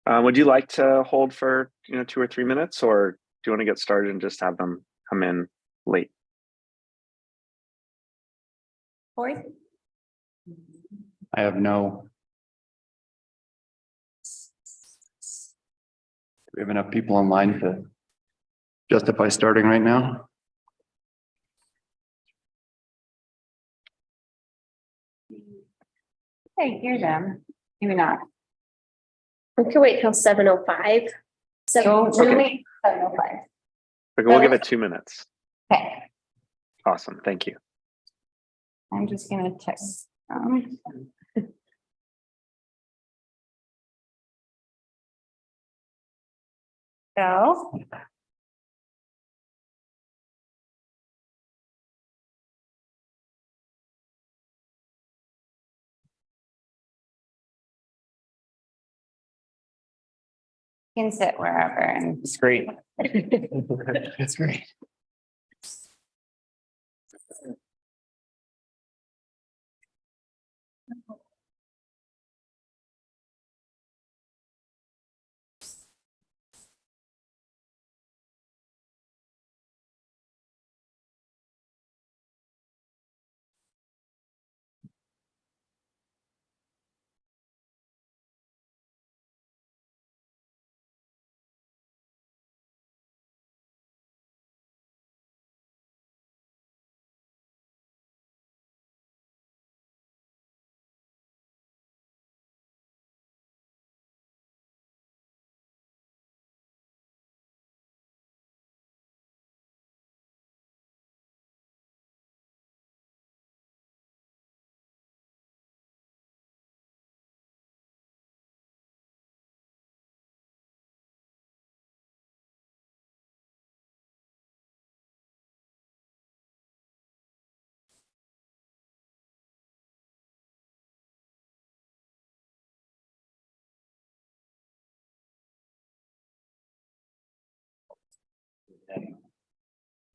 Would you like to hold for 2 or 3 minutes, or do you want to get started and just have them come in late? Corey? I have no. Do we have enough people online to justify starting right now? I hear them. Maybe not. We can wait till 7:05. So Okay. Wait, 7:05. Okay, we'll give it 2 minutes. Okay, Awesome, thank you. I'm just gonna check. So. Can sit wherever and It's great. It's great.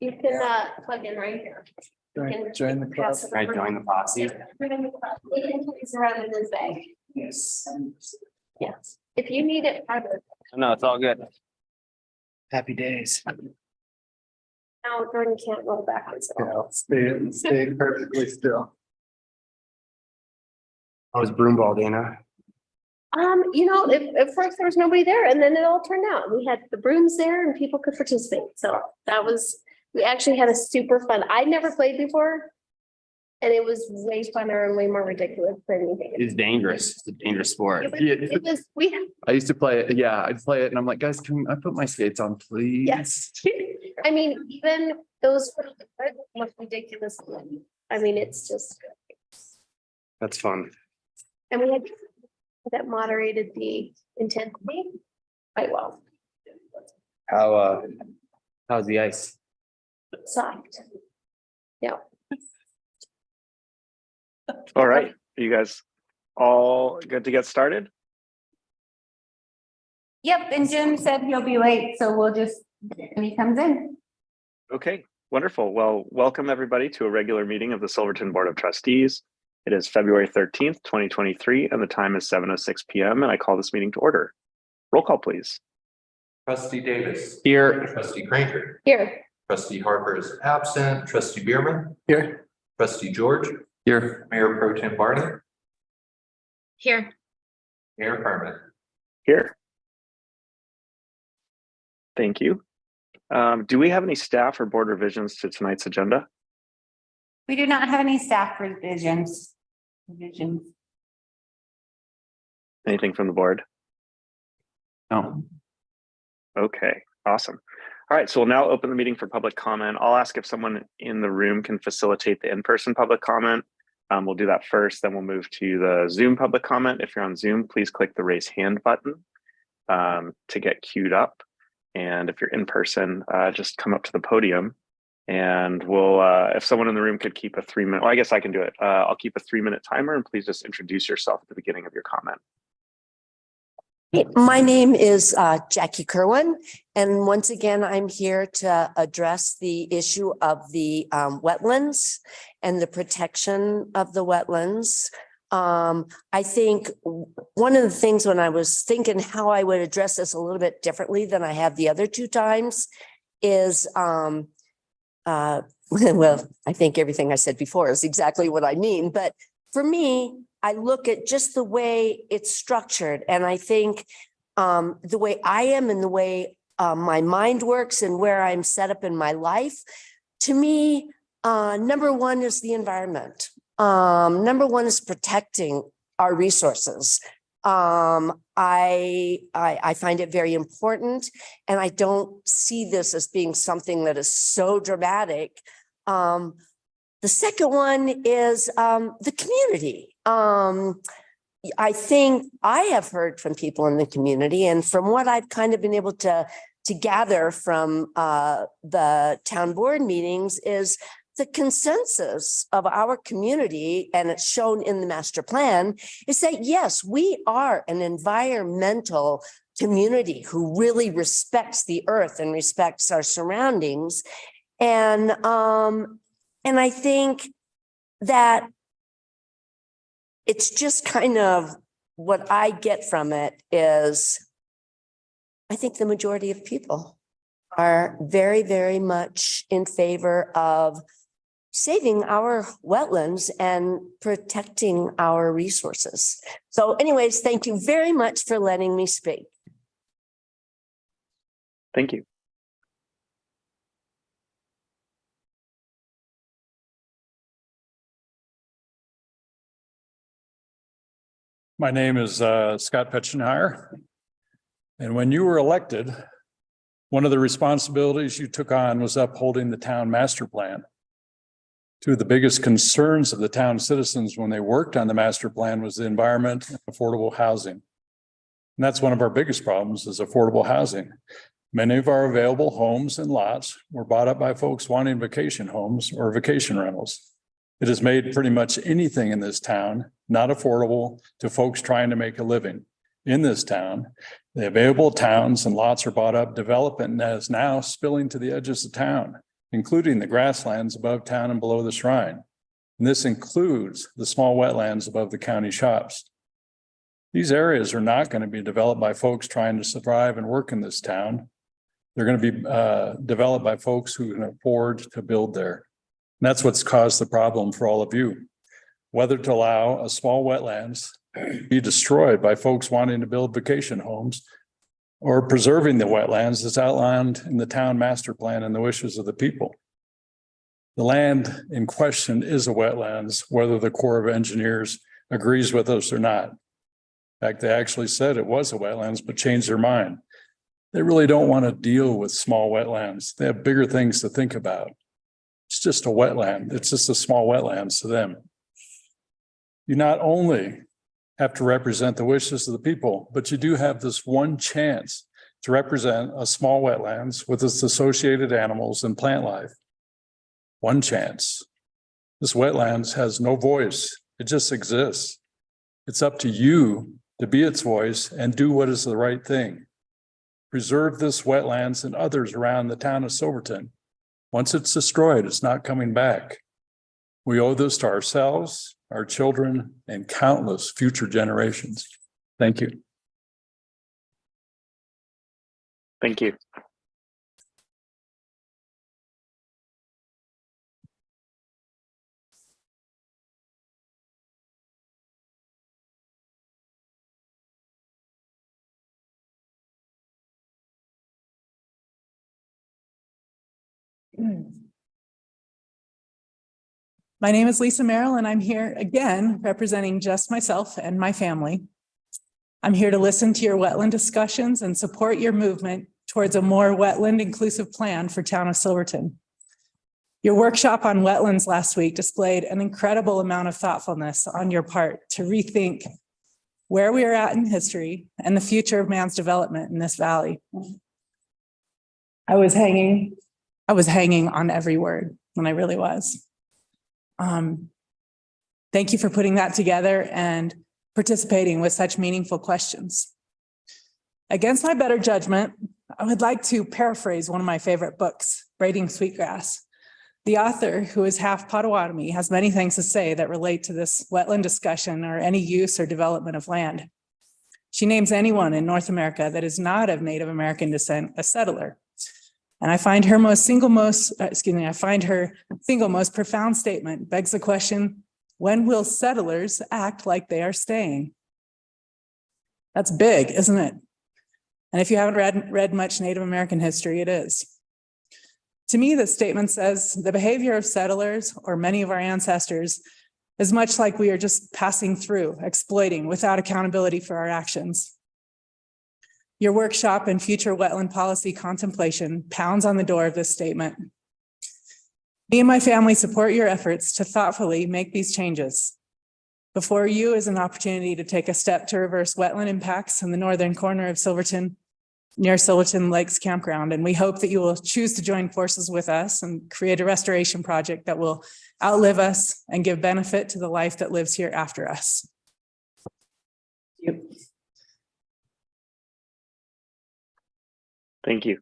you can plug in right here. Join the club. I join the posse. You can place around in this bag. Yes. Yes. If you need it, No, it's all good. Happy days. now Jordan can't roll backwards. Stay perfectly still. I was broomball, Dana. At first there was nobody there, and then it all turned out. We had the brooms there and people could participate. So we actually had a super fun. I'd never played before. And it was way funner and way more ridiculous than anything. It's dangerous. It's a dangerous sport. I used to play it. Yeah, I'd play it and I'm like, guys, can I put my skates on, please? yes. I mean, even those most ridiculous. I mean, it's just. That's fun. And we had that moderated the intensity quite well. How's the ice? Soft. Yeah. All right, are you guys all good to get started? Yep, and Jim said he'll be late, so we'll just, when he comes in. Okay, wonderful. Well, welcome everybody to a regular meeting of the Silverton Board of Trustees. It is February 13th, 2023, and the time is 7:06 p.m. and I call this meeting to order. Roll call, please. Trustee Davis. Here. Trustee Cranker. Here. Trustee Harper is absent. Trustee Bierman. Here. Trustee George. Here. Mayor Pro Tem Barney. Here. Mayor Carmen. Here. Thank you. Do we have any staff or board revisions to tonight's agenda? We do not have any staff revisions. Anything from the board? No. Okay, awesome. All right, so we'll now open the meeting for public comment. I'll ask if someone in the room can facilitate the in-person public comment. We'll do that first, then we'll move to the Zoom public comment. If you're on Zoom, please click the raise hand button to get queued up. And if you're in person, just come up to the podium and we'll, if someone in the room could keep a 3-minute, well, I guess I can do it. I'll keep a 3-minute timer and please just introduce yourself at the beginning of your comment. My name is Jackie Kerwin, and once again, I'm here to address the issue of the wetlands and the protection of the wetlands. I think one of the things when I was thinking how I would address this a little bit differently than I have the other two times is, well, I think everything I said before is exactly what I mean. But for me, I look at just the way it's structured, and I think the way I am and the way my mind works and where I'm set up in my life, to me, number one is the environment. Number one is protecting our resources. I find it very important, and I don't see this as being something that is so dramatic. The second one is the community. I think I have heard from people in the community, and from what I've kind of been able to gather from the town board meetings, is the consensus of our community, and it's shown in the master plan, is that yes, we are an environmental community who really respects the earth and respects our surroundings. And I think that it's just kind of what I get from it is, I think the majority of people are very, very much in favor of saving our wetlands and protecting our resources. So anyways, thank you very much for letting me speak. Thank you. My name is Scott Petchenhire. And when you were elected, one of the responsibilities you took on was upholding the town master plan. Two of the biggest concerns of the town citizens when they worked on the master plan was the environment and affordable housing. And that's one of our biggest problems, is affordable housing. Many of our available homes and lots were bought up by folks wanting vacation homes or vacation rentals. It has made pretty much anything in this town not affordable to folks trying to make a living. In this town, the available towns and lots are bought up, development is now spilling to the edges of town, including the grasslands above town and below the shrine. And this includes the small wetlands above the county shops. These areas are not going to be developed by folks trying to survive and work in this town. They're going to be developed by folks who can afford to build there. And that's what's caused the problem for all of you. Whether to allow a small wetlands be destroyed by folks wanting to build vacation homes, or preserving the wetlands as outlined in the town master plan and the wishes of the people. The land in question is a wetlands, whether the Corps of Engineers agrees with us or not. In fact, they actually said it was a wetlands, but changed their mind. They really don't want to deal with small wetlands. They have bigger things to think about. It's just a wetland. It's just a small wetlands to them. You not only have to represent the wishes of the people, but you do have this one chance to represent a small wetlands with its associated animals and plant life. One chance. This wetlands has no voice. It just exists. It's up to you to be its voice and do what is the right thing. Preserve this wetlands and others around the town of Silverton. Once it's destroyed, it's not coming back. We owe this to ourselves, our children, and countless future generations. Thank you. Thank you. My name is Lisa Merrill, and I'm here again representing just myself and my family. I'm here to listen to your wetland discussions and support your movement towards a more wetland inclusive plan for town of Silverton. Your workshop on wetlands last week displayed an incredible amount of thoughtfulness on your part to rethink where we are at in history and the future of man's development in this valley. I was hanging on every word, and I really was. Thank you for putting that together and participating with such meaningful questions. Against my better judgment, I would like to paraphrase one of my favorite books, Braiding Sweetgrass. The author, who is half Potawatomi, has many things to say that relate to this wetland discussion or any use or development of land. She names anyone in North America that is not of Native American descent a settler. And I find her single most profound statement begs the question, when will settlers act like they are staying? That's big, isn't it? And if you haven't read much Native American history, it is. To me, this statement says the behavior of settlers or many of our ancestors is much like we are just passing through, exploiting without accountability for our actions. Your workshop and future wetland policy contemplation pounds on the door of this statement. Me and my family support your efforts to thoughtfully make these changes. Before you is an opportunity to take a step to reverse wetland impacts in the northern corner of Silverton, near Silverton Lakes Campground. And we hope that you will choose to join forces with us and create a restoration project that will outlive us and give benefit to the life that lives here after us. Thank you.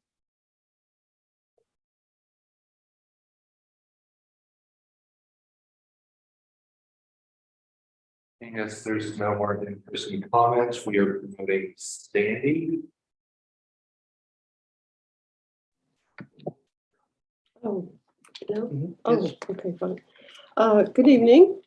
I guess there's no more in-person comments. We are promoting Sandy. Oh, no? Oh, okay, fine. Good evening.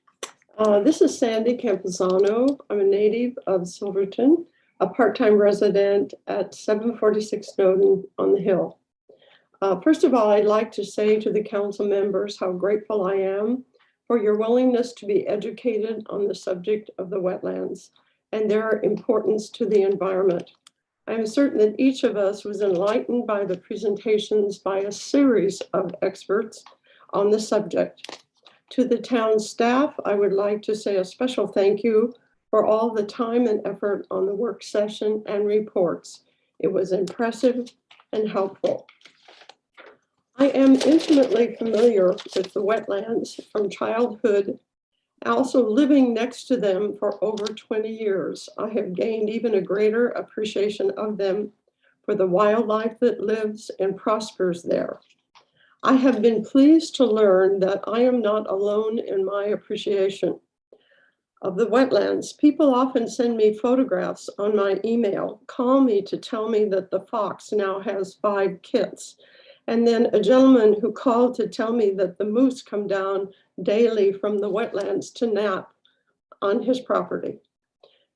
This is Sandy Campuzano. I'm a native of Silverton, a part-time resident at 746 Snowden on the Hill. First of all, I'd like to say to the council members how grateful I am for your willingness to be educated on the subject of the wetlands and their importance to the environment. I'm certain that each of us was enlightened by the presentations by a series of experts on the subject. To the town staff, I would like to say a special thank you for all the time and effort on the work session and reports. It was impressive and helpful. I am intimately familiar with the wetlands from childhood, also living next to them for over 20 years. I have gained even a greater appreciation of them for the wildlife that lives and prospers there. I have been pleased to learn that I am not alone in my appreciation of the wetlands. People often send me photographs on my email, call me to tell me that the fox now has 5 kits. And then a gentleman who called to tell me that the moose come down daily from the wetlands to nap on his property.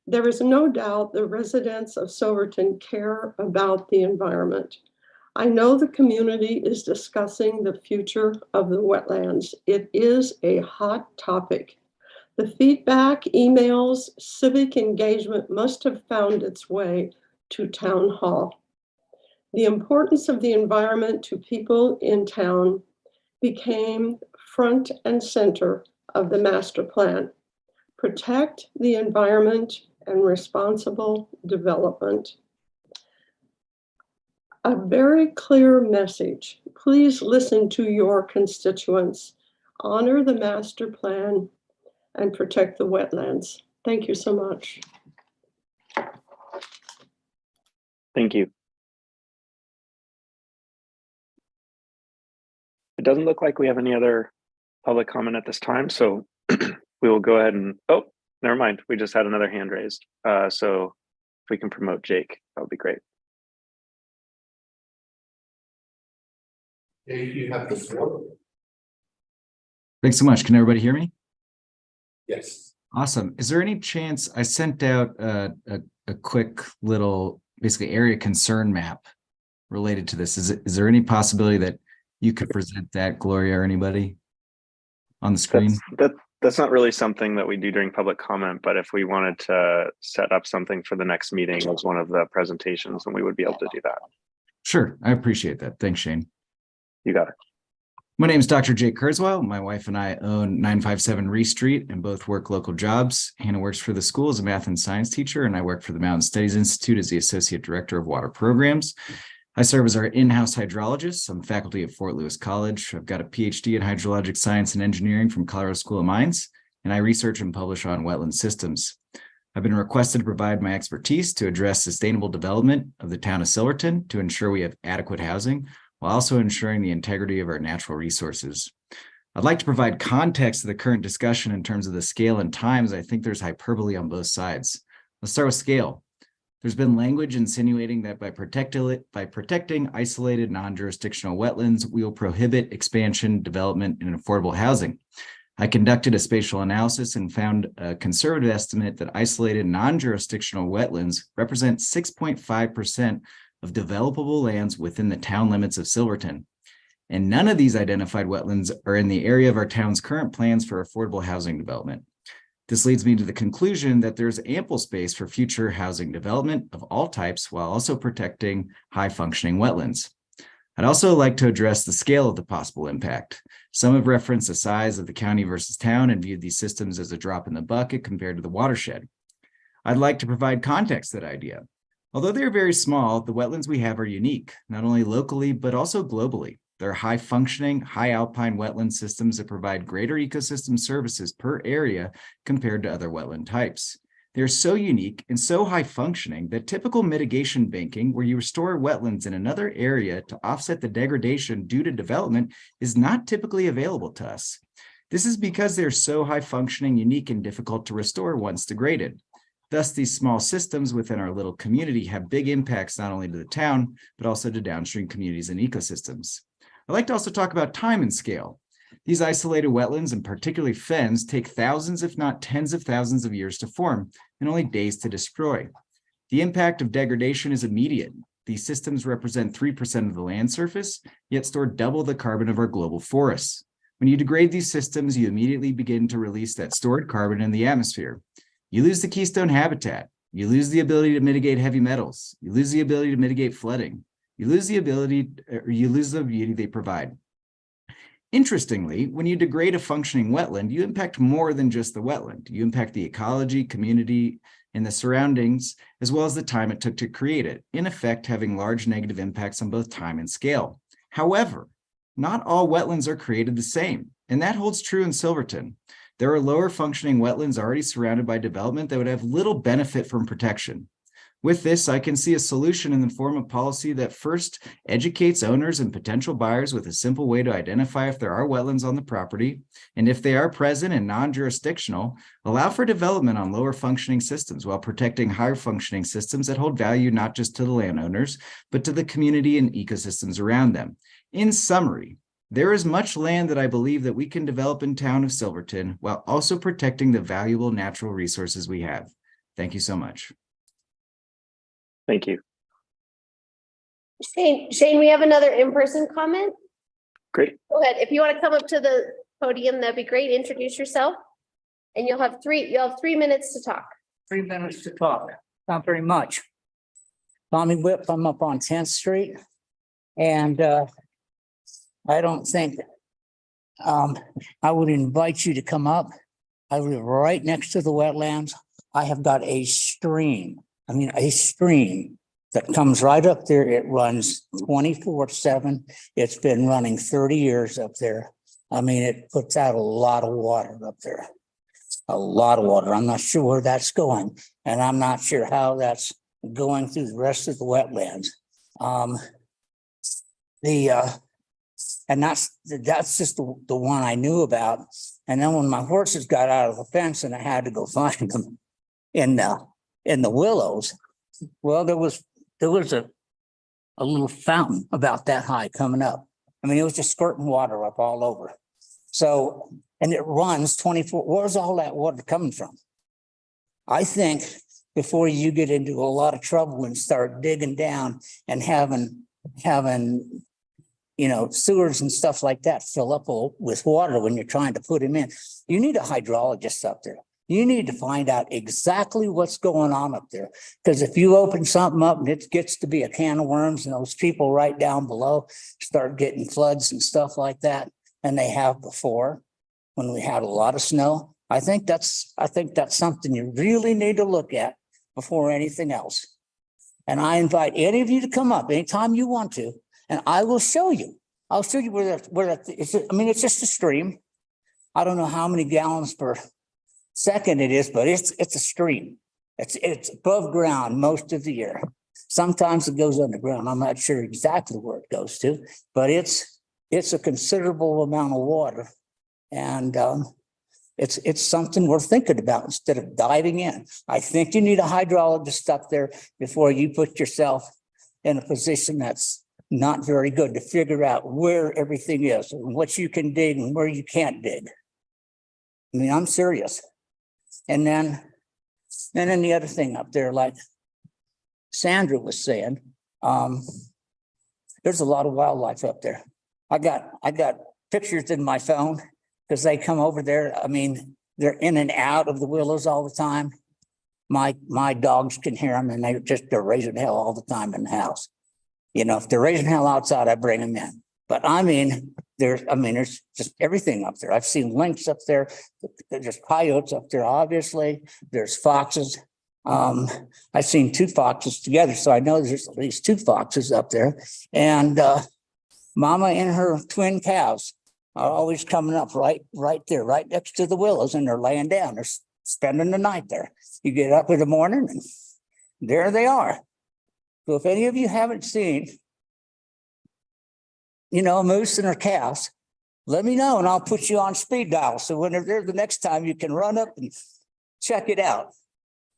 There is no doubt the residents of Silverton care about the environment. I know the community is discussing the future of the wetlands. It is a hot topic. The feedback, emails, civic engagement must have found its way to town hall. The importance of the environment to people in town became front and center of the master plan. Protect the environment and responsible development. A very clear message. Please listen to your constituents. Honor the master plan and protect the wetlands. Thank you so much. Thank you. It doesn't look like we have any other public comment at this time, so we will go ahead and, oh, never mind. We just had another hand raised. So if we can promote Jake, that would be great. Jake, you have the floor. Thanks so much. Can everybody hear me? Yes. Awesome. Is there any chance I sent out a quick little basically area concern map related to this? Is there any possibility that you could present that, Gloria, or anybody on the screen? That's not really something that we do during public comment, but if we wanted to set up something for the next meeting as one of the presentations, then we would be able to do that. Sure. I appreciate that. Thanks, Shane. You got it. My name is Dr. Jake Kurzweil. My wife and I own 957 Reese Street and both work local jobs. Hannah works for the school as a math and science teacher, and I work for the Mountain Studies Institute as the Associate Director of Water Programs. I serve as our in-house hydrologist. I'm faculty at Fort Lewis College. I've got a PhD in hydrologic science and engineering from Colorado School of Mines, and I research and publish on wetland systems. I've been requested to provide my expertise to address sustainable development of the town of Silverton to ensure we have adequate housing, while also ensuring the integrity of our natural resources. I'd like to provide context to the current discussion in terms of the scale and times. I think there's hyperbole on both sides. Let's start with scale. There's been language insinuating that by protecting isolated non-jurisdictional wetlands, we will prohibit expansion, development, and affordable housing. I conducted a spatial analysis and found a conservative estimate that isolated non-jurisdictional wetlands represent 6.5% of developable lands within the town limits of Silverton. And none of these identified wetlands are in the area of our town's current plans for affordable housing development. This leads me to the conclusion that there's ample space for future housing development of all types while also protecting high-functioning wetlands. I'd also like to address the scale of the possible impact. Some have referenced the size of the county versus town and viewed these systems as a drop in the bucket compared to the watershed. I'd like to provide context to that idea. Although they're very small, the wetlands we have are unique, not only locally, but also globally. They're high-functioning, high-alpine wetland systems that provide greater ecosystem services per area compared to other wetland types. They're so unique and so high-functioning that typical mitigation banking, where you restore wetlands in another area to offset the degradation due to development, is not typically available to us. This is because they're so high-functioning, unique, and difficult to restore once degraded. Thus, these small systems within our little community have big impacts not only to the town, but also to downstream communities and ecosystems. I'd like to also talk about time and scale. These isolated wetlands, and particularly fens, take thousands, if not tens of thousands of years to form and only days to destroy. The impact of degradation is immediate. These systems represent 3% of the land surface, yet store double the carbon of our global forests. When you degrade these systems, you immediately begin to release that stored carbon in the atmosphere. You lose the keystone habitat. You lose the ability to mitigate heavy metals. You lose the ability to mitigate flooding. You lose the beauty they provide. Interestingly, when you degrade a functioning wetland, you impact more than just the wetland. You impact the ecology, community, and the surroundings, as well as the time it took to create it, in effect having large negative impacts on both time and scale. However, not all wetlands are created the same, and that holds true in Silverton. There are lower functioning wetlands already surrounded by development that would have little benefit from protection. With this, I can see a solution in the form of policy that first educates owners and potential buyers with a simple way to identify if there are wetlands on the property, and if they are present and non-jurisdictional, allow for development on lower functioning systems while protecting higher functioning systems that hold value not just to the landowners, but to the community and ecosystems around them. In summary, there is much land that I believe that we can develop in town of Silverton while also protecting the valuable natural resources we have. Thank you so much. Thank you. Shane, we have another in-person comment. Great. Go ahead. If you want to come up to the podium, that'd be great. Introduce yourself. And you'll have 3 minutes to talk. 3 minutes to talk. Not very much. Tommy Whip, I'm up on 10th Street. And I don't think I would invite you to come up. I live right next to the wetlands. I have got a stream that comes right up there. It runs 24/7. It's been running 30 years up there. I mean, it puts out a lot of water up there. A lot of water. I'm not sure where that's going. And I'm not sure how that's going through the rest of the wetlands. And that's just the one I knew about. And then when my horses got out of the fence and I had to go find them in the willows, well, there was a little fountain about that high coming up. I mean, it was just squirting water up all over. So, and it runs 24. Where's all that water coming from? I think before you get into a lot of trouble and start digging down and having sewers and stuff like that fill up with water when you're trying to put them in, you need a hydrologist up there. You need to find out exactly what's going on up there. Because if you open something up and it gets to be a can of worms and those people right down below start getting floods and stuff like that, and they have before when we had a lot of snow, I think that's something you really need to look at before anything else. And I invite any of you to come up anytime you want to, and I will show you. I'll show you where it's just a stream. I don't know how many gallons per second it is, but it's a stream. It's above ground most of the year. Sometimes it goes underground. I'm not sure exactly where it goes to, but it's a considerable amount of water And it's something we're thinking about instead of diving in. I think you need a hydrologist up there before you put yourself in a position that's not very good to figure out where everything is and what you can dig and where you can't dig. I mean, I'm serious. And then the other thing up there, like Sandra was saying, there's a lot of wildlife up there. I got pictures in my phone because they come over there. I mean, they're in and out of the willows all the time. My dogs can hear them, and they're raising hell all the time in the house. You know, if they're raising hell outside, I bring them in. But I mean, there's just everything up there. I've seen lynx up there. There's coyotes up there, obviously. There's foxes. I've seen 2 foxes together, so I know there's at least 2 foxes up there. And Mama and her twin calves are always coming up right there, right next to the willows, and they're laying down. They're spending the night there. You get up in the morning, and there they are. So if any of you haven't seen, you know, a moose and her calves, let me know, and I'll put you on speed dial. So when they're there the next time, you can run up and check it out.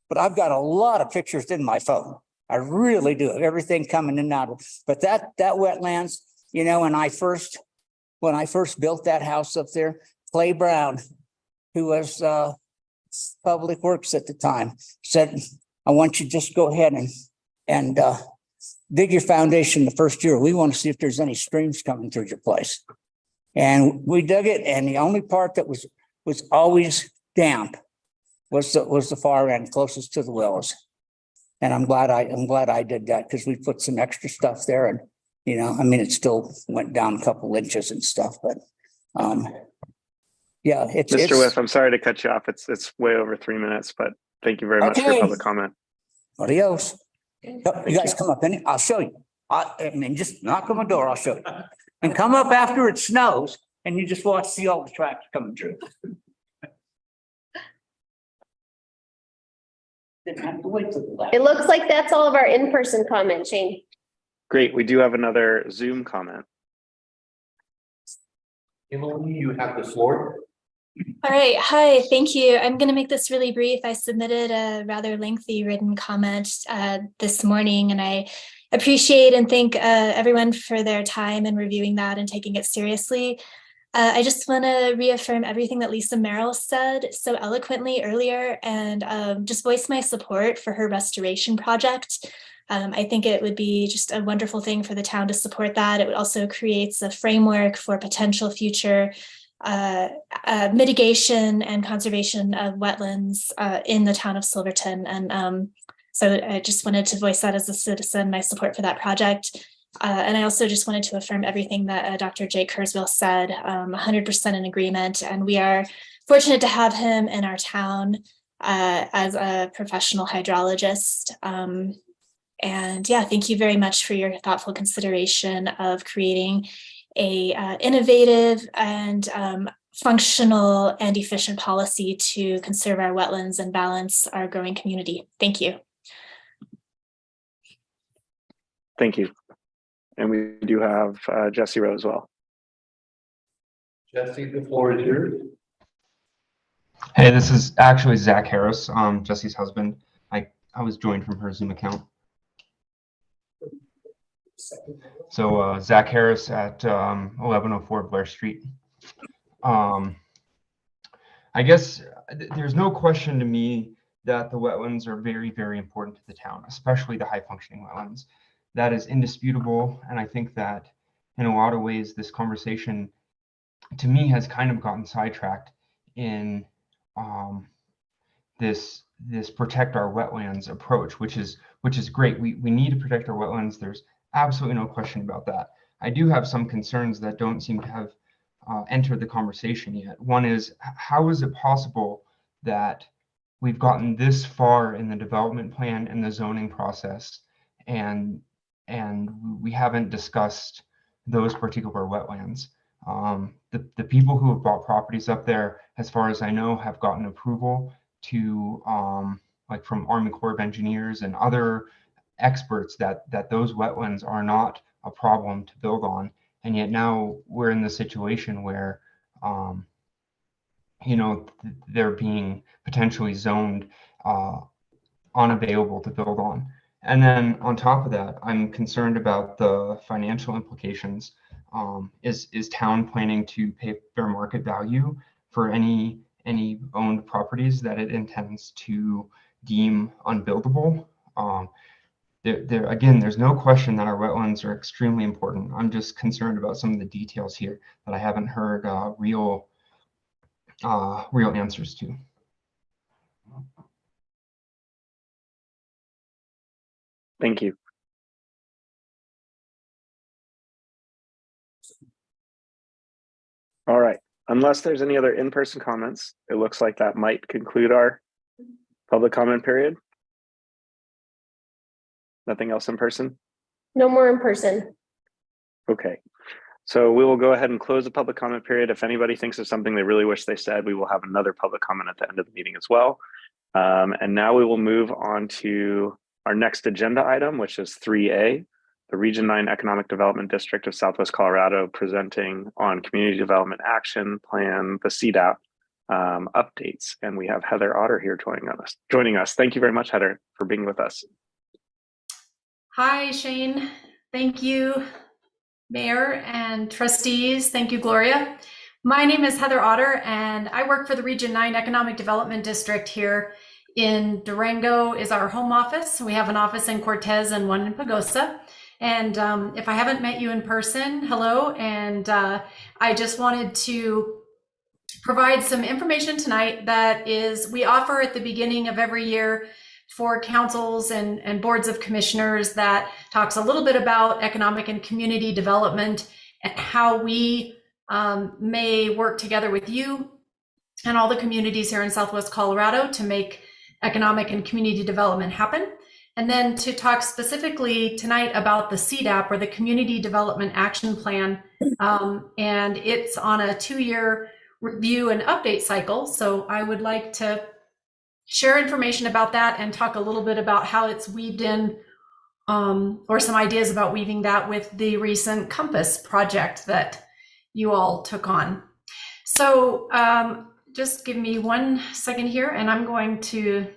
But I've got a lot of pictures in my phone. I really do, of everything coming in and out. But that wetlands, you know, when I first built that house up there, Clay Brown, who was Public Works at the time, said, I want you to just go ahead and dig your foundation the first year. We want to see if there's any streams coming through your place. And we dug it, and the only part that was always damp was the far end closest to the willows. And I'm glad I did that, because we put some extra stuff there, and you know, I mean, it still went down a couple inches and stuff, but yeah, Mr. Whiff, I'm sorry to cut you off. It's way over 3 minutes, but thank you very much for your public comment. Adios. You guys come up in, I'll show you. I mean, just knock on my door, I'll show you. And come up after it snows, and you just see all the tracks coming through. Didn't have to wait till the last. It looks like that's all of our in-person comments, Shane. Great. We do have another Zoom comment. Emily, you have the floor. All right. Hi. Thank you. I'm going to make this really brief. I submitted a rather lengthy written comment this morning, and I appreciate and thank everyone for their time in reviewing that and taking it seriously. I just want to reaffirm everything that Lisa Merrill said so eloquently earlier, and just voice my support for her restoration project. I think it would be just a wonderful thing for the town to support that. It also creates a framework for potential future mitigation and conservation of wetlands in the town of Silverton. And so I just wanted to voice that as a citizen, my support for that project. And I also just wanted to affirm everything that Dr. Jay Kurzweil said, 100% in agreement. And we are fortunate to have him in our town as a professional hydrologist. And yeah, thank you very much for your thoughtful consideration of creating a innovative and functional and efficient policy to conserve our wetlands and balance our growing community. Thank you. Thank you. And we do have Jesse Rowe as well. Jesse, the floor is yours. Hey, this is actually Zach Harris, Jesse's husband. I was joined from her Zoom account. So Zach Harris at 1104 Blair Street. I guess there's no question to me that the wetlands are very, very important to the town, especially the high functioning wetlands. That is indisputable. And I think that in a lot of ways, this conversation to me has kind of gotten sidetracked in this protect our wetlands approach, which is great. We need to protect our wetlands. There's absolutely no question about that. I do have some concerns that don't seem to have entered the conversation yet. One is, how is it possible that we've gotten this far in the development plan and the zoning process, and we haven't discussed those particular wetlands? The people who have bought properties up there, as far as I know, have gotten approval to like from Army Corps of Engineers and other experts that those wetlands are not a problem to build on. And yet now we're in the situation where they're being potentially zoned unavailable to build on. And then on top of that, I'm concerned about the financial implications. Is town planning to pay fair market value for any owned properties that it intends to deem unbuildable? Again, there's no question that our wetlands are extremely important. I'm just concerned about some of the details here that I haven't heard real answers to. Thank you. All right, unless there's any other in-person comments, it looks like that might conclude our public comment period. Nothing else in person? No more in person. Okay, so we will go ahead and close the public comment period. If anybody thinks of something they really wish they said, we will have another public comment at the end of the meeting as well. And now we will move on to our next agenda item, which is 3A, the Region 9 Economic Development District of Southwest Colorado presenting on Community Development Action Plan, the CDAP updates. And we have Heather Otter here joining us. Thank you very much, Heather, for being with us. Hi, Shane. Thank you, Mayor and Trustees. Thank you, Gloria. My name is Heather Otter, and I work for the Region 9 Economic Development District here in Durango is our home office. We have an office in Cortez and one in Pagosa. And if I haven't met you in person, hello. And I just wanted to provide some information tonight that is we offer at the beginning of every year for councils and boards of commissioners that talks a little bit about economic and community development and how we may work together with you and all the communities here in Southwest Colorado to make economic and community development happen. And then to talk specifically tonight about the CDAP, or the Community Development Action Plan. And it's on a 2-year review and update cycle. So I would like to share information about that and talk a little bit about how it's weaved in, or some ideas about weaving that with the recent Compass project that you all took on. So just give me 1 second here, and I'm going to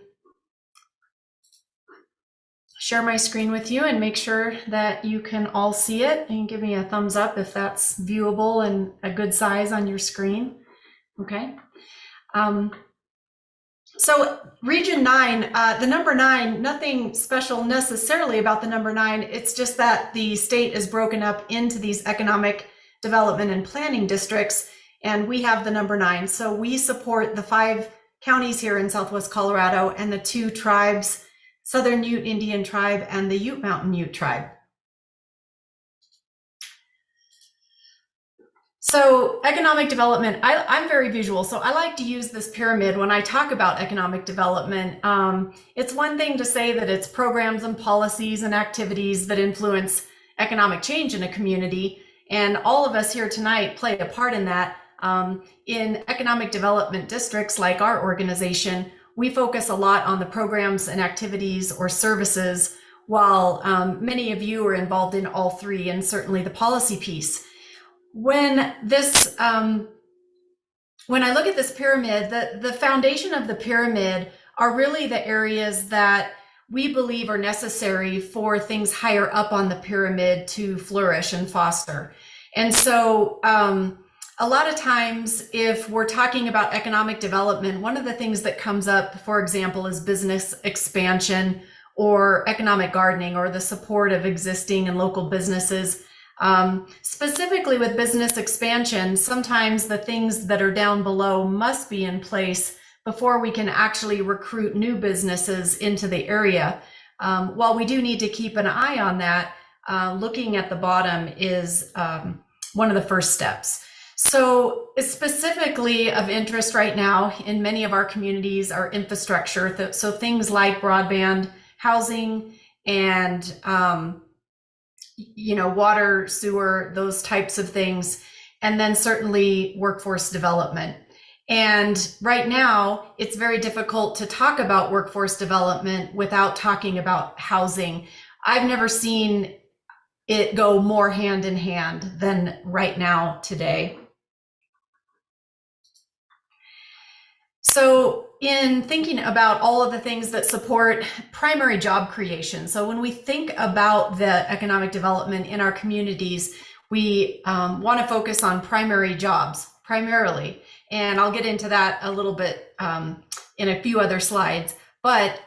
share my screen with you and make sure that you can all see it, and give me a thumbs up if that's viewable and a good size on your screen. Okay. So Region 9, the number 9, nothing special necessarily about the number 9. It's just that the state is broken up into these economic development and planning districts, and we have the number 9. So we support the 5 counties here in Southwest Colorado and the 2 tribes, Southern Ute Indian Tribe and the Ute Mountain Ute Tribe. So economic development, I'm very visual, so I like to use this pyramid when I talk about economic development. It's one thing to say that it's programs and policies and activities that influence economic change in a community, and all of us here tonight play a part in that. In economic development districts like our organization, we focus a lot on the programs and activities or services, while many of you are involved in all 3, and certainly the policy piece. When this, when I look at this pyramid, the foundation of the pyramid are really the areas that we believe are necessary for things higher up on the pyramid to flourish and foster. And so a lot of times, if we're talking about economic development, one of the things that comes up, for example, is business expansion or economic gardening, or the support of existing and local businesses. Specifically with business expansion, sometimes the things that are down below must be in place before we can actually recruit new businesses into the area. While we do need to keep an eye on that, looking at the bottom is one of the first steps. So it's specifically of interest right now in many of our communities are infrastructure. So things like broadband, housing, and water, sewer, those types of things, and then certainly workforce development. And right now, it's very difficult to talk about workforce development without talking about housing. I've never seen it go more hand in hand than right now today. So in thinking about all of the things that support primary job creation, so when we think about the economic development in our communities, we want to focus on primary jobs primarily. And I'll get into that a little bit in a few other slides. But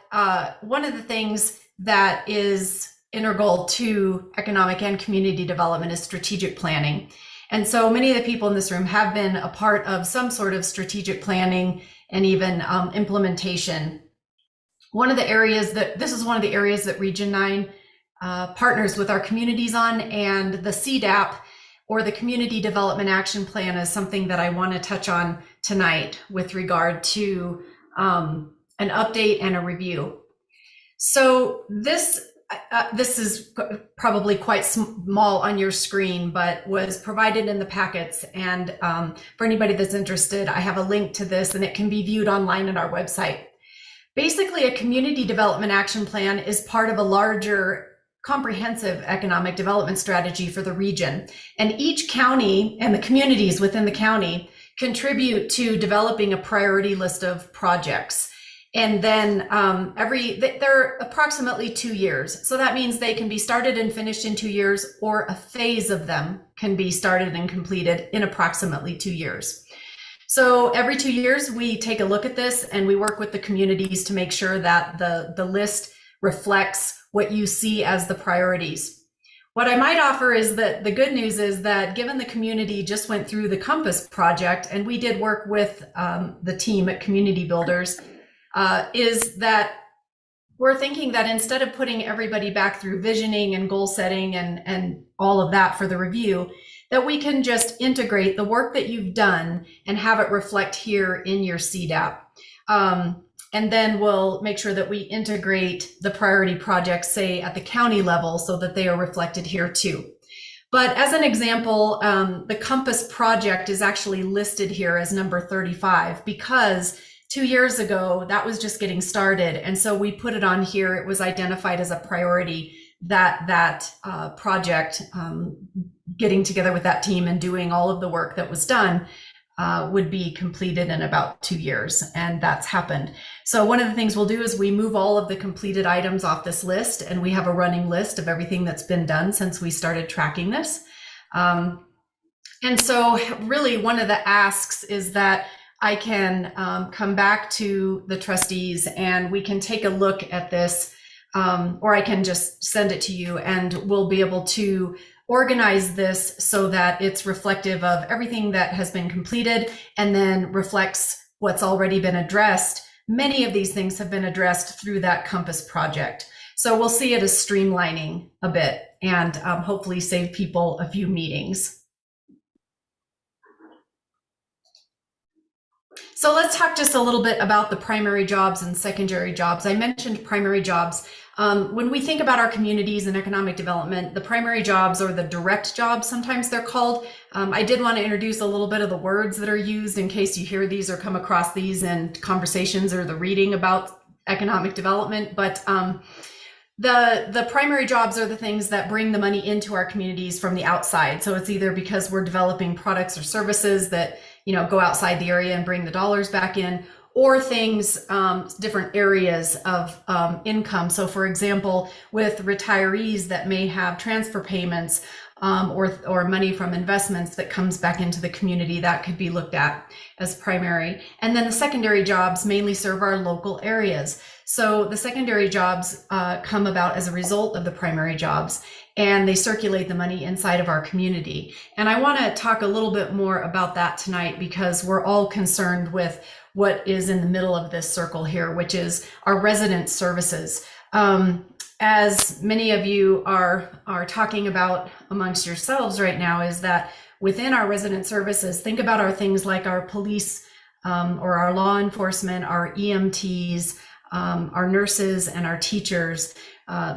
one of the things that is integral to economic and community development is strategic planning. And so many of the people in this room have been a part of some sort of strategic planning and even implementation. This is one of the areas that Region 9 partners with our communities on, and the CDAP, or the Community Development Action Plan, is something that I want to touch on tonight with regard to an update and a review. So this is probably quite small on your screen, but was provided in the packets. And for anybody that's interested, I have a link to this, and it can be viewed online at our website. Basically, a community development action plan is part of a larger comprehensive economic development strategy for the region. And each county and the communities within the county contribute to developing a priority list of projects. And then they're approximately 2 years. So that means they can be started and finished in 2 years, or a phase of them can be started and completed in approximately 2 years. So every 2 years, we take a look at this and we work with the communities to make sure that the list reflects what you see as the priorities. What I might offer is that the good news is that given the community just went through the Compass project, and we did work with the team at Community Builders, is that we're thinking that instead of putting everybody back through visioning and goal setting and all of that for the review, that we can just integrate the work that you've done and have it reflect here in your CDAP. And then we'll make sure that we integrate the priority projects, say at the county level, so that they are reflected here too. But as an example, the Compass project is actually listed here as number 35 because 2 years ago, that was just getting started. And so we put it on here. It was identified as a priority that project, getting together with that team and doing all of the work that was done, would be completed in about 2 years, and that's happened. So one of the things we'll do is we move all of the completed items off this list, and we have a running list of everything that's been done since we started tracking this. And so really one of the asks is that I can come back to the trustees and we can take a look at this, or I can just send it to you, and we'll be able to organize this so that it's reflective of everything that has been completed and then reflects what's already been addressed. Many of these things have been addressed through that Compass project. So we'll see it as streamlining a bit and hopefully save people a few meetings. So let's talk just a little bit about the primary jobs and secondary jobs. I mentioned primary jobs. When we think about our communities and economic development, the primary jobs, or the direct jobs, sometimes they're called. I did want to introduce a little bit of the words that are used in case you hear these or come across these in conversations or the reading about economic development. But the primary jobs are the things that bring the money into our communities from the outside. So it's either because we're developing products or services that, go outside the area and bring the dollars back in, or things, different areas of income. So for example, with retirees that may have transfer payments or money from investments that comes back into the community, that could be looked at as primary. And then the secondary jobs mainly serve our local areas. So the secondary jobs come about as a result of the primary jobs, and they circulate the money inside of our community. And I want to talk a little bit more about that tonight because we're all concerned with what is in the middle of this circle here, which is our resident services. As many of you are talking about amongst yourselves right now, is that within our resident services, think about our things like our police or our law enforcement, our EMTs, our nurses and our teachers.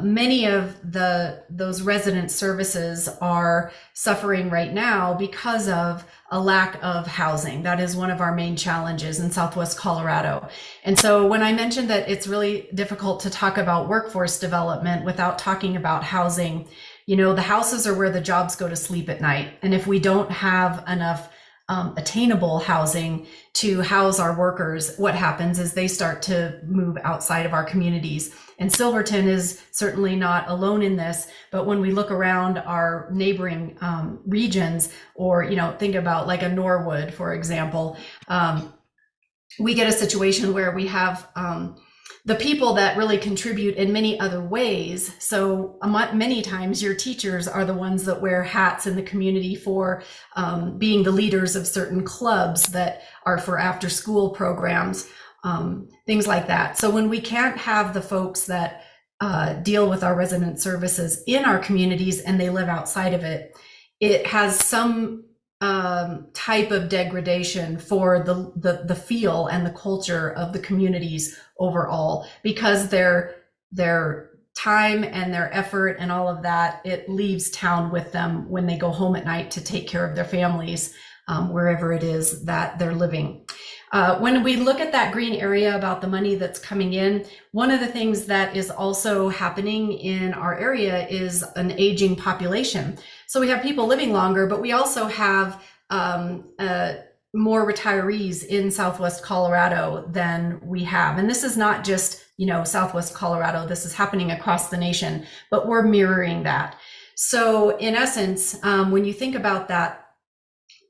Many of those resident services are suffering right now because of a lack of housing. That is one of our main challenges in Southwest Colorado. And so when I mentioned that it's really difficult to talk about workforce development without talking about housing, the houses are where the jobs go to sleep at night. And if we don't have enough attainable housing to house our workers, what happens is they start to move outside of our communities. And Silverton is certainly not alone in this, but when we look around our neighboring regions, or, you know, think about like a Norwood, for example, we get a situation where we have the people that really contribute in many other ways. So many times your teachers are the ones that wear hats in the community for being the leaders of certain clubs that are for after school programs, things like that. So when we can't have the folks that deal with our resident services in our communities and they live outside of it, it has some type of degradation for the feel and the culture of the communities overall, because their time and their effort and all of that, it leaves town with them when they go home at night to take care of their families, wherever it is that they're living. When we look at that green area about the money that's coming in, one of the things that is also happening in our area is an aging population. So we have people living longer, but we also have more retirees in Southwest Colorado than we have. And this is not just, you know, Southwest Colorado, this is happening across the nation, but we're mirroring that. So in essence, when you think about that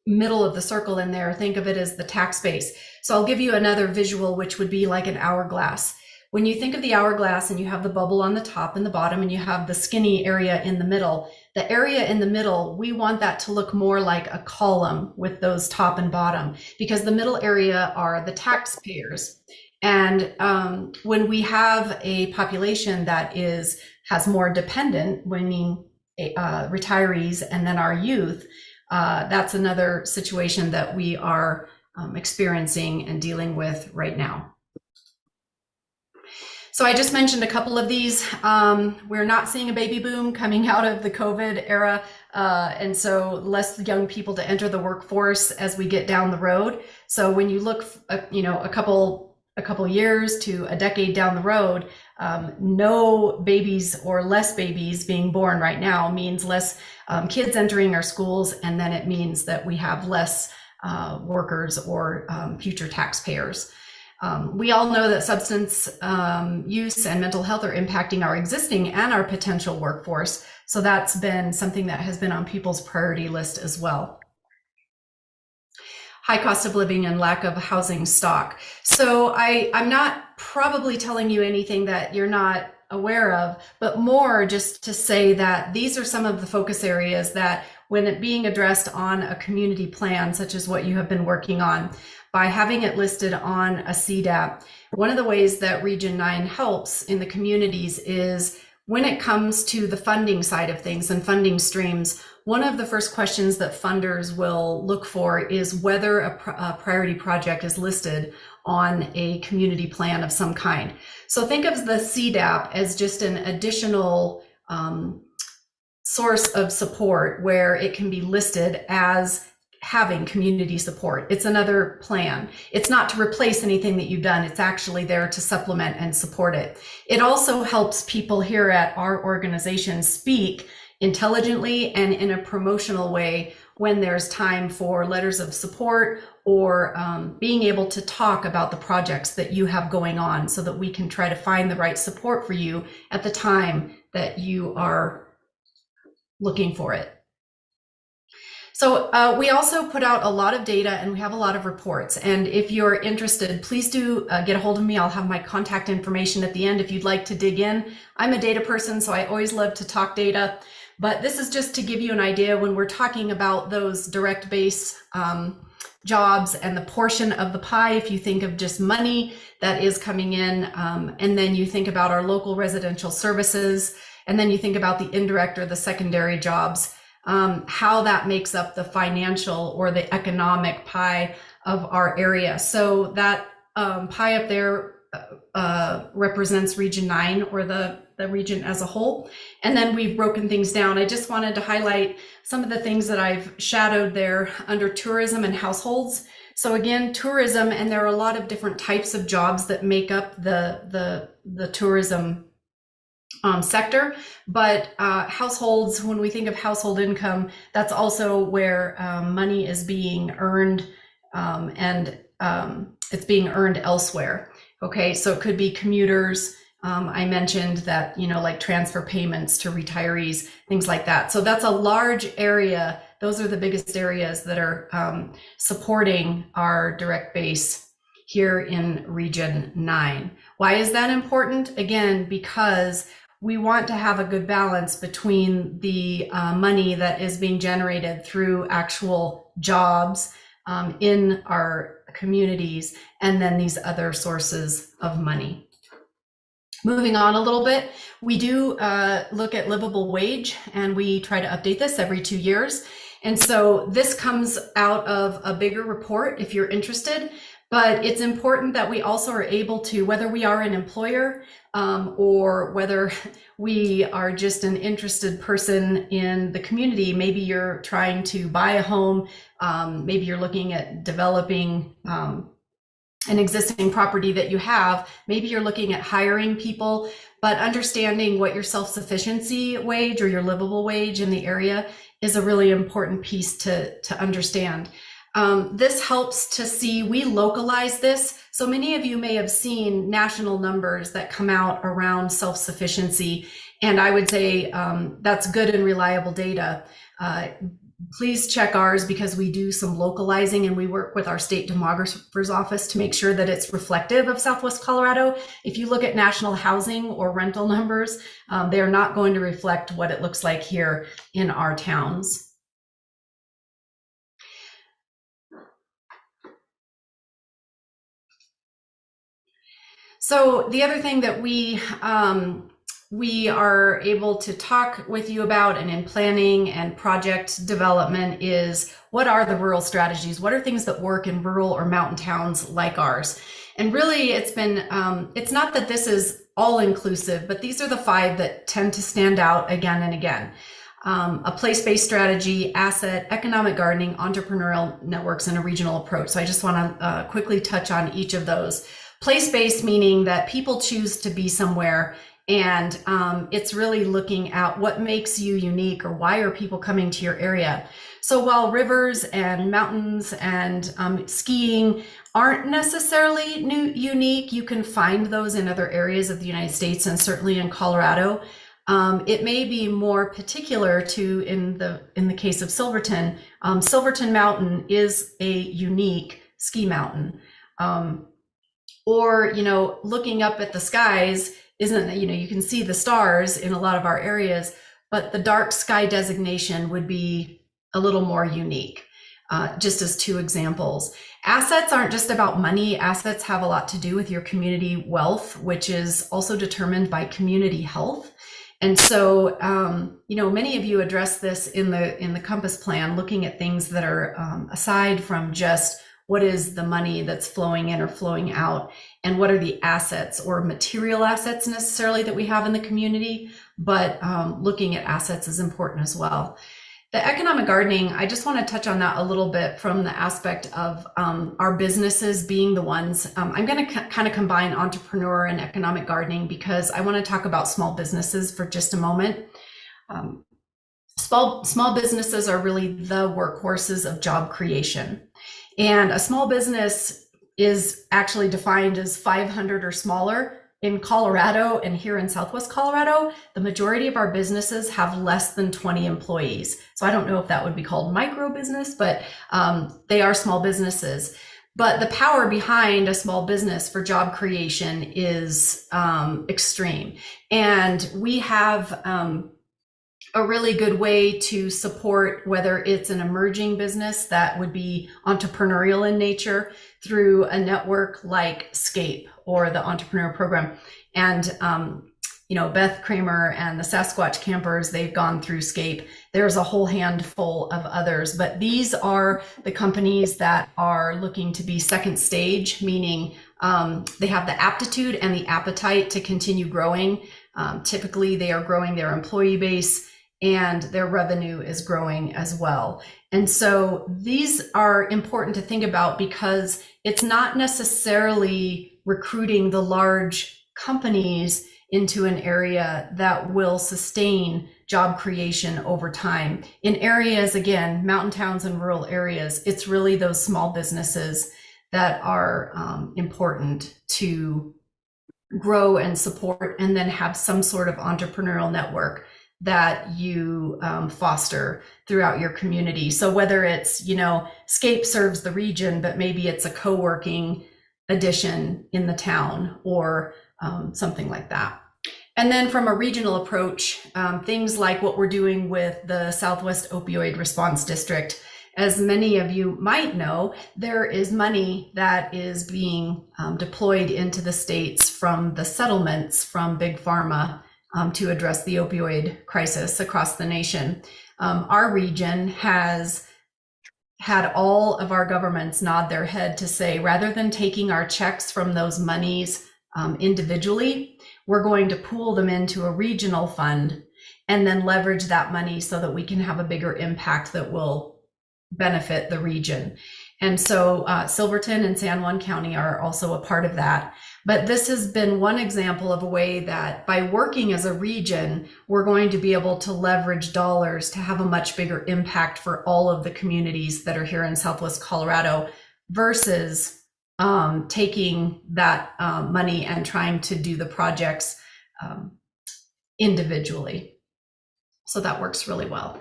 middle of the circle in there, think of it as the tax base. So I'll give you another visual, which would be like an hourglass. When you think of the hourglass and you have the bubble on the top and the bottom, and you have the skinny area in the middle, the area in the middle, we want that to look more like a column with those top and bottom, because the middle area are the taxpayers. And when we have a population that has more dependent, meaning retirees and then our youth, that's another situation that we are experiencing and dealing with right now. So I just mentioned a couple of these. We're not seeing a baby boom coming out of the COVID era, and so less young people to enter the workforce as we get down the road. So when you look, you know, a couple years to a decade down the road, no babies or less babies being born right now means less kids entering our schools, and then it means that we have less workers or future taxpayers. We all know that substance use and mental health are impacting our existing and our potential workforce. So that's been something that has been on people's priority list as well. High cost of living and lack of housing stock. So I'm not probably telling you anything that you're not aware of, but more just to say that these are some of the focus areas that, when it being addressed on a community plan, such as what you have been working on, by having it listed on a CDAP, one of the ways that Region 9 helps in the communities is when it comes to the funding side of things and funding streams, one of the first questions that funders will look for is whether a priority project is listed on a community plan of some kind. So think of the CDAP as just an additional source of support where it can be listed as having community support. It's another plan. It's not to replace anything that you've done. It's actually there to supplement and support it. It also helps people here at our organization speak intelligently and in a promotional way when there's time for letters of support or being able to talk about the projects that you have going on, so that we can try to find the right support for you at the time that you are looking for it. So we also put out a lot of data, and we have a lot of reports. And if you're interested, please do get a hold of me. I'll have my contact information at the end if you'd like to dig in. I'm a data person, so I always love to talk data. But this is just to give you an idea when we're talking about those direct base jobs and the portion of the pie. If you think of just money that is coming in, and then you think about our local residential services, and then you think about the indirect or the secondary jobs, how that makes up the financial or the economic pie of our area. So that pie up there represents Region 9, or the region as a whole. And then we've broken things down. I just wanted to highlight some of the things that I've shadowed there under tourism and households. So again, tourism, and there are a lot of different types of jobs that make up the tourism sector, but households, when we think of household income, that's also where money is being earned, and it's being earned elsewhere. Okay, so it could be commuters. I mentioned that, like transfer payments to retirees, things like that. So that's a large area. Those are the biggest areas that are supporting our direct base here in Region 9. Why is that important? Again, because we want to have a good balance between the money that is being generated through actual jobs in our communities, and then these other sources of money. Moving on a little bit, we do look at livable wage, and we try to update this every 2 years. And so this comes out of a bigger report if you're interested, but it's important that we also are able to, whether we are an employer or whether we are just an interested person in the community, maybe you're trying to buy a home, maybe you're looking at developing an existing property that you have, maybe you're looking at hiring people, but understanding what your self-sufficiency wage or your livable wage in the area is a really important piece to understand. This helps to see, we localize this. So many of you may have seen national numbers that come out around self-sufficiency, and I would say that's good and reliable data. Please check ours, because we do some localizing and we work with our state demographer's office to make sure that it's reflective of Southwest Colorado. If you look at national housing or rental numbers, they are not going to reflect what it looks like here in our towns. So the other thing that we are able to talk with you about, and in planning and project development, is what are the rural strategies? What are things that work in rural or mountain towns like ours? And really, it's been, it's not that this is all inclusive, but these are the 5 that tend to stand out again and again. A place-based strategy, asset, economic gardening, entrepreneurial networks, and a regional approach. So I just want to quickly touch on each of those. Place-based meaning that people choose to be somewhere, and it's really looking at what makes you unique, or why are people coming to your area. So while rivers and mountains and skiing aren't necessarily unique, you can find those in other areas of the United States, and certainly in Colorado. It may be more particular to, in the case of Silverton. Silverton Mountain is a unique ski mountain. Or, looking up at the skies isn't, you can see the stars in a lot of our areas, but the dark sky designation would be a little more unique, just as 2 examples. Assets aren't just about money. Assets have a lot to do with your community wealth, which is also determined by community health. And so, many of you address this in the Compass Plan, looking at things that are aside from just what is the money that's flowing in or flowing out, and what are the assets or material assets necessarily that we have in the community, but looking at assets is important as well. The economic gardening, I just want to touch on that a little bit from the aspect of our businesses being the ones. I'm going to kind of combine entrepreneur and economic gardening, because I want to talk about small businesses for just a moment. Small businesses are really the workhorses of job creation. And a small business is actually defined as 500 or smaller. In Colorado and here in Southwest Colorado, the majority of our businesses have less than 20 employees. So I don't know if that would be called micro business, but they are small businesses. But the power behind a small business for job creation is extreme. And we have a really good way to support, whether it's an emerging business that would be entrepreneurial in nature, through a network like SCAPE or the Entrepreneur Program. And, Beth Kramer and the Sasquatch Campers, they've gone through SCAPE. There's a whole handful of others, but these are the companies that are looking to be second stage, meaning they have the aptitude and the appetite to continue growing. Typically, they are growing their employee base, and their revenue is growing as well. And so these are important to think about, because it's not necessarily recruiting the large companies, into an area that will sustain job creation over time. In areas, again, mountain towns and rural areas, it's really those small businesses that are important to grow and support, and then have some sort of entrepreneurial network that you foster throughout your community. So whether it's, Scape serves the region, but maybe it's a co-working addition in the town or something like that. And then from a regional approach, things like what we're doing with the Southwest Opioid Response District. As many of you might know, there is money that is being deployed into the states from the settlements from Big Pharma to address the opioid crisis across the nation. Our region has had all of our governments nod their head to say, rather than taking our checks from those monies individually, we're going to pool them into a regional fund and then leverage that money so that we can have a bigger impact that will benefit the region. And so Silverton and San Juan County are also a part of that. But this has been one example of a way that by working as a region, we're going to be able to leverage dollars to have a much bigger impact for all of the communities that are here in Southwest Colorado versus taking that money and trying to do the projects individually. So that works really well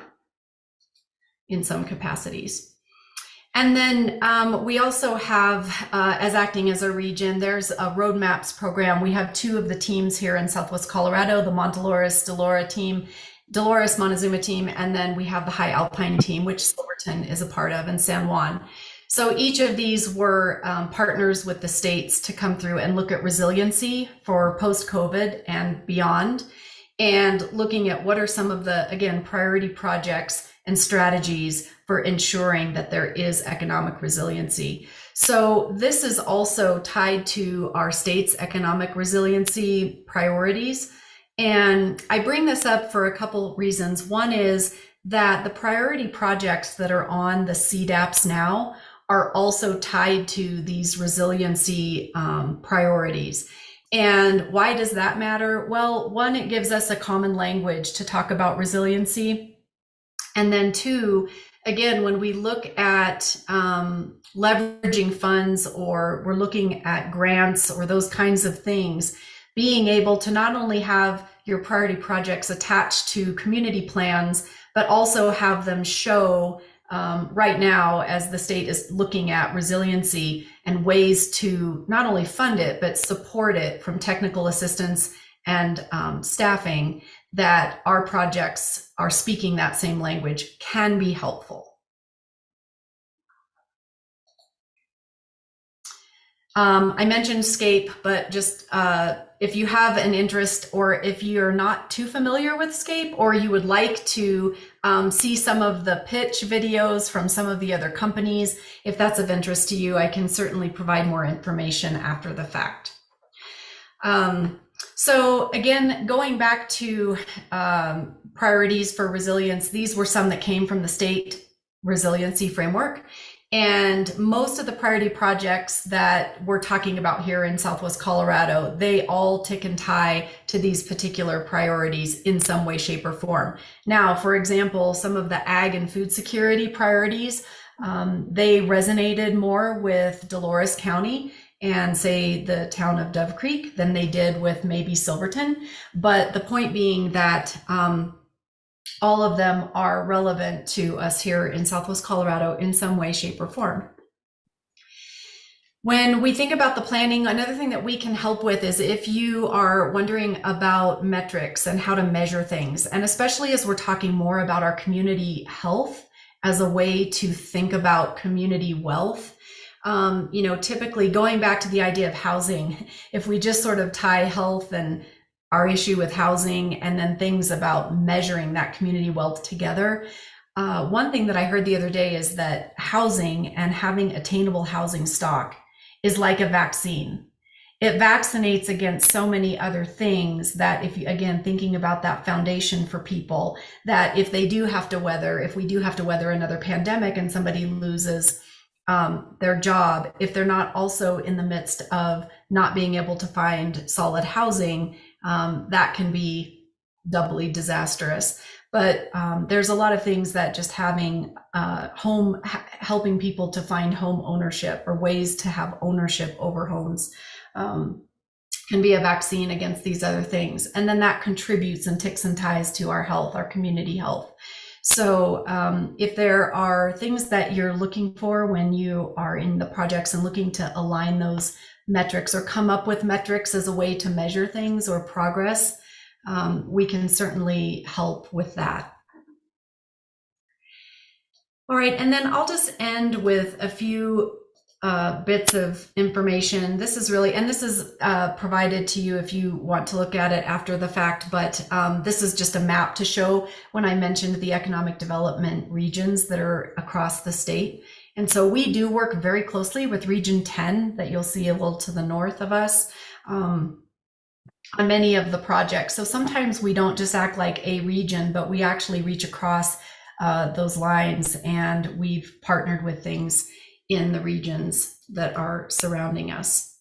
in some capacities. And then we also have, as acting as a region, there's a roadmaps program. We have two of the teams here in Southwest Colorado, the Dolores Montezuma team, and then we have the High Alpine team, which Silverton is a part of, and San Juan. So each of these were partners with the states to come through and look at resiliency for post-COVID and beyond, and looking at what are some of the, again, priority projects and strategies for ensuring that there is economic resiliency. So this is also tied to our state's economic resiliency priorities. And I bring this up for a couple reasons. One is that the priority projects that are on the CDAPs now are also tied to these resiliency priorities. And why does that matter? Well, one, it gives us a common language to talk about resiliency. And then two, again, when we look at leveraging funds, or we're looking at grants or those kinds of things, being able to not only have your priority projects attached to community plans, but also have them show right now, as the state is looking at resiliency and ways to not only fund it, but support it from technical assistance and staffing, that our projects are speaking that same language can be helpful. I mentioned Scape, but just if you have an interest, or if you're not too familiar with Scape, or you would like to see some of the pitch videos from some of the other companies, if that's of interest to you, I can certainly provide more information after the fact. So again, going back to priorities for resilience, these were some that came from the state resiliency framework. And most of the priority projects that we're talking about here in Southwest Colorado, they all tick and tie to these particular priorities in some way, shape, or form. Now, for example, some of the ag and food security priorities, they resonated more with Dolores County and say the town of Dove Creek than they did with maybe Silverton. But the point being that all of them are relevant to us here in Southwest Colorado in some way, shape, or form. When we think about the planning, another thing that we can help with is if you are wondering about metrics and how to measure things, and especially as we're talking more about our community health as a way to think about community wealth. Typically going back to the idea of housing, if we just sort of tie health and our issue with housing and then things about measuring that community wealth together. One thing that I heard the other day is that housing and having attainable housing stock is like a vaccine. It vaccinates against so many other things that if you, again, thinking about that foundation for people, that if we do have to weather another pandemic and somebody loses their job, if they're not also in the midst of not being able to find solid housing, that can be doubly disastrous. But there's a lot of things that just having helping people to find home ownership or ways to have ownership over homes can be a vaccine against these other things. And then that contributes and ticks and ties to our health, our community health. So if there are things that you're looking for when you are in the projects and looking to align those metrics or come up with metrics as a way to measure things or progress, we can certainly help with that. All right, and then I'll just end with a few bits of information. This is really, and this is provided to you if you want to look at it after the fact, but this is just a map to show when I mentioned the economic development regions that are across the state. And so we do work very closely with Region 10 that you'll see a little to the north of us on many of the projects. So sometimes we don't just act like a region, but we actually reach across those lines, and we've partnered with things in the regions that are surrounding us.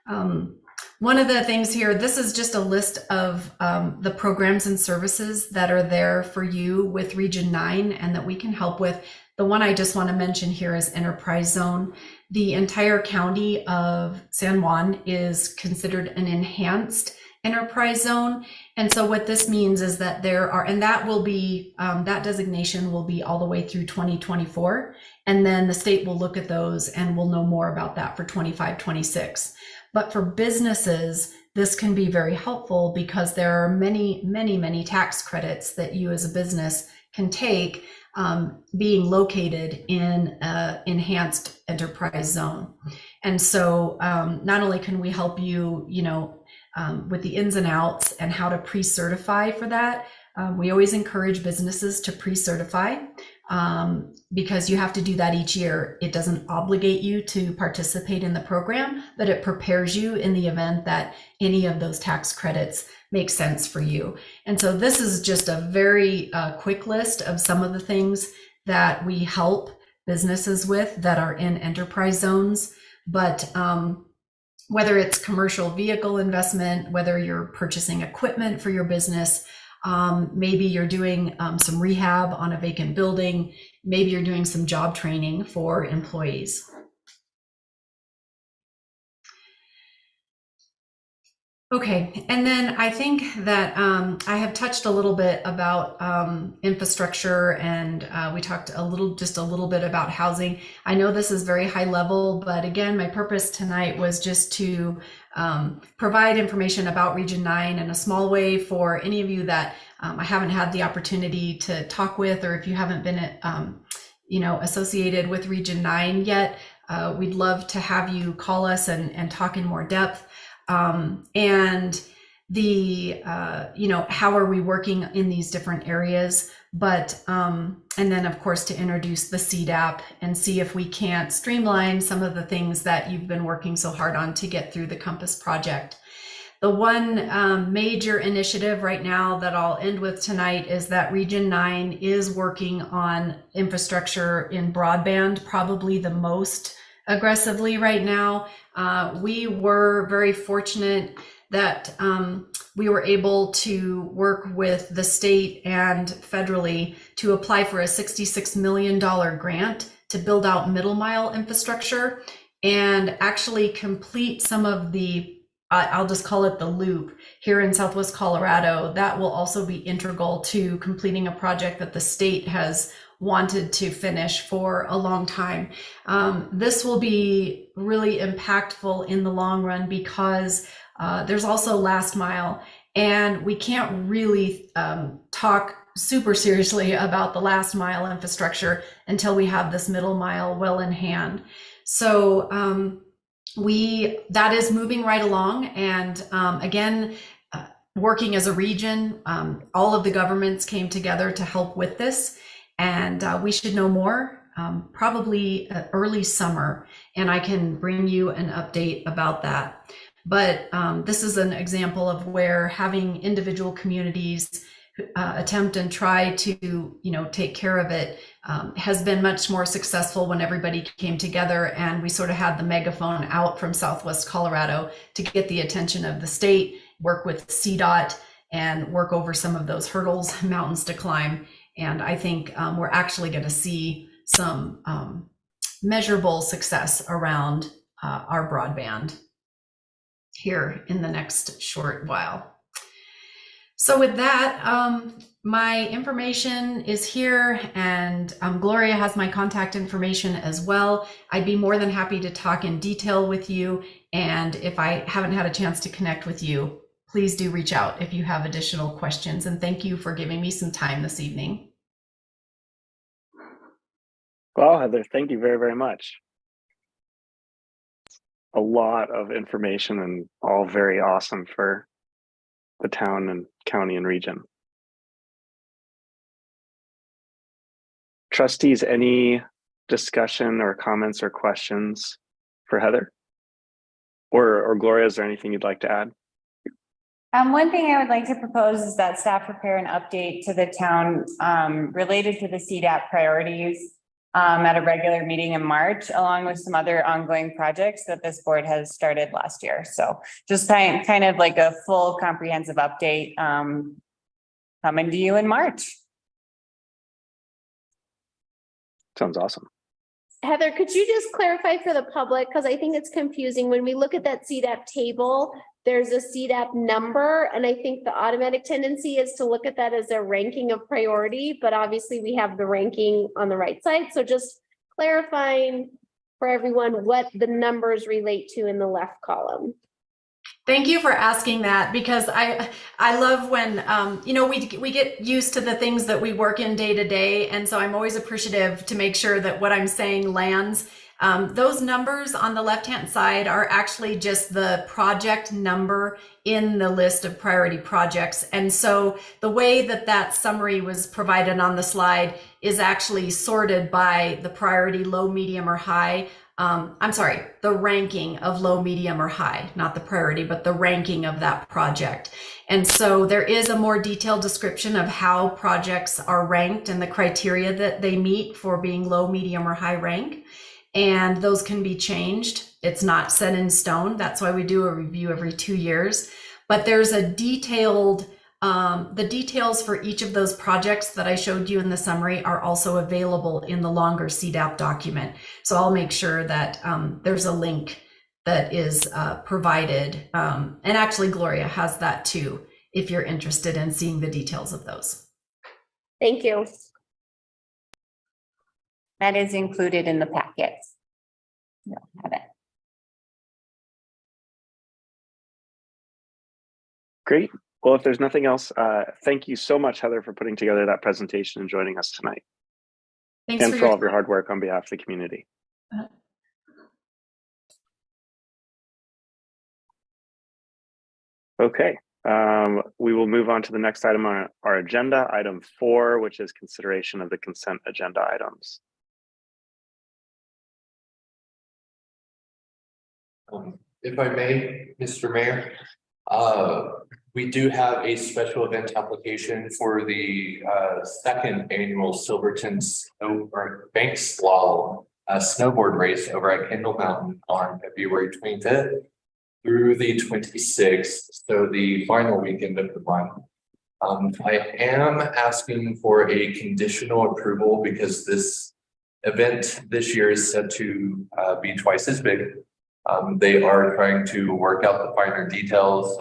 One of the things here, this is just a list of the programs and services that are there for you with Region 9 and that we can help with. The one I just want to mention here is Enterprise Zone. The entire county of San Juan is considered an enhanced enterprise zone. And so what this means is that there are, and that will be, that designation will be all the way through 2024. And then the state will look at those and we'll know more about that for 25, 26. But for businesses, this can be very helpful because there are many, many, many tax credits that you as a business can take being located in an enhanced enterprise zone. And so not only can we help you, with the ins and outs and how to pre-certify for that, we always encourage businesses to pre-certify because you have to do that each year. It doesn't obligate you to participate in the program, but it prepares you in the event that any of those tax credits make sense for you. And so this is just a very quick list of some of the things that we help businesses with that are in enterprise zones. But whether it's commercial vehicle investment, whether you're purchasing equipment for your business, maybe you're doing some rehab on a vacant building, maybe you're doing some job training for employees. Okay, and then I think that I have touched a little bit about infrastructure, and we talked just a little bit about housing. I know this is very high level, but again, my purpose tonight was just to provide information about Region 9 in a small way for any of you that I haven't had the opportunity to talk with, or if you haven't been associated with Region 9 yet, we'd love to have you call us and talk in more depth. And the, how are we working in these different areas, but, and then of course to introduce the CDAP and see if we can't streamline some of the things that you've been working so hard on to get through the Compass project. The one major initiative right now that I'll end with tonight is that Region 9 is working on infrastructure in broadband, probably the most aggressively right now. We were very fortunate that we were able to work with the state and federally to apply for a $66 million grant to build out middle mile infrastructure and actually complete some of the, I'll just call it the loop here in Southwest Colorado. That will also be integral to completing a project that the state has wanted to finish for a long time. This will be really impactful in the long run because there's also last mile, and we can't really talk super seriously about the last mile infrastructure until we have this middle mile well in hand. So that is moving right along, and again, working as a region, all of the governments came together to help with this. And we should know more probably early summer, and I can bring you an update about that. But this is an example of where having individual communities attempt and try to take care of it has been much more successful when everybody came together and we sort of had the megaphone out from Southwest Colorado to get the attention of the state work with CDOT, and work over some of those hurdles, mountains to climb. And I think we're actually going to see some measurable success around our broadband here in the next short while. So with that, my information is here, and Gloria has my contact information as well. I'd be more than happy to talk in detail with you. And if I haven't had a chance to connect with you, please do reach out if you have additional questions. And thank you for giving me some time this evening. Well, Heather, thank you very, very much. A lot of information and all very awesome for the town and county and region. Trustees, any discussion or comments or questions for Heather? Or Gloria, is there anything you'd like to add? One thing I would like to propose is that staff prepare an update to the town related to the CDAP priorities at a regular meeting in March, along with some other ongoing projects that this board has started last year. So just kind of like a full comprehensive update coming to you in March. Sounds awesome. Heather, could you just clarify for the public, because I think it's confusing, when we look at that CDAP table, there's a CDAP number, and I think the automatic tendency is to look at that as a ranking of priority, but obviously we have the ranking on the right side. So just clarifying for everyone what the numbers relate to in the left column. Thank you for asking that, because I love when we get used to the things that we work in day to day, and so I'm always appreciative to make sure that what I'm saying lands. Those numbers on the left-hand side are actually just the project number in the list of priority projects. And so the way that that summary was provided on the slide is actually sorted by the priority, low, medium, or high. I'm sorry, the ranking of low, medium, or high, not the priority, but the ranking of that project. And so there is a more detailed description of how projects are ranked and the criteria that they meet for being low, medium, or high rank. And those can be changed. It's not set in stone. That's why we do a review every 2 years. But there's a detailed, the details for each of those projects that I showed you in the summary are also available in the longer CDAP document. So I'll make sure that there's a link that is provided. And actually, Gloria has that too, if you're interested in seeing the details of those. Thank you. That is included in the packets. You don't have it. Great. Well, if there's nothing else, thank you so much, Heather, for putting together that presentation and joining us tonight. Thanks and for all of your hard work on behalf of the community. Okay, we will move on to the next item on our agenda, item 4, which is consideration of the consent agenda items. If I may, Mr. Mayor, we do have a special event application for the second annual Silverton Bank Slalom snowboard race over at Kendall Mountain on February 25th through the 26th, so the final weekend of the month. I am asking for a conditional approval because this event this year is set to be twice as big. They are trying to work out the finer details.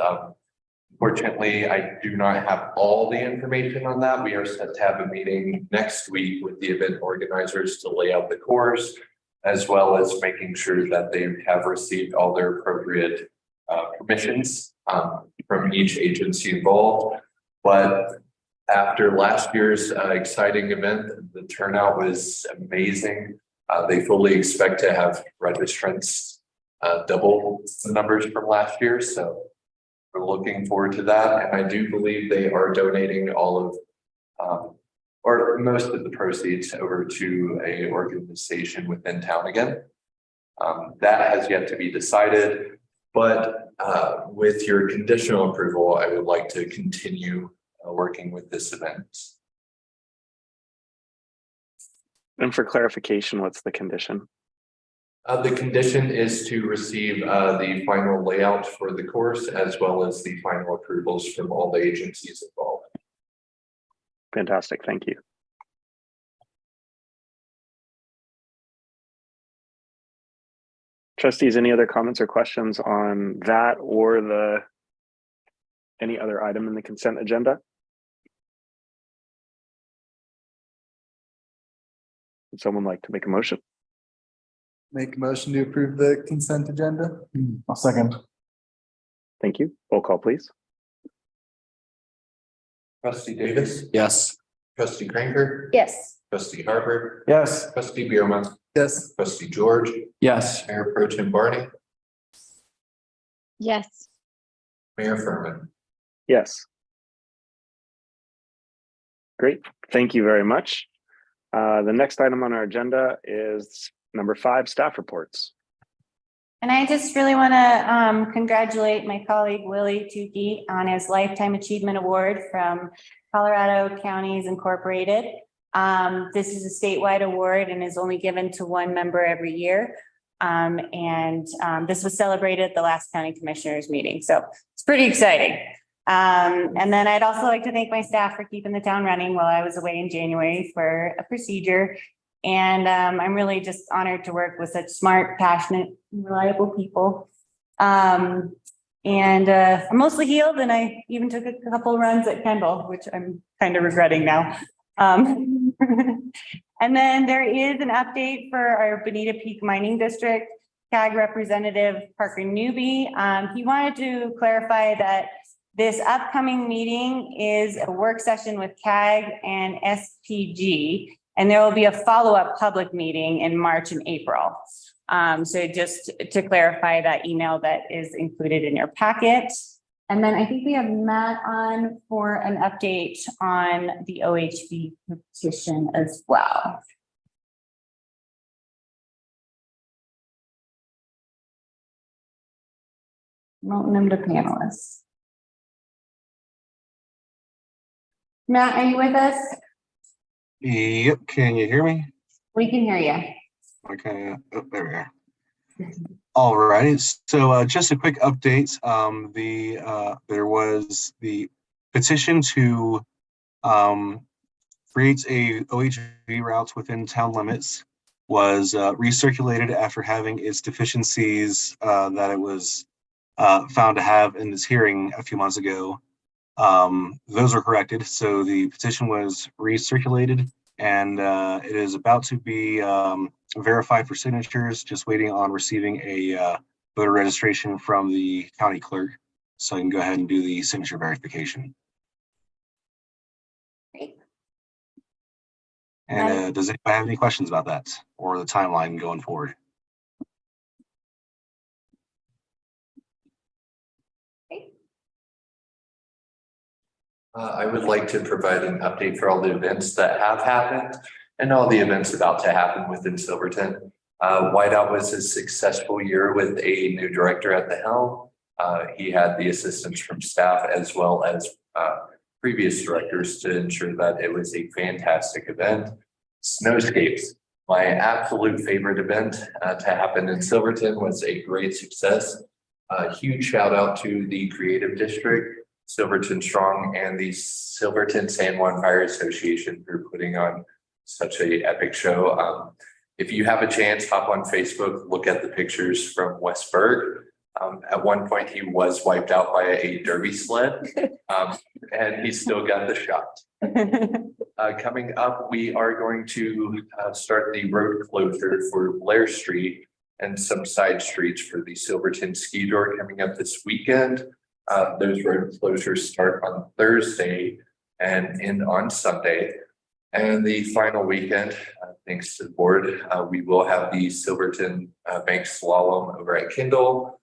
Fortunately, I do not have all the information on that. We are set to have a meeting next week with the event organizers to lay out the course, as well as making sure that they have received all their appropriate permissions from each agency involved. But after last year's exciting event, the turnout was amazing. They fully expect to have registrants double the numbers from last year. So we're looking forward to that. And I do believe they are donating all of, or most of the proceeds over to a organization within town again. That has yet to be decided, but with your conditional approval, I would like to continue working with this event. And for clarification, what's the condition? The condition is to receive the final layout for the course as well as the final approvals from all the agencies involved. Fantastic. Thank you. Trustees, any other comments or questions on that or any other item in the consent agenda? Would someone like to make a motion? Make a motion to approve the consent agenda. I'll second. Thank you. Roll call, please. Trustee Davis, Yes. trustee Cranker, Yes. trustee Harper, Yes. trustee Bierman, Yes. trustee George, Yes. Mayor Pro Tem Barney, Yes. Mayor Furman. Yes. Great. Thank you very much. The next item on our agenda is number 5, staff reports. And I just really want to congratulate my colleague Willie Tukey on his Lifetime Achievement Award from Colorado Counties Incorporated. This is a statewide award and is only given to one member every year. This was celebrated at the last county commissioners meeting. So it's pretty exciting. And then I'd also like to thank my staff for keeping the town running while I was away in January for a procedure. And I'm really just honored to work with such smart, passionate, reliable people. I'm mostly healed, and I even took a couple runs at Kendall, which I'm kind of regretting now. And then there is an update for our Bonita Peak Mining District CAG representative Parker Newby. He wanted to clarify that this upcoming meeting is a work session with CAG and SPG. And there will be a follow-up public meeting in March and April. So just to clarify that email that is included in your packet. And then I think we have Matt on for an update on the OHV petition as well. Promoting them to panelists. Matt, are you with us? Yep, can you hear me? We can hear you. Okay, oh, there we are. All right, so just a quick update. There was the petition to create a OHV route within town limits was recirculated after having its deficiencies that it was found to have in this hearing a few months ago. Those were corrected, so the petition was recirculated and it is about to be verified for signatures, just waiting on receiving a voter registration from the county clerk, so I can go ahead and do the signature verification. Great. And does anybody have any questions about that or the timeline going forward? I would like to provide an update for all the events that have happened and all the events about to happen within Silverton. Whiteout was a successful year with a new director at the helm. He had the assistance from staff as well as previous directors to ensure that it was a fantastic event. Snowscapes, my absolute favorite event to happen in Silverton, was a great success. A huge shout out to the Creative District, Silverton Strong, and the Silverton San Juan Fire Association for putting on such a epic show. If you have a chance, hop on Facebook, look at the pictures from Westburg. At one point, he was wiped out by a derby sled, and he still got the shot. Coming up, we are going to start the road closure for Blair Street and some side streets for the Silverton Ski Door coming up this weekend. Those road closures start on Thursday and end on Sunday. And the final weekend, thanks to the board, we will have the Silverton Bank Slalom over at Kendall.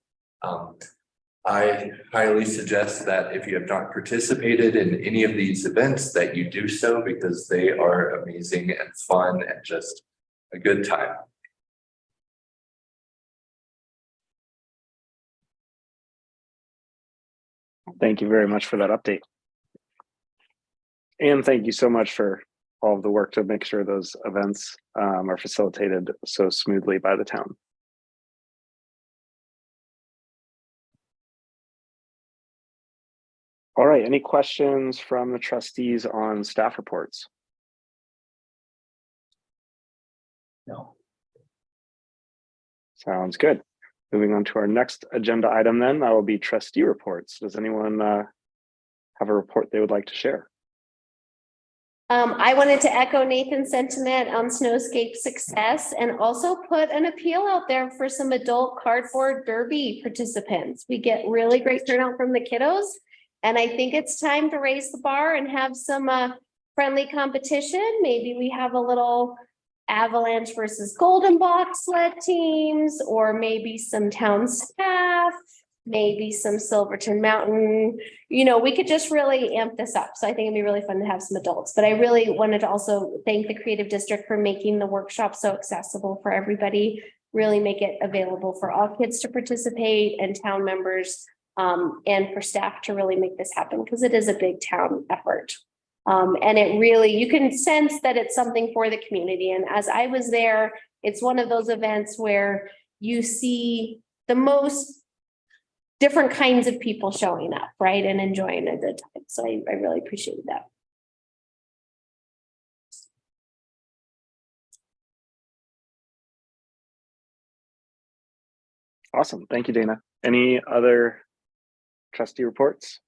I highly suggest that if you have not participated in any of these events, that you do so, because they are amazing and fun and just a good time. Thank you very much for that update. And thank you so much for all of the work to make sure those events are facilitated so smoothly by the town. All right, any questions from the trustees on staff reports? No. Sounds good. Moving on to our next agenda item then, that will be trustee reports. Does anyone have a report they would like to share? I wanted to echo Nathan's sentiment on Snowscape success and also put an appeal out there for some adult cardboard derby participants. We get really great turnout from the kiddos. And I think it's time to raise the bar and have some friendly competition. Maybe we have a little Avalanche versus Golden Box sled teams, or maybe some town staff, maybe some Silverton Mountain. You know, we could just really amp this up. So I think it'd be really fun to have some adults. But I really wanted to also thank the Creative District for making the workshop so accessible for everybody. Really make it available for all kids to participate and town members, and for staff to really make this happen, because it is a big town effort. And it really, you can sense that it's something for the community. And as I was there, it's one of those events where you see the most different kinds of people showing up, right? And enjoying a good time. So I really appreciated that. Awesome. Thank you, Dana. Any other trustee reports?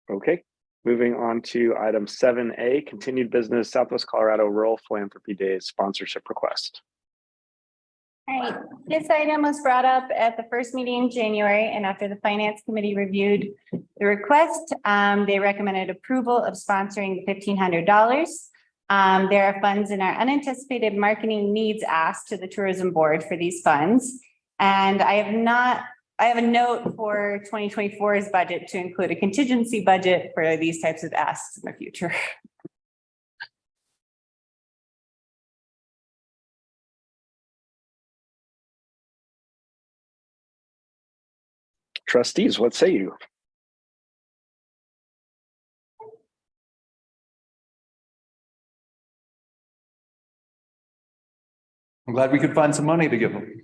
Okay, moving on to item 7A, continued business Southwest Colorado Rural Philanthropy Days sponsorship request. All right, this item was brought up at the first meeting in January, and after the Finance Committee reviewed the request, they recommended approval of sponsoring the $1,500. There are funds in our unanticipated marketing needs asked to the Tourism Board for these funds. And I have a note for 2024's budget to include a contingency budget for these types of asks in the future. Trustees, what say you? I'm glad we could find some money to give them.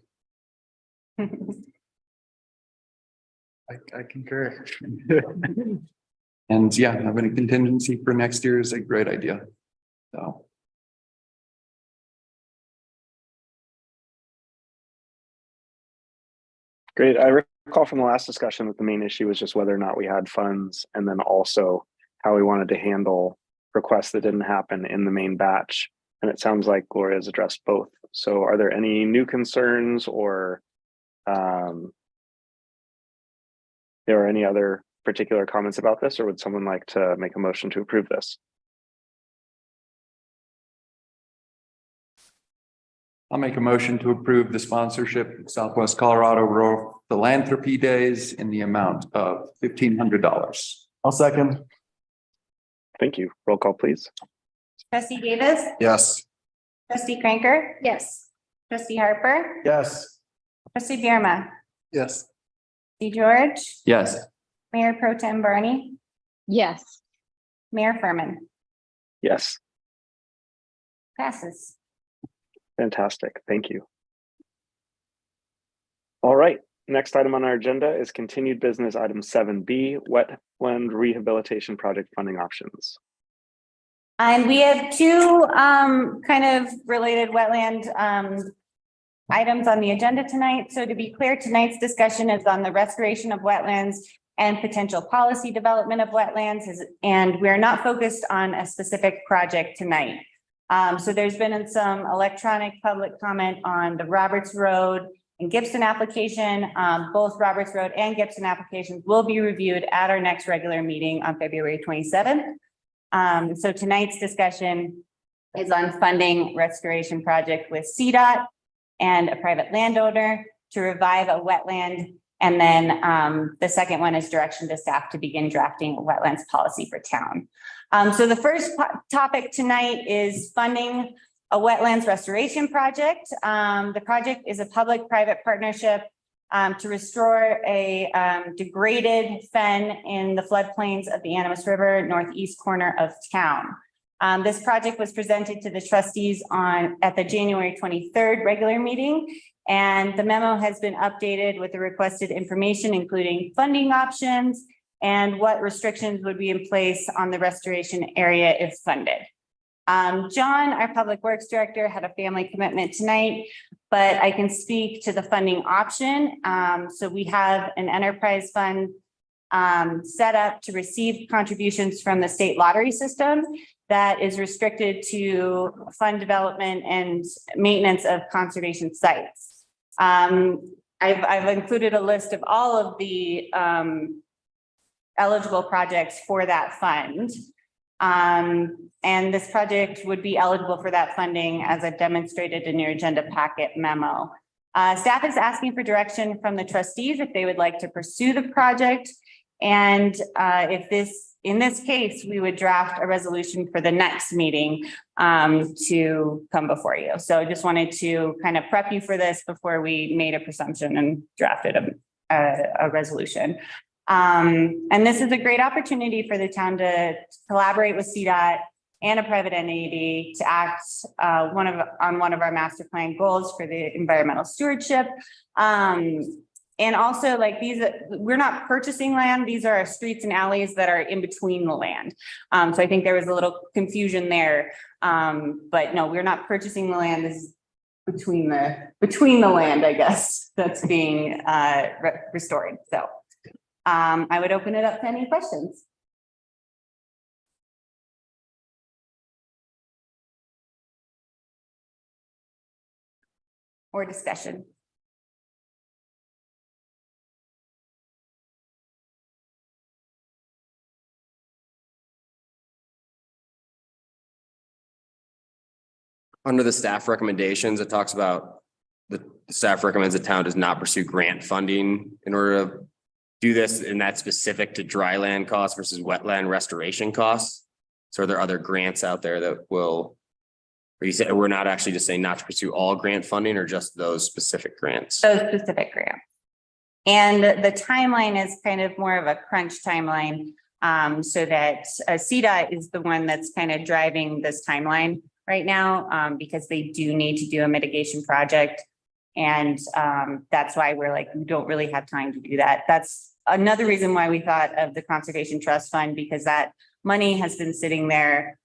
I concur. And yeah, having a contingency for next year is a great idea. So. Great. I recall from the last discussion that the main issue was just whether or not we had funds, and then also how we wanted to handle requests that didn't happen in the main batch. And it sounds like Gloria has addressed both. So are there any new concerns, or there are any other particular comments about this, or would someone like to make a motion to approve this? I'll make a motion to approve the sponsorship of Southwest Colorado Rural Philanthropy Days in the amount of $1,500. I'll second. Thank you. Roll call, please. Trustee Davis, Yes. trustee Cranker, Yes. trustee Harper, Yes. trustee Bierma, Yes. trustee George, Yes. Mayor Pro Tem Barney, Yes. Mayor Furman. Yes. Passes. Fantastic. Thank you. All right. Next item on our agenda is continued business item 7B, wetland rehabilitation project funding options. And we have two kind of related wetland items on the agenda tonight. So to be clear, tonight's discussion is on the restoration of wetlands and potential policy development of wetlands, and we're not focused on a specific project tonight. So there's been some electronic public comment on the Roberts Road and Gibson application. Both Roberts Road and Gibson applications will be reviewed at our next regular meeting on February 27th. So tonight's discussion is on funding restoration project with CDOT and a private landowner to revive a wetland. And then the second one is direction to staff to begin drafting a wetlands policy for town. So the first topic tonight is funding a wetlands restoration project. The project is a public-private partnership to restore a degraded fen in the floodplains of the Animas River, northeast corner of town. This project was presented to the trustees at the January 23rd regular meeting, and the memo has been updated with the requested information, including funding options and what restrictions would be in place on the restoration area if funded. John, our Public Works Director, had a family commitment tonight, but I can speak to the funding option. So we have an enterprise fund set up to receive contributions from the state lottery system that is restricted to fund development and maintenance of conservation sites. I've included a list of all of the eligible projects for that fund. And this project would be eligible for that funding as I've demonstrated in your agenda packet memo. Staff is asking for direction from the trustees if they would like to pursue the project. And in this case, we would draft a resolution for the next meeting to come before you. So I just wanted to kind of prep you for this before we made a presumption and drafted a resolution. And this is a great opportunity for the town to collaborate with CDOT and a private entity to act on one of our master plan goals for the environmental stewardship. And also, like, we're not purchasing land. These are our streets and alleys that are in between the land. So I think there was a little confusion there. But no, we're not purchasing the land. This is between the land, I guess, that's being restored. So I would open it up to any questions. Or discussion. Under the staff recommendations, it talks about the staff recommends the town does not pursue grant funding in order to do this, and that's specific to dry land costs versus wetland restoration costs. So are there other grants out there that will, or you said we're not actually just saying not to pursue all grant funding or just those specific grants? Those specific grants. And the timeline is kind of more of a crunch timeline, so that CDOT is the one that's kind of driving this timeline right now, because they do need to do a mitigation project. And that's why we're like, we don't really have time to do that. That's another reason why we thought of the Conservation Trust Fund, because that money has been sitting there.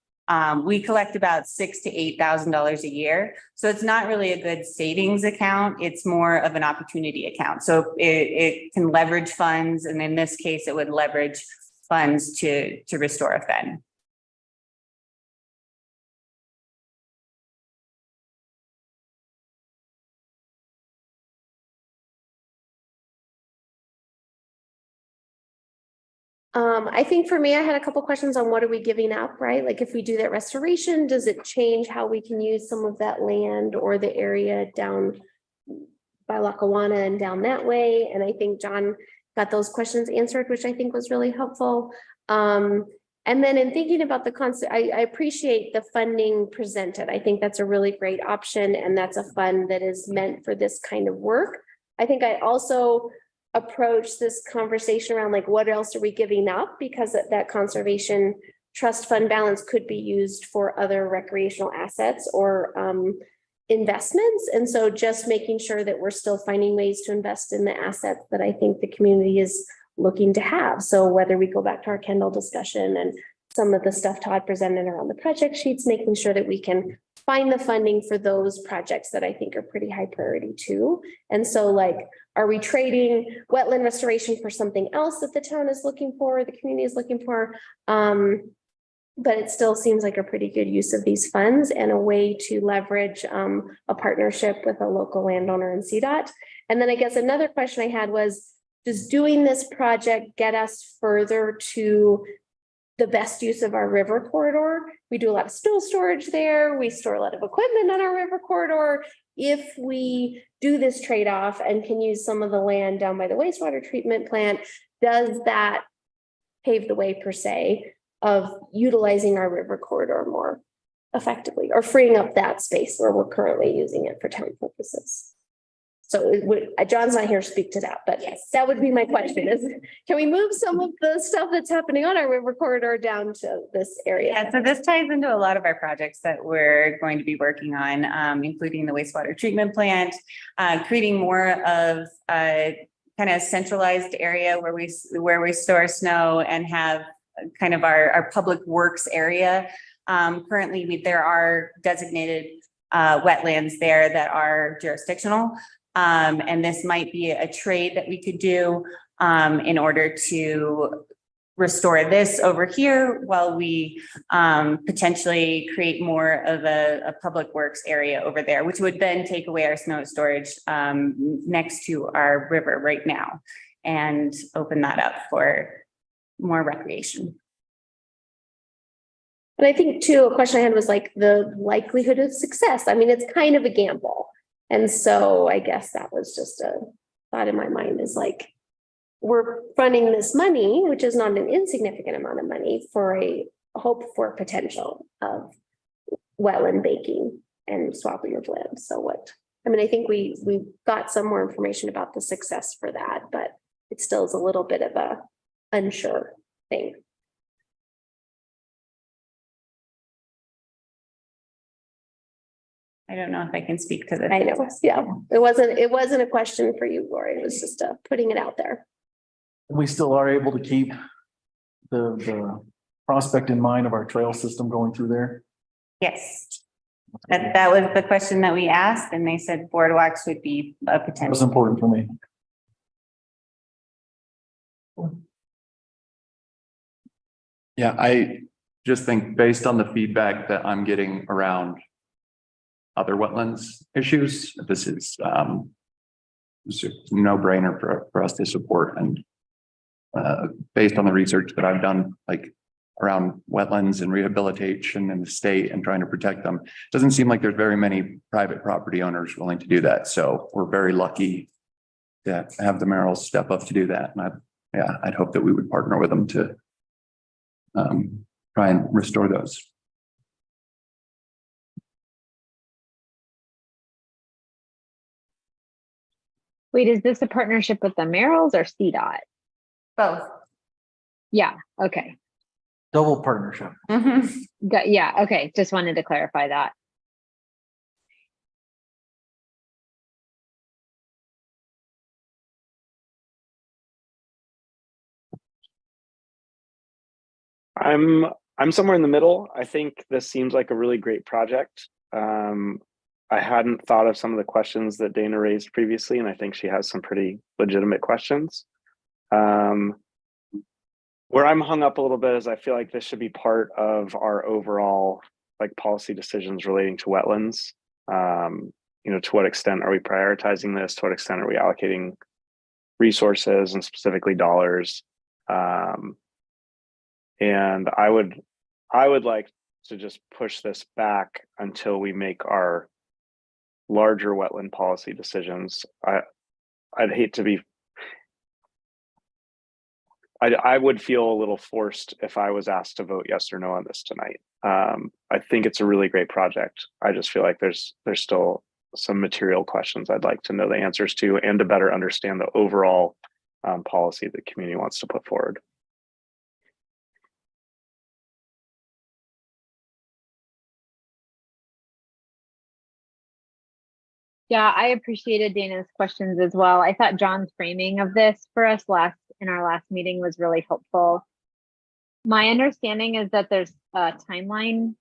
We collect about $6,000 to $8,000 a year. So it's not really a good savings account. It's more of an opportunity account. So it can leverage funds. And in this case, it would leverage funds to restore a fen. I think for me, I had a couple questions on what are we giving up, right? Like if we do that restoration, does it change how we can use some of that land or the area down by Lackawanna and down that way? And I think John got those questions answered, which I think was really helpful. And then in thinking about the concept, I appreciate the funding presented. I think that's a really great option, and that's a fund that is meant for this kind of work. I think I also approach this conversation around like, what else are we giving up? Because that conservation trust fund balance could be used for other recreational assets or investments. And so just making sure that we're still finding ways to invest in the assets that I think the community is looking to have. So whether we go back to our Kendall discussion and some of the stuff Todd presented around the project sheets, making sure that we can find the funding for those projects that I think are pretty high priority too. And so like, are we trading wetland restoration for something else that the town is looking for, the community is looking for? But it still seems like a pretty good use of these funds and a way to leverage a partnership with a local landowner in CDOT. And then I guess another question I had was, does doing this project get us further to the best use of our river corridor? We do a lot of snow storage there. We store a lot of equipment on our river corridor. If we do this trade-off and can use some of the land down by the wastewater treatment plant, does that pave the way per se of utilizing our river corridor more effectively or freeing up that space where we're currently using it for town purposes? So John's not here to speak to that, but Yes. that would be my question is, can we move some of the stuff that's happening on our river corridor down to this area? Yeah, so this ties into a lot of our projects that we're going to be working on, including the wastewater treatment plant, creating more of a kind of centralized area where we store snow and have kind of our public works area. Currently, there are designated wetlands there that are jurisdictional. And this might be a trade that we could do in order to restore this over here while we potentially create more of a public works area over there, which would then take away our snow storage next to our river right now and open that up for more recreation. And I think too, a question I had was like the likelihood of success. I mean, it's kind of a gamble. And so I guess that was just a thought in my mind is like, we're funding this money, which is not an insignificant amount of money for a hope for potential of wetland baking and swapping of land. So what, I mean, I think we got some more information about the success for that, but it still is a little bit of a unsure thing. I don't know if I can speak to this. I know, yeah, it wasn't a question for you, Lori. It was just putting it out there. We still are able to keep the prospect in mind of our trail system going through there. Yes. That was the question that we asked, and they said boardwalks would be a That was potential. important for me. Yeah, I just think based on the feedback that I'm getting around other wetlands issues, this is it's a no-brainer for us to support. And based on the research that I've done, like around wetlands and rehabilitation in the state and trying to protect them, doesn't seem like there's very many private property owners willing to do that. So we're very lucky to have the Merrills step up to do that. And I'd hope that we would partner with them to try and restore those. Wait, is this a partnership with the Merrills or CDOT? Both. Yeah, okay. Double partnership. Yeah, okay. Just wanted to clarify that. I'm somewhere in the middle. I think this seems like a really great project. I hadn't thought of some of the questions that Dana raised previously, and I think she has some pretty legitimate questions. Where I'm hung up a little bit is I feel like this should be part of our overall like policy decisions relating to wetlands. To what extent are we prioritizing this? To what extent are we allocating resources and specifically dollars? And I would like to just push this back until we make our larger wetland policy decisions. I'd hate to be, I would feel a little forced if I was asked to vote yes or no on this tonight. I think it's a really great project. I just feel like there's still some material questions I'd like to know the answers to and to better understand the overall policy the community wants to put forward. Yeah, I appreciated Dana's questions as well. I thought John's framing of this for us in our last meeting was really helpful. My understanding is that there's a timeline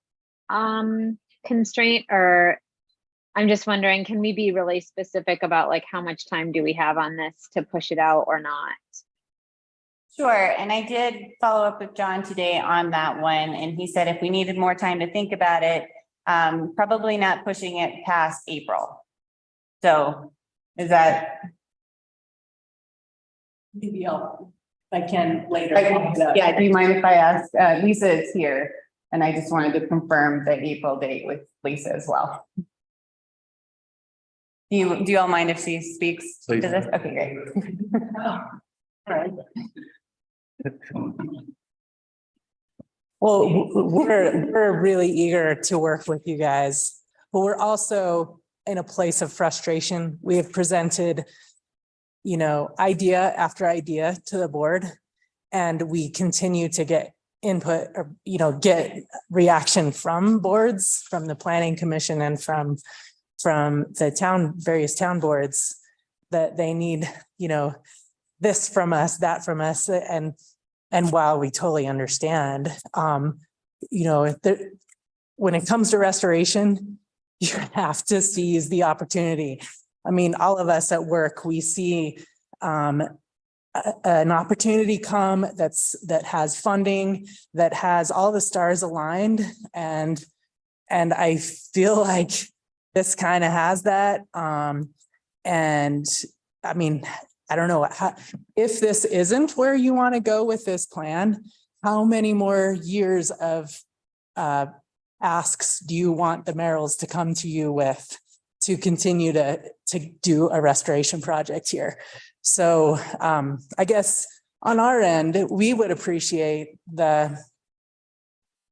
constraint, or I'm just wondering, can we be really specific about like how much time do we have on this to push it out or not? Sure. And I did follow up with John today on that one. And he said if we needed more time to think about it, probably not pushing it past April. So is that? Maybe if I can later. Yeah, do you mind if I ask? Lisa is here and I just wanted to confirm the April date with Lisa as well. Do you all mind if she speaks to this? Okay, great. Well, we're really eager to work with you guys, but we're also in a place of frustration. We have presented, you know, idea after idea to the board, and we continue to get input or, you know, get reaction from boards, from the planning commission and from the town, various town boards, that they need, you know, this from us, that from us. And while we totally understand, you know, when it comes to restoration, you have to seize the opportunity. I mean, all of us at work, we see an opportunity come that has funding, that has all the stars aligned, and I feel like this kind of has that. And I mean, I don't know if this isn't where you want to go with this plan, how many more years of asks do you want the Merrills to come to you with to continue to do a restoration project here? So I guess on our end, we would appreciate the,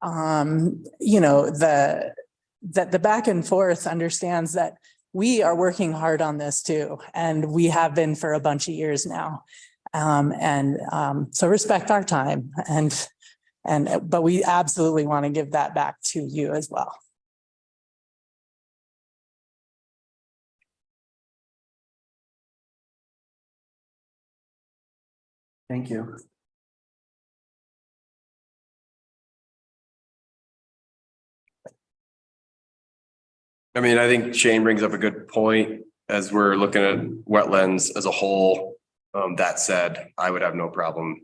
you know, that the back and forth understands that we are working hard on this too, and we have been for a bunch of years now. So respect our time, but we absolutely want to give that back to you as well. Thank you. I mean, I think Shane brings up a good point as we're looking at wetlands as a whole. That said, I would have no problem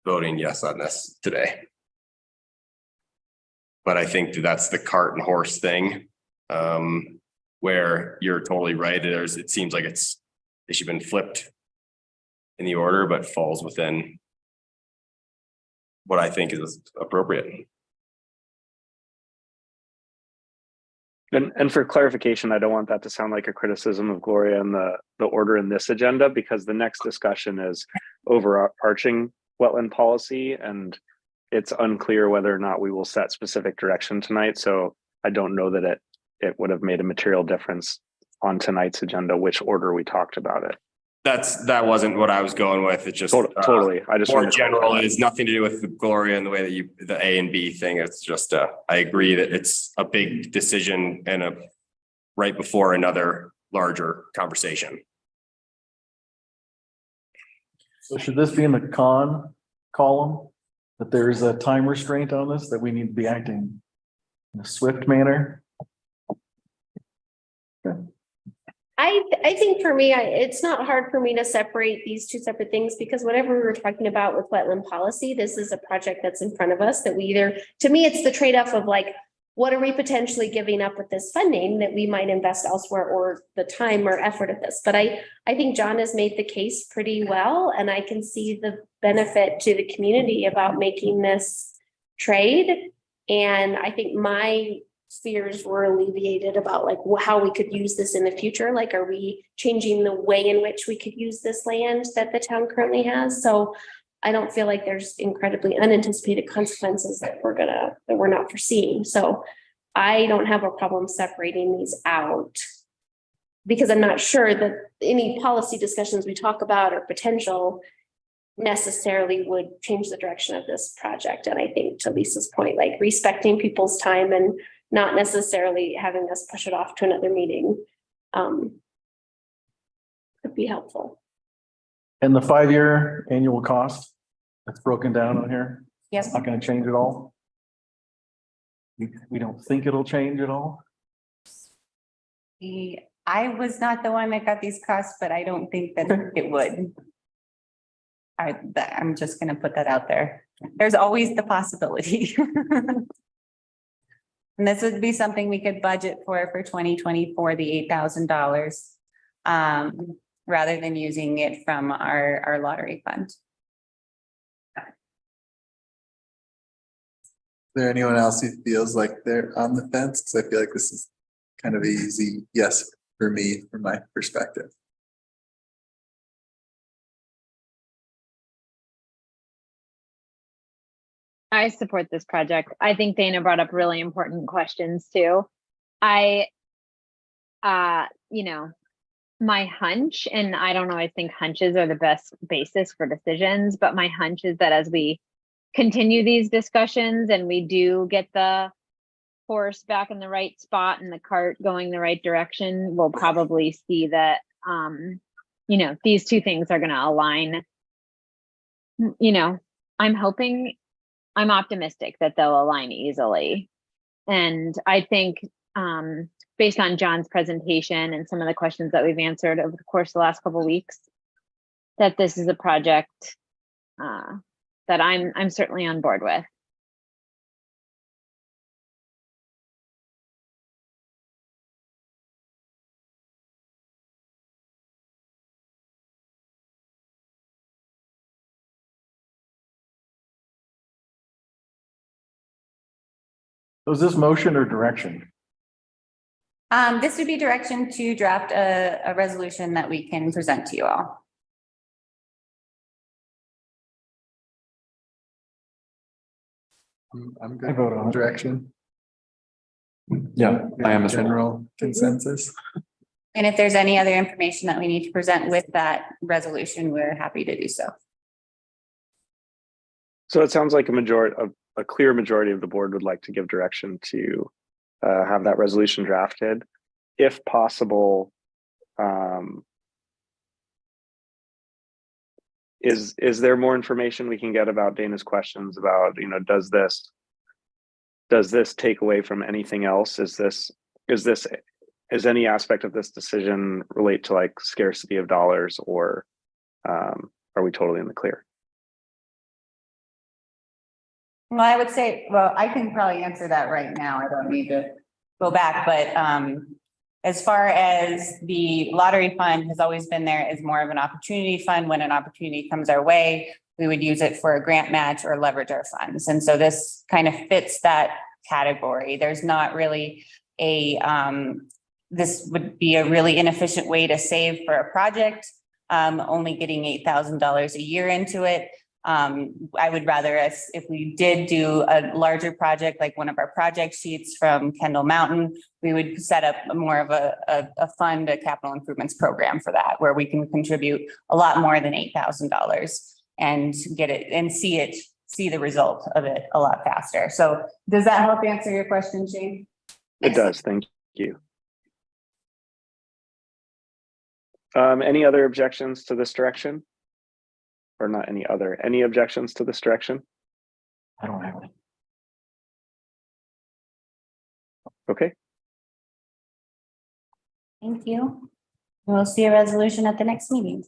voting yes on this today. But I think that's the cart and horse thing, where you're totally right. It seems like it should have been flipped in the order, but falls within what I think is appropriate. And for clarification, I don't want that to sound like a criticism of Gloria and the order in this agenda, because the next discussion is overarching wetland policy, and it's unclear whether or not we will set specific direction tonight. So I don't know that it would have made a material difference on tonight's agenda, which order we talked about it. That wasn't what I was going with. It's just totally. I just more general. It has nothing to do with the Gloria and the way that the A and B thing. It's just I agree that it's a big decision and right before another larger conversation. So should this be in the con column, that there's a time restraint on this, that we need to be acting in a swift manner? Okay. I think for me, it's not hard for me to separate these two separate things, because whatever we were talking about with wetland policy, this is a project that's in front of us that we either, to me, it's the trade-off of like, what are we potentially giving up with this funding that we might invest elsewhere, or the time or effort of this. But I think John has made the case pretty well, and I can see the benefit to the community about making this trade. And I think my fears were alleviated about like how we could use this in the future. Like, are we changing the way in which we could use this land that the town currently has? So I don't feel like there's incredibly unanticipated consequences that we're not foreseeing. So I don't have a problem separating these out, because I'm not sure that any policy discussions we talk about or potential necessarily would change the direction of this project. And I think, to Lisa's point, like respecting people's time and not necessarily having us push it off to another meeting could be helpful. And the 5-year annual cost that's broken down on here? Yes. Not going to change at all? We don't think it'll change at all? I was not the one that got these costs, but I don't think that it would. I'm just going to put that out there. There's always the possibility. And this would be something we could budget for 2024, the $8,000, rather than using it from our lottery fund. Is there anyone else who feels like they're on the fence? Because I feel like this is kind of an easy yes for me, from my perspective. I support this project. I think Dana brought up really important questions too. I you know, my hunch, and I don't always think hunches are the best basis for decisions, but my hunch is that as we continue these discussions and we do get the horse back in the right spot and the cart going the right direction, we'll probably see that, you know, these two things are going to align. You know, I'm optimistic that they'll align easily. And I think, based on John's presentation and some of the questions that we've answered over the course of the last couple of weeks, that this is a project that I'm certainly on board with. So is this motion or direction? This would be direction to draft a resolution that we can present to you all. I'm good. Vote on direction. Yeah, I am as well. General consensus. And if there's any other information that we need to present with that resolution, we're happy to do so. So it sounds like a clear majority of the board would like to give direction to have that resolution drafted. If possible, is there more information we can get about Dana's questions about, you know, does this take away from anything else? Is any aspect of this decision relate to like scarcity of dollars, or are we totally in the clear? Well, I would say, well, I can probably answer that right now. I don't need to go back, but as far as the lottery fund has always been there as more of an opportunity fund. When an opportunity comes our way, we would use it for a grant match or leverage our funds. And so this kind of fits that category. There's not really this would be a really inefficient way to save for a project, only getting $8,000 a year into it. I would rather if we did do a larger project, like one of our project sheets from Kendall Mountain, we would set up more of a fund, a capital improvements program for that, where we can contribute a lot more than $8,000 and get it and see the result of it a lot faster. So does that help answer your question, Shane? It does. Thank you. Any other objections to this direction? Or not any objections to this direction? I don't have any. Okay. Thank you. We'll see a resolution at the next meeting.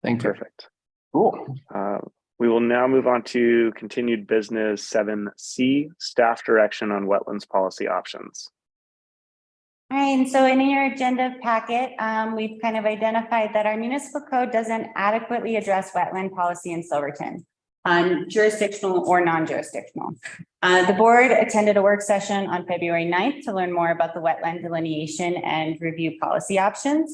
Thank you. Perfect. Cool. We will now move on to continued business 7C, staff direction on wetlands policy options. All right, and so in your agenda packet, we've kind of identified that our municipal code doesn't adequately address wetland policy in Silverton, jurisdictional or non-jurisdictional. The board attended a work session on February 9th to learn more about the wetland delineation and review policy options.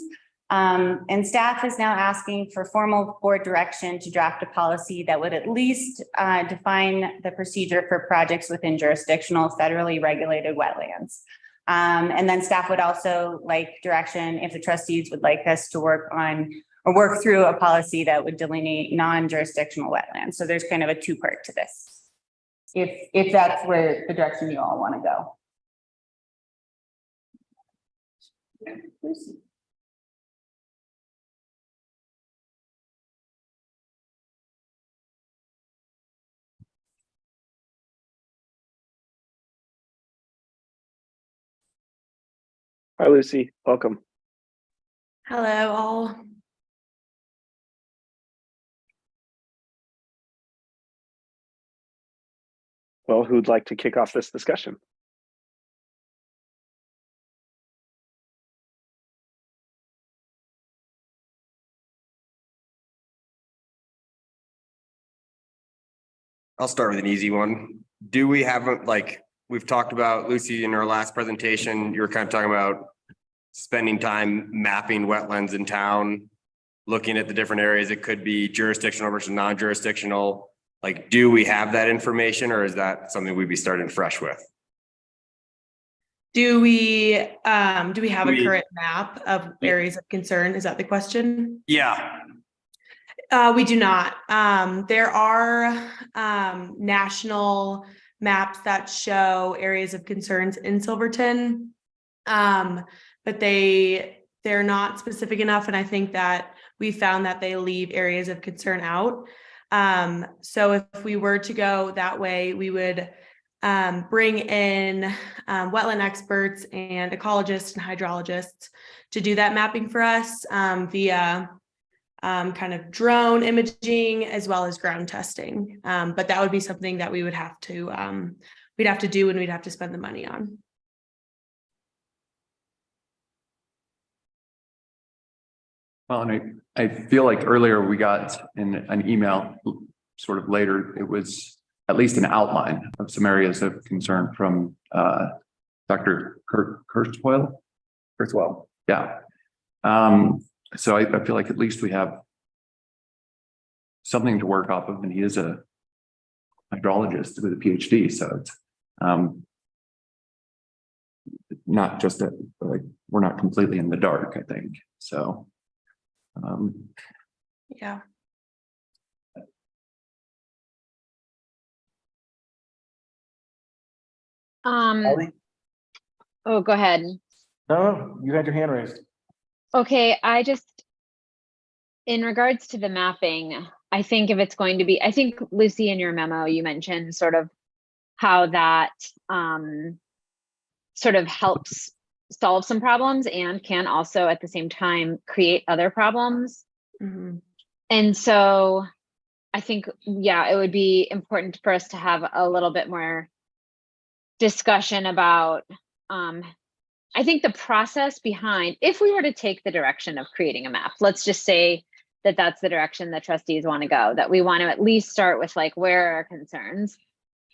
And staff is now asking for formal board direction to draft a policy that would at least define the procedure for projects within jurisdictional federally regulated wetlands. And then staff would also like direction if the trustees would like us to work on or work through a policy that would delineate non-jurisdictional wetlands. So there's kind of a two-part to this, if that's where the direction you all want to go. Hi, Lucy. Welcome. Hello, all. Well, who'd like to kick off this discussion? I'll start with an easy one. Do we have we've talked about, Lucy, in our last presentation, you were kind of talking about spending time mapping wetlands in town, looking at the different areas. It could be jurisdictional versus non-jurisdictional. Like, do we have that information, or is that something we'd be starting fresh with? Do we have a current map of areas of concern? Is that the question? Yeah. We do not. There are national maps that show areas of concerns in Silverton. But they're not specific enough, and I think that we found that they leave areas of concern out. So if we were to go that way, we would bring in wetland experts and ecologists and hydrologists to do that mapping for us via kind of drone imaging as well as ground testing. But that would be something that we would have to do, and we'd have to spend the money on. Well, and I feel like earlier we got in an email sort of later, it was at least an outline of some areas of concern from Dr. Kurzweil. Yeah. So I feel like at least we have something to work off of, and he is a hydrologist with a PhD. So it's not just that, like, we're not completely in the dark, I think. So yeah. Oh, go ahead. No, you had your hand raised. Okay, in regards to the mapping, I think if it's going to be, I think Lucy, in your memo, you mentioned sort of how that sort of helps solve some problems and can also at the same time create other problems. Mm-hmm. And so I think, yeah, it would be important for us to have a little bit more discussion about, I think the process behind, if we were to take the direction of creating a map, let's just say that that's the direction the trustees want to go, that we want to at least start with like, where are our concerns?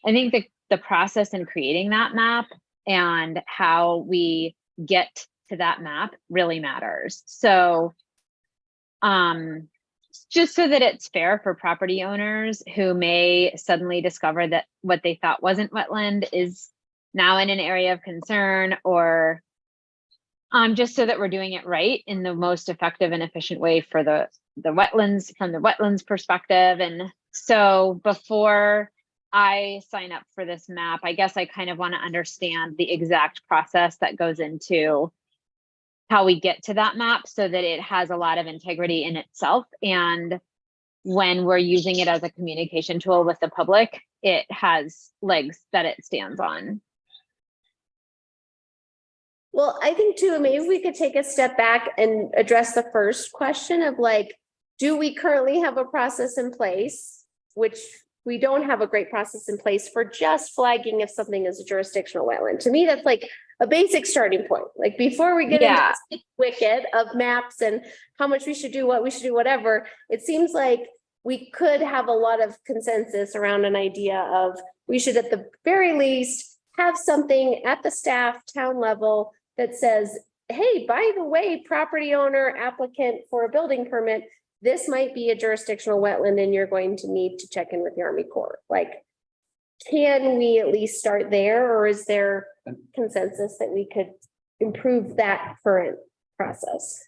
I think that the process in creating that map and how we get to that map really matters. So, just so that it's fair for property owners who may suddenly discover that what they thought wasn't wetland is now in an area of concern, or just so that we're doing it right in the most effective and efficient way for the wetlands, from the wetlands perspective. And so before I sign up for this map, I guess I kind of want to understand the exact process that goes into how we get to that map so that it has a lot of integrity in itself. And when we're using it as a communication tool with the public, it has legs that it stands on. Well, I think too, maybe we could take a step back and address the first question of like, do we currently have a process in place, which we don't have a great process in place for just flagging if something is a jurisdictional wetland. To me, that's like a basic starting point. Like before we get into this wicket of maps and how much we should do, what we should do, whatever, it seems like we could have a lot of consensus around an idea of we should at the very least have something at the staff town level that says, hey, by the way, property owner, applicant for a building permit, this might be a jurisdictional wetland and you're going to need to check in with the Army Corps. Like, can we at least start there, or is there consensus that we could improve that current process?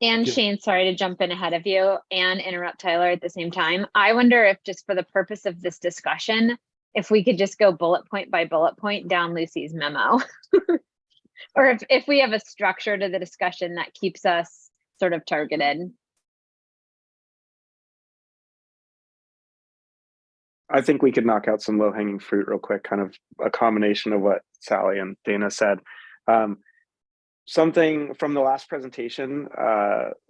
And Shane, sorry to jump in ahead of you and interrupt Tyler at the same time. I wonder if just for the purpose of this discussion, if we could just go bullet point by bullet point down Lucy's memo. Or if we have a structure to the discussion that keeps us sort of targeted. I think we could knock out some low-hanging fruit real quick, kind of a combination of what Sally and Dana said. Something from the last presentation,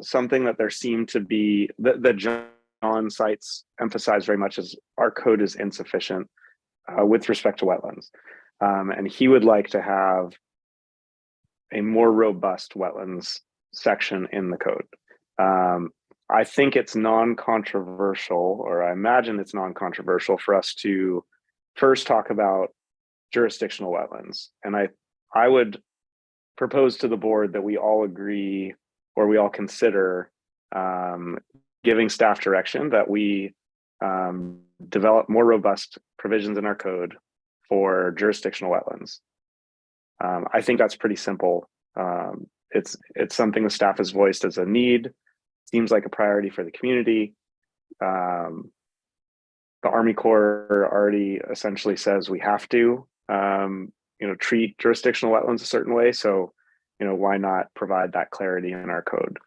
something that there seemed to be, that John cites emphasized very much is our code is insufficient with respect to wetlands. And he would like to have a more robust wetlands section in the code. I think it's non-controversial, or I imagine it's non-controversial for us to first talk about jurisdictional wetlands. And I would propose to the board that we all agree, or we all consider giving staff direction that we develop more robust provisions in our code for jurisdictional wetlands. I think that's pretty simple. It's something the staff has voiced as a need, seems like a priority for the community. The Army Corps already essentially says we have to, treat jurisdictional wetlands a certain way. So, why not provide that clarity in our code?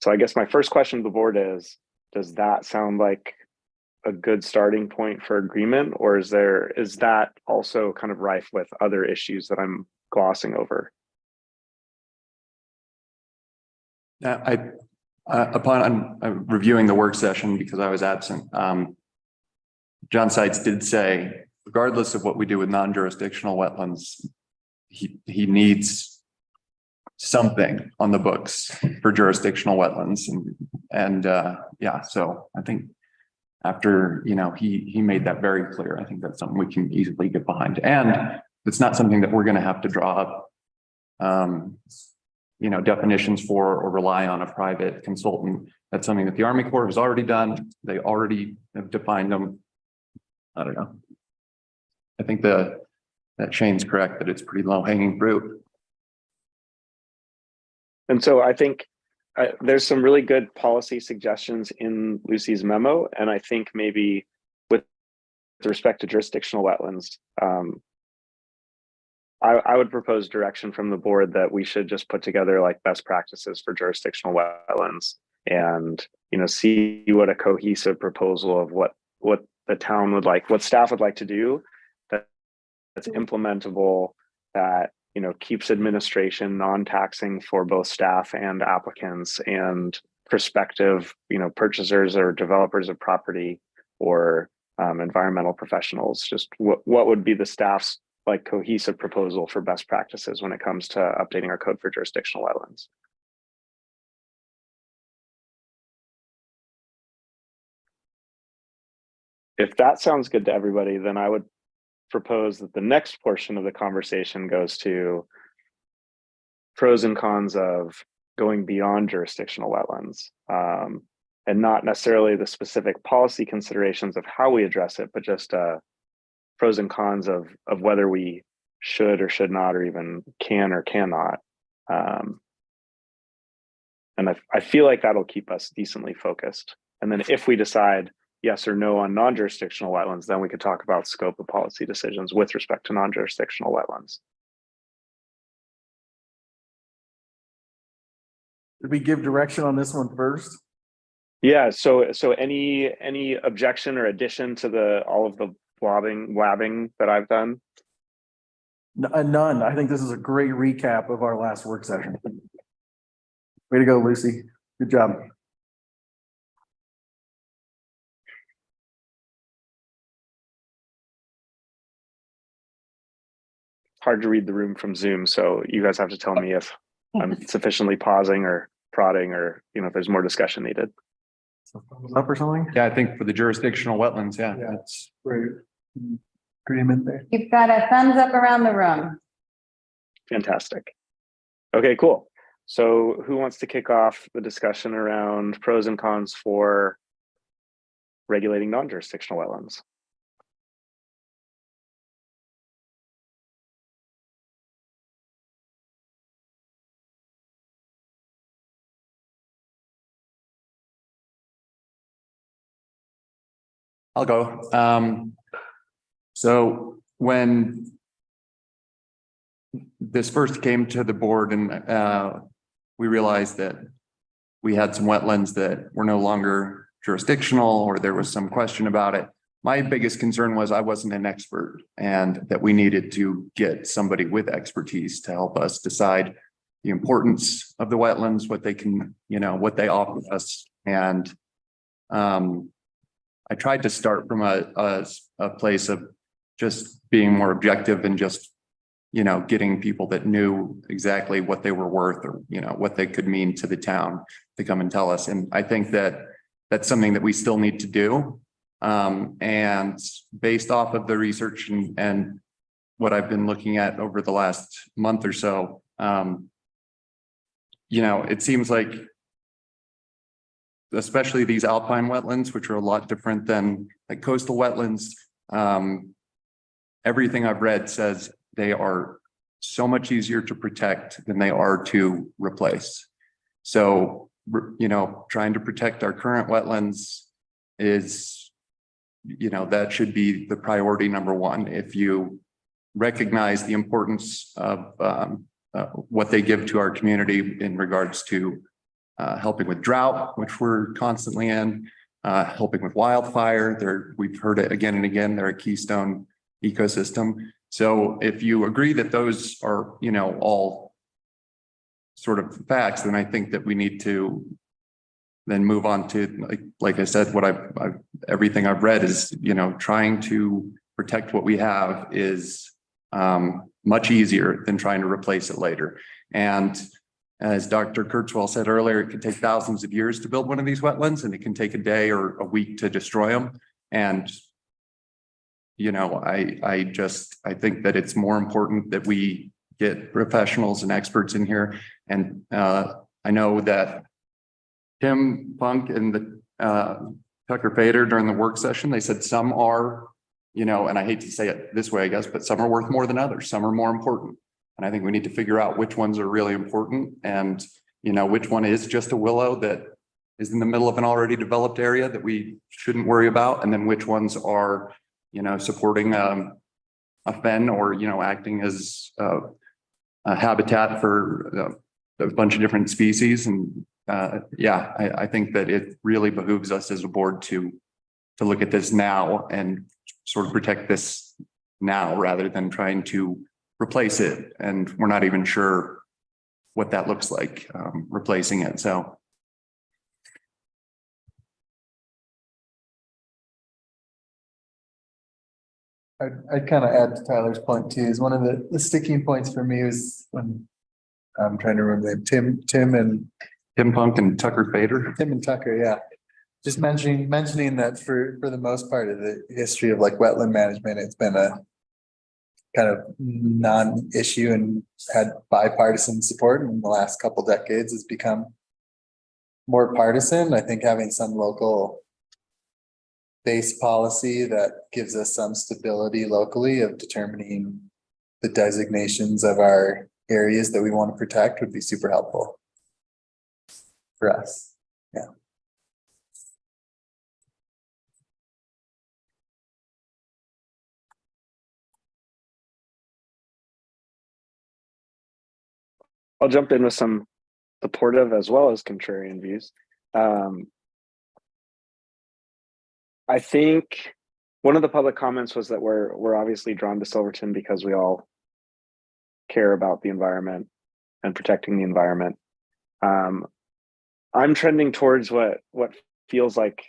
So I guess my first question to the board is, does that sound like a good starting point for agreement, or is that also kind of rife with other issues that I'm glossing over? Upon reviewing the work session, because I was absent, John Seitz did say, regardless of what we do with non-jurisdictional wetlands, he needs something on the books for jurisdictional wetlands, and yeah, so I think after he made that very clear, I think that's something we can easily get behind, and it's not something that we're going to have to draw up definitions for or rely on a private consultant. That's something that the Army Corps has already done. They already have defined them. I don't know. I think that Shane's correct, that it's pretty low hanging fruit. And so I think there's some really good policy suggestions in Lucy's memo. And I think maybe with respect to jurisdictional wetlands, I would propose direction from the board that we should just put together like best practices for jurisdictional wetlands and, see what a cohesive proposal of what the town would like, what staff would like to do that's implementable, that, keeps administration non-taxing for both staff and applicants and prospective, purchasers or developers of property or environmental professionals. Just what would be the staff's like cohesive proposal for best practices when it comes to updating our code for jurisdictional wetlands. If that sounds good to everybody, then I would propose that the next portion of the conversation goes to pros and cons of going beyond jurisdictional wetlands, and not necessarily the specific policy considerations of how we address it, but just pros and cons of whether we should or should not, or even can or cannot. And I feel like that'll keep us decently focused. And then if we decide yes or no on non-jurisdictional wetlands, then we could talk about scope of policy decisions with respect to non-jurisdictional wetlands. Did we give direction on this one first? Yeah, so any objection or addition to all of the blabbing that I've done? None. I think this is a great recap of our last work session. Way to go, Lucy. Good job. Hard to read the room from Zoom, so you guys have to tell me if I'm sufficiently pausing or prodding, or if there's more discussion needed. Up or something? Yeah, I think for the jurisdictional wetlands, yeah, that's great. Agreement there. You've got a thumbs up around the room. Fantastic. Okay, cool. So who wants to kick off the discussion around pros and cons for regulating non-jurisdictional wetlands? I'll go. So when this first came to the board and we realized that we had some wetlands that were no longer jurisdictional, or there was some question about it, my biggest concern was I wasn't an expert and that we needed to get somebody with expertise to help us decide the importance of the wetlands, what they can, what they offer us. And I tried to start from a place of just being more objective and just, getting people that knew exactly what they were worth, or, what they could mean to the town to come and tell us. And I think that that's something that we still need to do. And based off of the research and what I've been looking at over the last month or so, it seems like, especially these alpine wetlands, which are a lot different than like coastal wetlands. Everything I've read says they are so much easier to protect than they are to replace. So, you know, trying to protect our current wetlands is, you know, that should be the priority number one. If you recognize the importance of what they give to our community in regards to helping with drought, which we're constantly in, helping with wildfire. We've heard it again and again, they're a keystone ecosystem. So if you agree that those are, you know, all sort of facts, then I think that we need to then move on to, like I said, what everything I've read is, you know, trying to protect what we have is much easier than trying to replace it later. And as Dr. Kurtzwell said earlier, it could take thousands of years to build one of these wetlands, and it can take a day or a week to destroy them. And, you know, I think that it's more important that we get professionals and experts in here. And I know that Tim Funk and the Tucker Fader during the work session, they said some are, you know, and I hate to say it this way, I guess, but some are worth more than others. Some are more important. And I think we need to figure out which ones are really important and, you know, which one is just a willow that is in the middle of an already developed area that we shouldn't worry about. And then which ones are, you know, supporting a fen or, you know, acting as a habitat for a bunch of different species. And yeah, I think that it really behooves us as a board to look at this now and sort of protect this now rather than trying to replace it. And we're not even sure what that looks like, replacing it. So. I'd kind of add to Tyler's point too, is one of the sticking points for me was when I'm trying to remember the name, Tim Funk and Tucker Fader. Tim and Tucker, yeah. Just mentioning that for the most part of the history of like wetland management, it's been a kind of non-issue and had bipartisan support. And in the last couple decades has become more partisan. I think having some local base policy that gives us some stability locally of determining the designations of our areas that we want to protect would be super helpful for us. Yeah. I'll jump in with some supportive as well as contrarian views. I think one of the public comments was that we're obviously drawn to Silverton because we all care about the environment and protecting the environment. I'm trending towards what feels like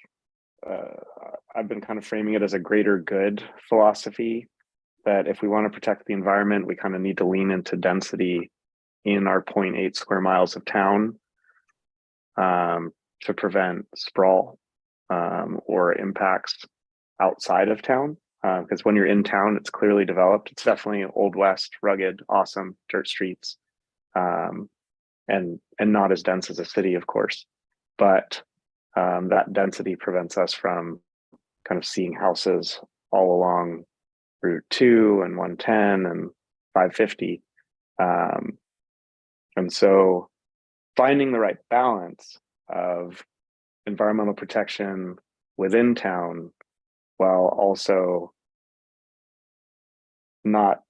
I've been kind of framing it as a greater good philosophy, that if we want to protect the environment, we kind of need to lean into density in our 0.8 square miles of town to prevent sprawl or impacts outside of town. Because when you're in town, it's clearly developed. It's definitely Old West, rugged, awesome dirt streets, and not as dense as a city, of course. But that density prevents us from kind of seeing houses all along Route 2 and 110 and 550. And so finding the right balance of environmental protection within town while also not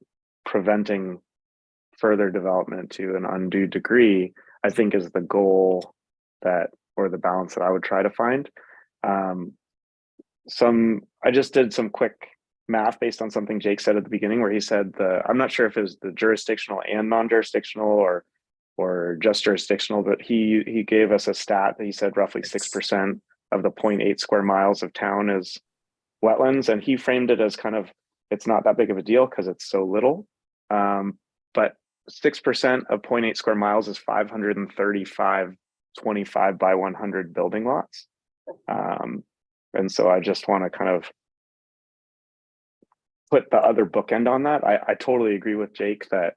preventing further development to an undue degree, I think is the goal or the balance that I would try to find. I just did some quick math based on something Jake said at the beginning, where he said I'm not sure if it was the jurisdictional and non-jurisdictional or just jurisdictional, but he gave us a stat that he said roughly 6% of the 0.8 square miles of town is wetlands. And he framed it as kind of, it's not that big of a deal because it's so little. But 6% of 0.8 square miles is 535 25 by 100 building lots. And so I just want to kind of put the other bookend on that. I totally agree with Jake that,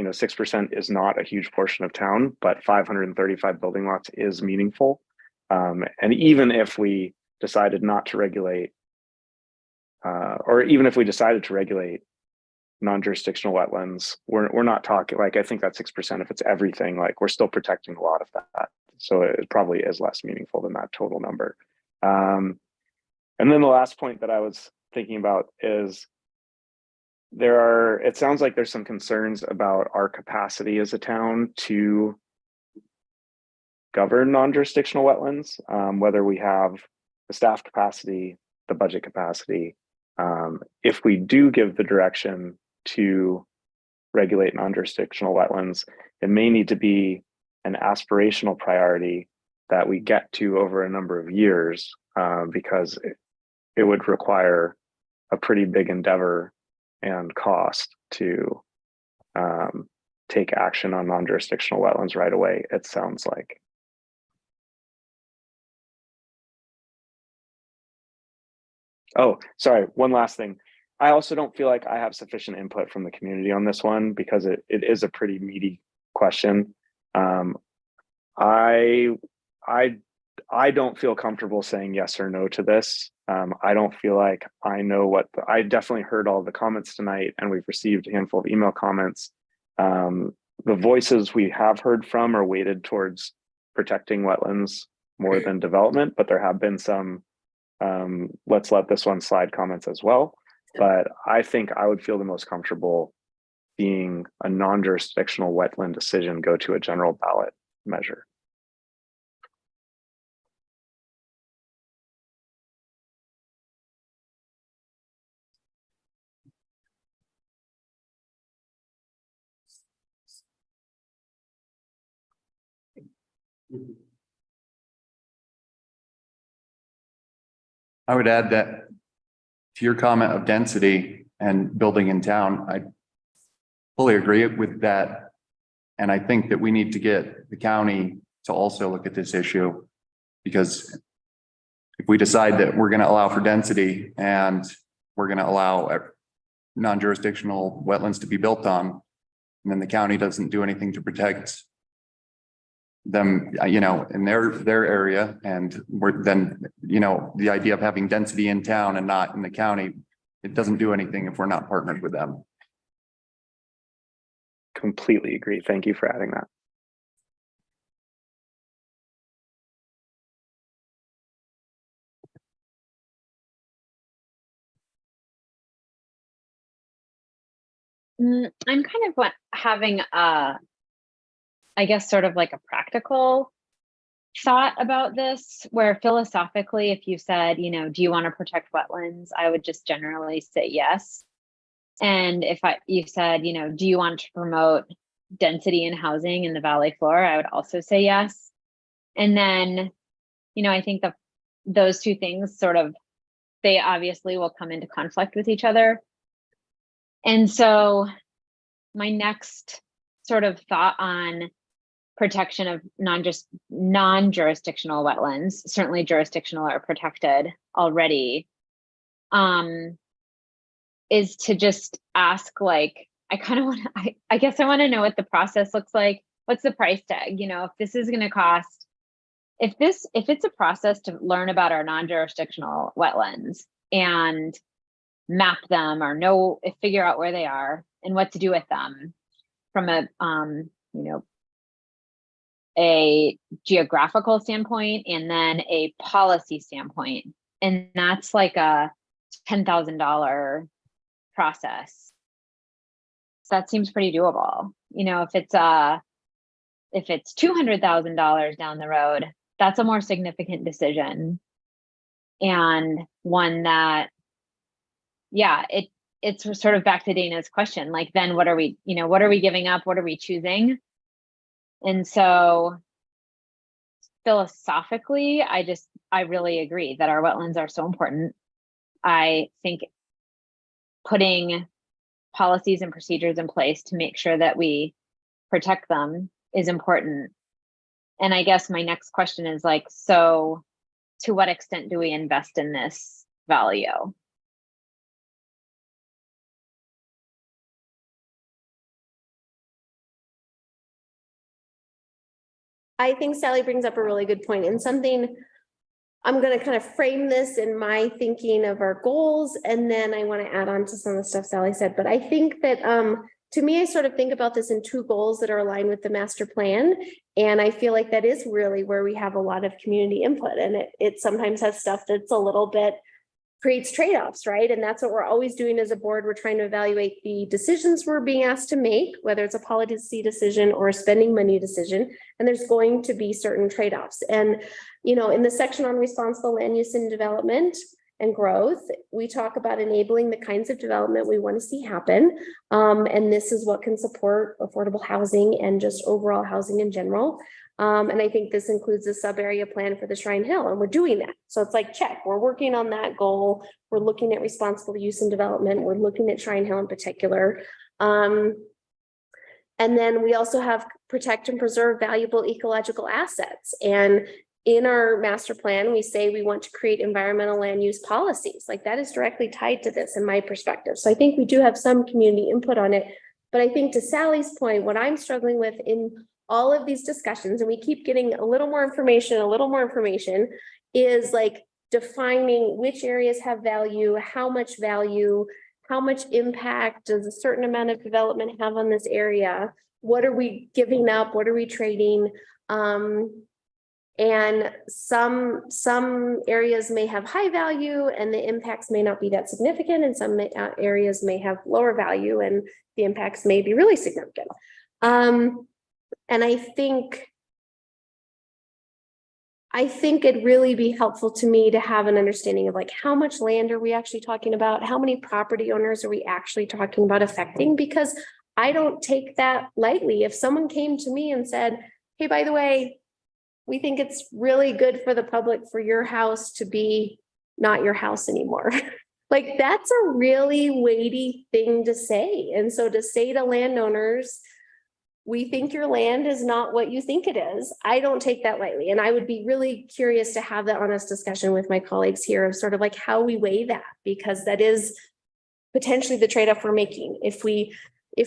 6% is not a huge portion of town, but 535 building lots is meaningful. And even if we decided not to regulate, or even if we decided to regulate non-jurisdictional wetlands, we're not talking like, I think that 6%, if it's everything, like we're still protecting a lot of that. So it probably is less meaningful than that total number. And then the last point that I was thinking about is it sounds like there's some concerns about our capacity as a town to govern non-jurisdictional wetlands, whether we have the staff capacity, the budget capacity. If we do give the direction to regulate non-jurisdictional wetlands, it may need to be an aspirational priority that we get to over a number of years, because it would require a pretty big endeavor and cost to take action on non-jurisdictional wetlands right away, it sounds like. Oh, sorry, one last thing. I also don't feel like I have sufficient input from the community on this one because it is a pretty meaty question. I don't feel comfortable saying yes or no to this. I don't feel like I know I definitely heard all the comments tonight, and we've received a handful of email comments. The voices we have heard from are weighted towards protecting wetlands more than development, but there have been some let's let this one slide comments as well. But I think I would feel the most comfortable being a non-jurisdictional wetland decision go to a general ballot measure. I would add that to your comment of density and building in town, I fully agree with that. And I think that we need to get the county to also look at this issue, because if we decide that we're going to allow for density and we're going to allow non-jurisdictional wetlands to be built on, and then the county doesn't do anything to protect them, you know, in their area, and we're then, you know, the idea of having density in town and not in the county, it doesn't do anything if we're not partnered with them. Completely agree. Thank you for adding that. I'm kind of having I guess sort of like a practical thought about this, where philosophically, if you said, you know, do you want to protect wetlands? I would just generally say yes. And if you said, you know, do you want to promote density and housing in the valley floor? I would also say yes. And then, you know, I think those two things sort of, they obviously will come into conflict with each other. And so my next sort of thought on protection of non-jurisdictional wetlands, certainly jurisdictional are protected already, is to just ask, like, I kind of want to, I guess I want to know what the process looks like. What's the price tag? You know, if this is going to cost, if it's a process to learn about our non-jurisdictional wetlands and map them or figure out where they are and what to do with them from a, you know, a geographical standpoint and then a policy standpoint. And that's like a $10,000 process. So that seems pretty doable. You know, if it's $200,000 down the road, that's a more significant decision. And one that, yeah, it's sort of back to Dana's question, like, then what are we giving up? What are we choosing? And so philosophically, I really agree that our wetlands are so important. I think putting policies and procedures in place to make sure that we protect them is important. And I guess my next question is, like, so to what extent do we invest in this value? I think Sally brings up a really good point, and something I'm going to kind of frame this in my thinking of our goals, and then I want to add on to some of the stuff Sally said. But I think that to me, I sort of think about this in two goals that are aligned with the master plan. And I feel like that is really where we have a lot of community input. And it sometimes has stuff that's a little bit creates trade-offs, right? And that's what we're always doing as a board. We're trying to evaluate the decisions we're being asked to make, whether it's a policy decision or a spending money decision. And there's going to be certain trade-offs. And, you know, in the section on responsible land use and development and growth, we talk about enabling the kinds of development we want to see happen. And this is what can support affordable housing and just overall housing in general. And I think this includes a sub-area plan for the Shrine Hill, and we're doing that. So it's like, check, we're working on that goal. We're looking at responsible use and development. We're looking at Shrine Hill in particular. And then we also have protect and preserve valuable ecological assets. And in our master plan, we say we want to create environmental land use policies. Like that is directly tied to this in my perspective. So I think we do have some community input on it. But I think to Sally's point, what I'm struggling with in all of these discussions, and we keep getting a little more information, is like defining which areas have value, how much impact does a certain amount of development have on this area? What are we giving up? What are we trading? And some areas may have high value and the impacts may not be that significant, and some areas may have lower value and the impacts may be really significant. And I think it'd really be helpful to me to have an understanding of like, how much land are we actually talking about? How many property owners are we actually talking about affecting? Because I don't take that lightly. If someone came to me and said, hey, by the way, we think it's really good for the public for your house to be not your house anymore. Like that's a really weighty thing to say. And so to say to landowners, we think your land is not what you think it is, I don't take that lightly. And I would be really curious to have that honest discussion with my colleagues here of sort of like how we weigh that, because that is potentially the trade-off we're making. If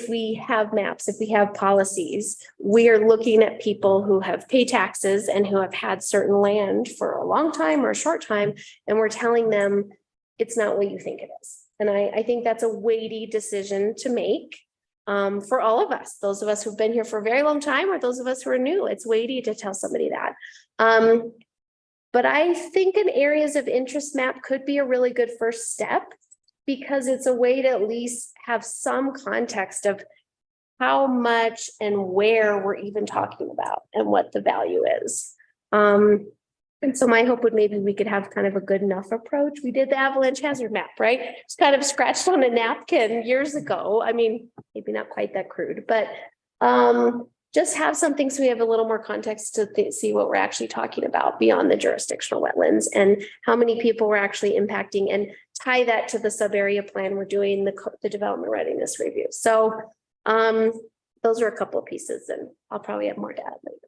we have maps, if we have policies, we are looking at people who have paid taxes and who have had certain land for a long time or a short time, and we're telling them it's not what you think it is. And I think that's a weighty decision to make. For all of us, those of us who've been here for a very long time, or those of us who are new, it's weighty to tell somebody that. But I think an areas of interest map could be a really good first step, because it's a way to at least have some context of how much and where we're even talking about and what the value is. And so my hope would maybe we could have kind of a good enough approach. We did the avalanche hazard map, right? It's kind of scratched on a napkin years ago. I mean, maybe not quite that crude, but just have something so we have a little more context to see what we're actually talking about beyond the jurisdictional wetlands and how many people we're actually impacting, and tie that to the sub-area plan we're doing, the development readiness review. So those are a couple of pieces, and I'll probably have more to add later.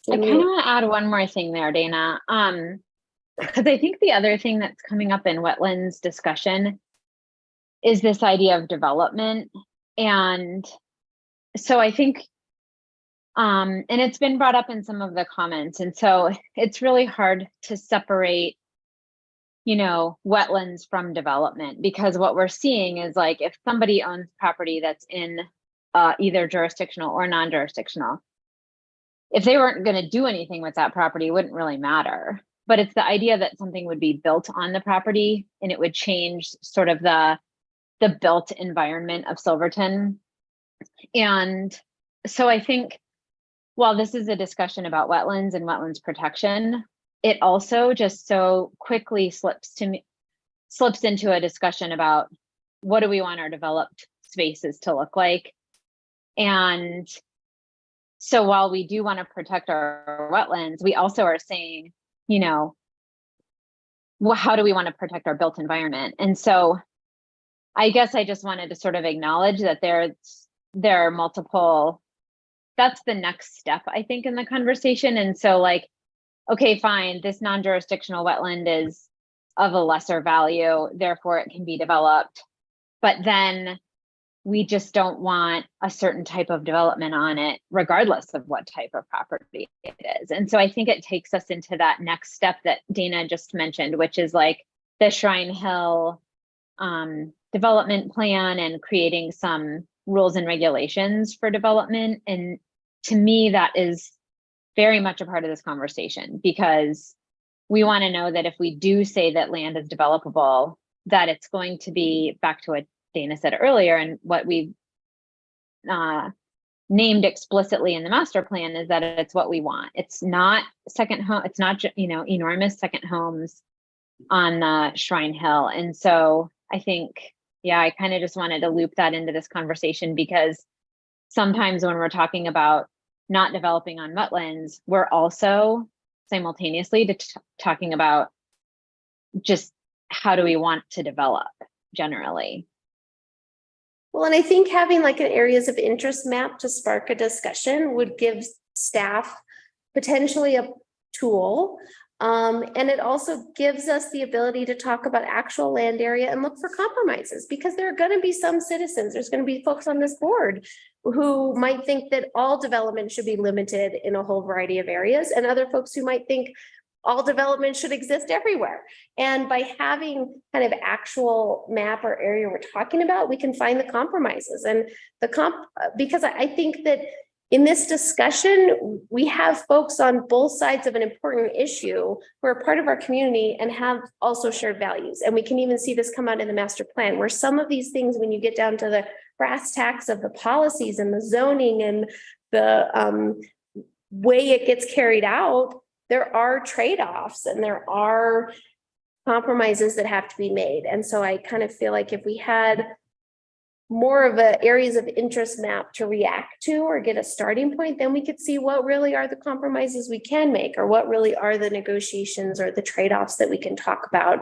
I kind of want to add one more thing there, Dana. Because I think the other thing that's coming up in wetlands discussion is this idea of development. And so I think, and it's been brought up in some of the comments. And so it's really hard to separate, you know, wetlands from development, because what we're seeing is like, if somebody owns property that's in either jurisdictional or non-jurisdictional, if they weren't going to do anything with that property, it wouldn't really matter. But it's the idea that something would be built on the property and it would change sort of the built environment of Silverton. And so I think while this is a discussion about wetlands and wetlands protection, it also just so quickly slips into a discussion about what do we want our developed spaces to look like. And so while we do want to protect our wetlands, we also are saying, you know, well, how do we want to protect our built environment? And so I guess I just wanted to sort of acknowledge that there are multiple, that's the next step, I think, in the conversation. And so like, okay, fine, this non-jurisdictional wetland is of a lesser value, therefore it can be developed. But then we just don't want a certain type of development on it, regardless of what type of property it is. And so I think it takes us into that next step that Dana just mentioned, which is like the Shrine Hill development plan and creating some rules and regulations for development. And to me, that is very much a part of this conversation, because we want to know that if we do say that land is developable, that it's going to be, back to what Dana said earlier, and what we named explicitly in the master plan is that it's what we want. It's not second home. It's not, enormous second homes on Shrine Hill. And so I think, yeah, I kind of just wanted to loop that into this conversation, because sometimes when we're talking about not developing on wetlands, we're also simultaneously talking about just how do we want to develop generally. Well, and I think having like an areas of interest map to spark a discussion would give staff potentially a tool. And it also gives us the ability to talk about actual land area and look for compromises, because there are going to be some citizens, there's going to be folks on this board who might think that all development should be limited in a whole variety of areas, and other folks who might think all development should exist everywhere. And by having kind of actual map or area we're talking about, we can find the compromises and because I think that in this discussion, we have folks on both sides of an important issue who are part of our community and have also shared values. And we can even see this come out in the master plan, where some of these things, when you get down to the brass tacks of the policies and the zoning and the way it gets carried out, there are trade-offs and there are compromises that have to be made. And so I kind of feel like if we had more of a areas of interest map to react to or get a starting point, then we could see what really are the compromises we can make, or what really are the negotiations or the trade-offs that we can talk about.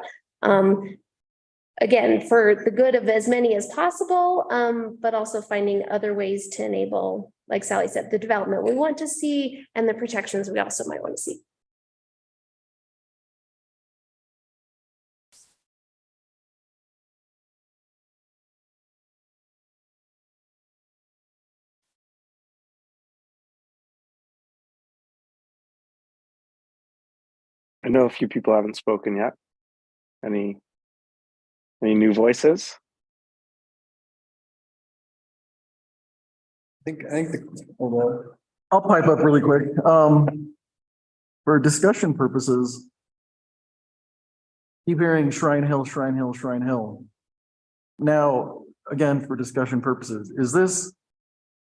Again, for the good of as many as possible, but also finding other ways to enable, like Sally said, the development we want to see and the protections we also might want to see. I know a few people haven't spoken yet. Any new voices? I'll pipe up really quick. For discussion purposes, keep hearing Shrine Hill, Shrine Hill, Shrine Hill. Now, again, for discussion purposes, is this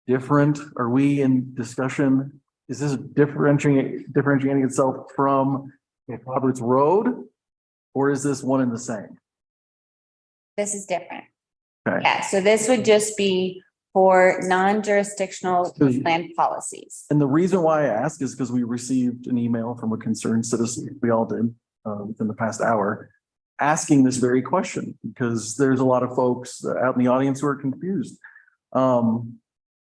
different? Are we in discussion? Is this differentiating itself from Roberts Road, or is this one and the same? This is different. Okay. Yeah, so this would just be for non-jurisdictional land policies. And the reason why I ask is because we received an email from a concerned citizen, we all did, within the past hour, asking this very question, because there's a lot of folks out in the audience who are confused. And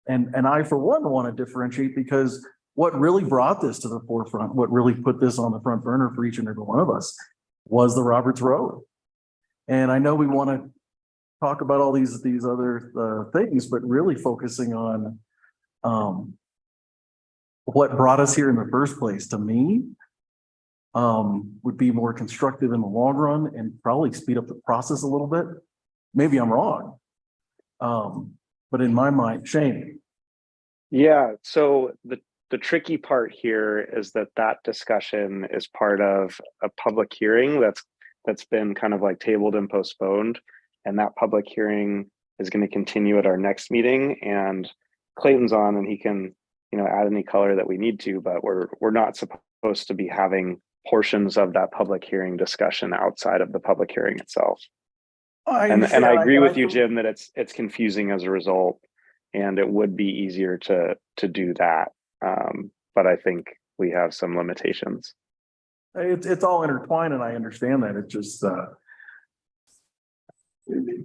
I, for one, want to differentiate, because what really brought this to the forefront, what really put this on the front burner for each and every one of us, was the Roberts Road. And I know we want to talk about all these other things, but really focusing on what brought us here in the first place, to me, would be more constructive in the long run and probably speed up the process a little bit. Maybe I'm wrong. But in my mind, Shane. Yeah, so the tricky part here is that discussion is part of a public hearing that's been kind of like tabled and postponed. And that public hearing is going to continue at our next meeting, and Clayton's on and he can, add any color that we need to, but we're not supposed to be having portions of that public hearing discussion outside of the public hearing itself. And I agree with you, Jim, that it's confusing as a result, and it would be easier to do that. But I think we have some limitations. It's all intertwined, and I understand that. It's just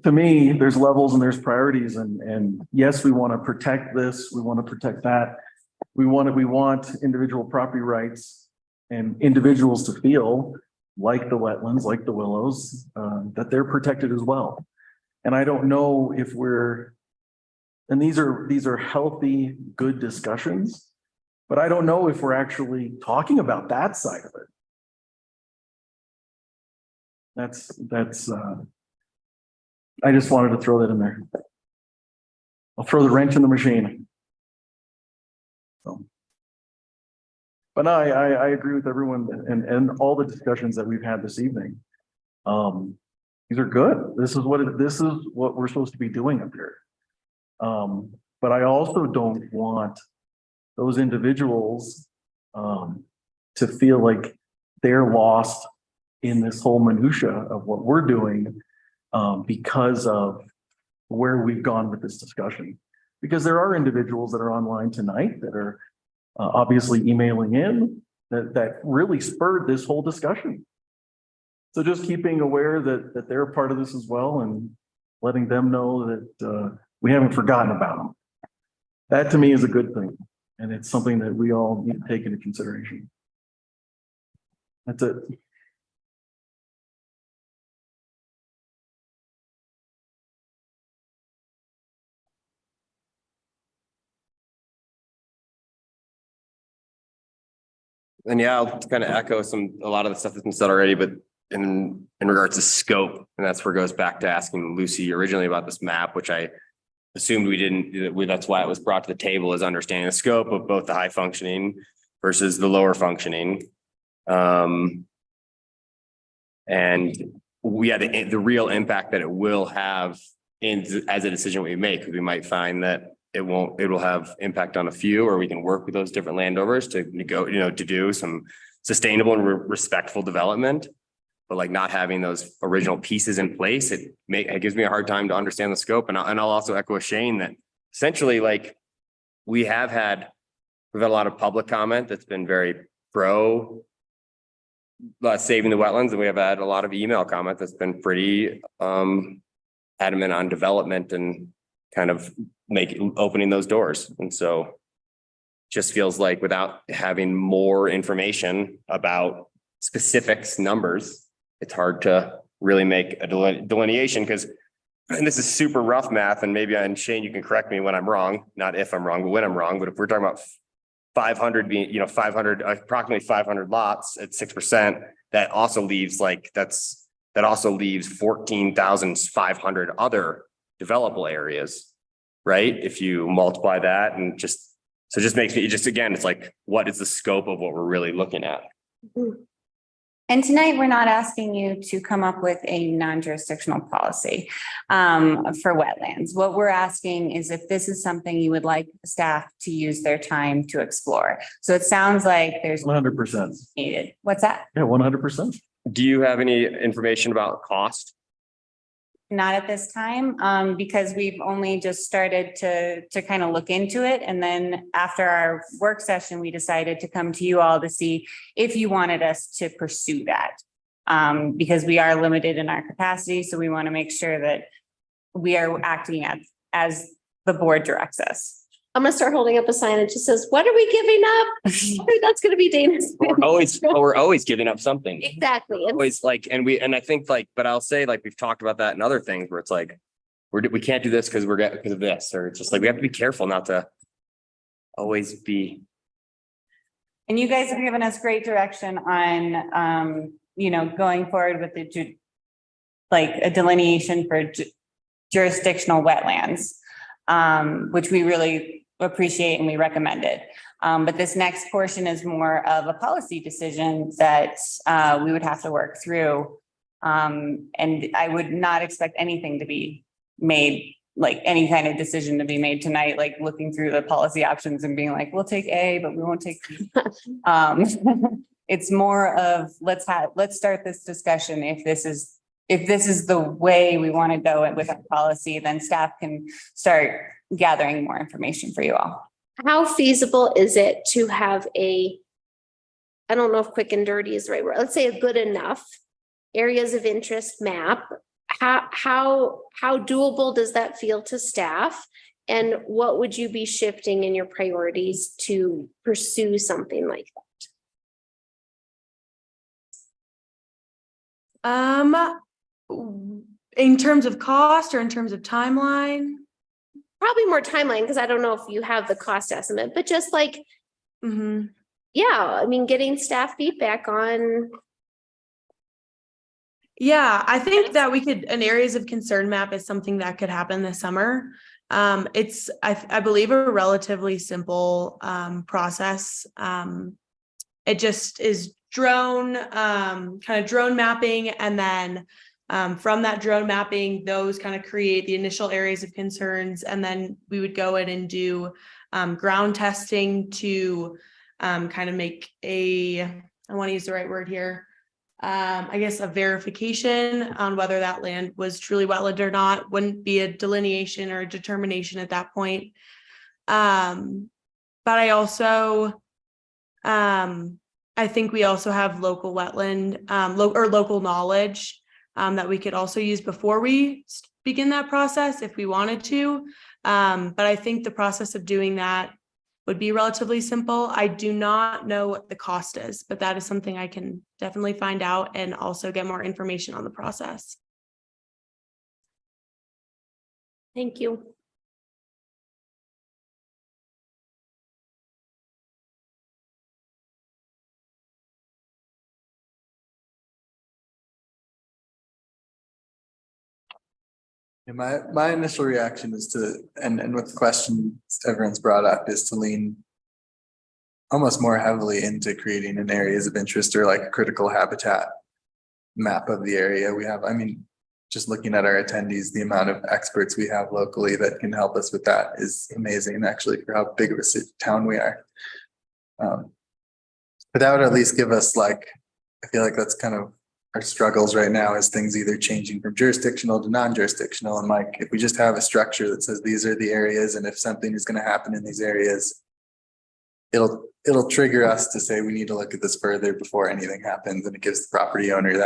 to me, there's levels and there's priorities, and yes, we want to protect this, we want to protect that. We want individual property rights and individuals to feel like the wetlands, like the willows, that they're protected as well. And I don't know if we're And these are healthy, good discussions, but I don't know if we're actually talking about that side of it. That's I just wanted to throw that in there. I'll throw the wrench in the machine. So. But no, I agree with everyone and all the discussions that we've had this evening. These are good. This is what we're supposed to be doing up here. But I also don't want those individuals to feel like they're lost in this whole minutia of what we're doing because of where we've gone with this discussion. Because there are individuals that are online tonight that are obviously emailing in that really spurred this whole discussion. So just keeping aware that they're a part of this as well and letting them know that we haven't forgotten about them. That to me is a good thing. And it's something that we all need to take into consideration. That's it. And yeah, I'll kind of echo a lot of the stuff that's been said already, but in regards to scope, and that's where it goes back to asking Lucy originally about this map, which I assumed we didn't, that's why it was brought to the table, is understanding the scope of both the high functioning versus the lower functioning. And the real impact that it will have as a decision we make, because we might find that it will have impact on a few, or we can work with those different landowners to to do some sustainable and respectful development. But like not having those original pieces in place, it gives me a hard time to understand the scope. And I'll also echo Shane that essentially, like we've had a lot of public comment that's been very pro saving the wetlands, and we have had a lot of email comment that's been pretty adamant on development and kind of opening those doors. And so just feels like without having more information about specifics, numbers, it's hard to really make a delineation, because, and this is super rough math, and maybe, and Shane, you can correct me when I'm wrong, not if I'm wrong, but when I'm wrong. But if we're talking about 500 being, approximately 500 lots at 6%, that also leaves 14,500 other developable areas, right? If you multiply that and just makes me, again, it's like, what is the scope of what we're really looking at? And tonight, we're not asking you to come up with a non-jurisdictional policy for wetlands. What we're asking is if this is something you would like staff to use their time to explore. So it sounds like there's 100% needed. What's that? Yeah, 100%. Do you have any information about cost? Not at this time, because we've only just started to kind of look into it. And then after our work session, we decided to come to you all to see if you wanted us to pursue that. Because we are limited in our capacity. So we want to make sure that we are acting as the board directs us. I'm gonna start holding up a sign that just says, "What are we giving up?" That's gonna be Dana's. We're always giving up something. Exactly. Always and I think but I'll say we've talked about that in other things where it's like, we can't do this because of this, or it's just like, we have to be careful not to always be. And you guys have given us great direction on, going forward with a delineation for jurisdictional wetlands, which we really appreciate and we recommend it. But this next portion is more of a policy decision that we would have to work through. And I would not expect anything to be made, like any kind of decision to be made tonight, like looking through the policy options and being like, we'll take A, but we won't take B. It's more of let's start this discussion. If this is the way we want to go with our policy, then staff can start gathering more information for you all. How feasible is it to have I don't know if quick and dirty is the right word, let's say a good enough areas of interest map? How doable does that feel to staff? And what would you be shifting in your priorities to pursue something like that? In terms of cost or in terms of timeline? probably more timeline, because I don't know if you have the cost estimate, but just like, yeah, I mean, getting staff feedback on. Yeah, I think that we could, an areas of concern map is something that could happen this summer. It's, I believe, a relatively simple process. It just is drone, kind of drone mapping, and then from that drone mapping, those kind of create the initial areas of concerns, and then we would go in and do ground testing to kind of make a, I want to use the right word here, I guess a verification on whether that land was truly wetland or not. Wouldn't be a delineation or a determination at that point. But I also, I think we also have local wetland or local knowledge that we could also use before we begin that process if we wanted to. But I think the process of doing that would be relatively simple. I do not know what the cost is, but that is something I can definitely find out and also get more information on the process. Thank you. Yeah, my initial reaction is to, and with the question everyone's brought up, is to lean almost more heavily into creating an areas of interest or like a critical habitat map of the area we have. I mean, just looking at our attendees, the amount of experts we have locally that can help us with that is amazing, actually, for how big of a town we are. But that would at least give us, like, I feel like that's kind of our struggles right now, is things either changing from jurisdictional to non-jurisdictional. And like, if we just have a structure that says these are the areas, and if something is going to happen in these areas, it'll trigger us to say we need to look at this further before anything happens, and it gives the property owner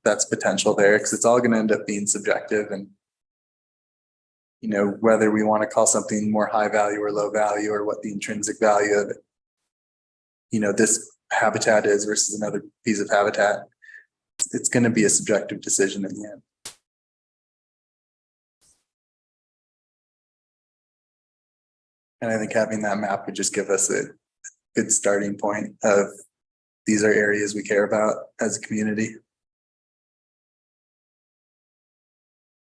that's potential there, because it's all going to end up being subjective. And you know, whether we want to call something more high value or low value, or what the intrinsic value of it, you know, this habitat is versus another piece of habitat, it's going to be a subjective decision in the end. And I think having that map would just give us a good starting point of these are areas we care about as a community.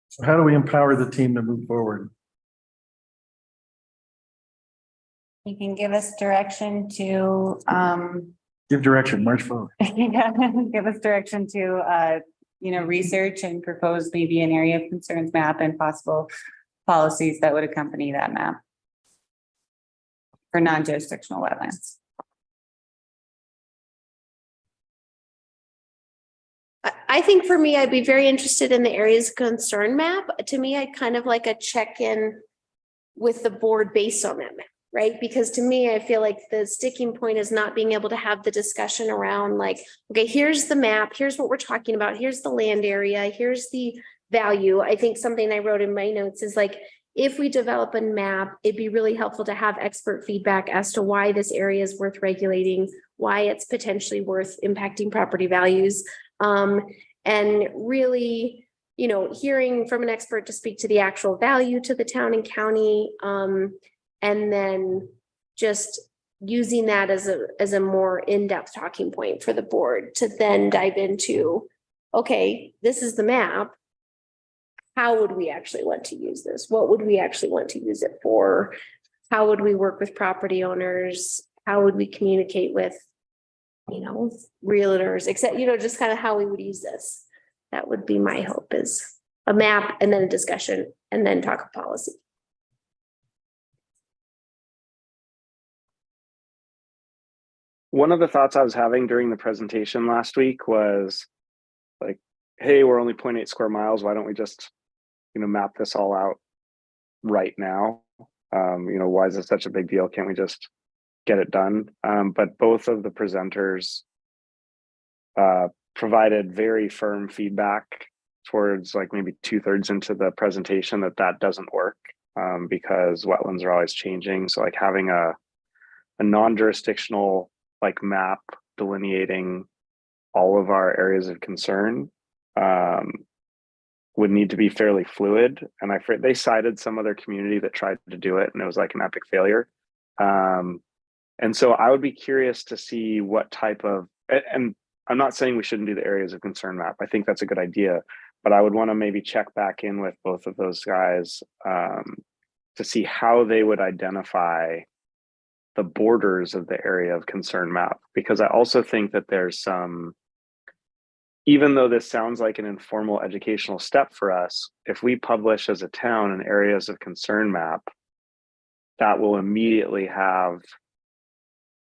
So how do we empower the team to move forward? You can give us direction to, Give direction, march forward. give us direction to, you know, research and propose maybe an area of concerns map and possible policies that would accompany that map for non-jurisdictional wetlands. I think for me, I'd be very interested in the areas of concern map. To me, I'd kind of like a check-in with the board based on that map, right? Because to me, I feel like the sticking point is not being able to have the discussion around like, okay, here's the map, here's what we're talking about, here's the land area, here's the value. I think something I wrote in my notes is like, if we develop a map, it'd be really helpful to have expert feedback as to why this area is worth regulating, why it's potentially worth impacting property values. And really, you know, hearing from an expert to speak to the actual value to the town and county, and then just using that as a more in-depth talking point for the board to then dive into, okay, this is the map. How would we actually want to use this? What would we actually want to use it for? How would we work with property owners? How would we communicate with, you know, realtors, except, you know, just kind of how we would use this. That would be my hope, is a map and then a discussion and then talk policy. One of the thoughts I was having during the presentation last week was like, hey, we're only 0.8 square miles. Why don't we just, you know, map this all out right now? You know, why is this such a big deal? Can't we just get it done? But both of the presenters provided very firm feedback towards like maybe 2/3 into the presentation that doesn't work because wetlands are always changing. So like having a non-jurisdictional like map delineating all of our areas of concern would need to be fairly fluid. And they cited some other community that tried to do it and it was like an epic failure. And so I would be curious to see what type of, and I'm not saying we shouldn't do the areas of concern map. I think that's a good idea, but I would want to maybe check back in with both of those guys to see how they would identify the borders of the area of concern map. Because I also think that there's some, even though this sounds like an informal educational step for us, if we publish as a town an areas of concern map, that will immediately have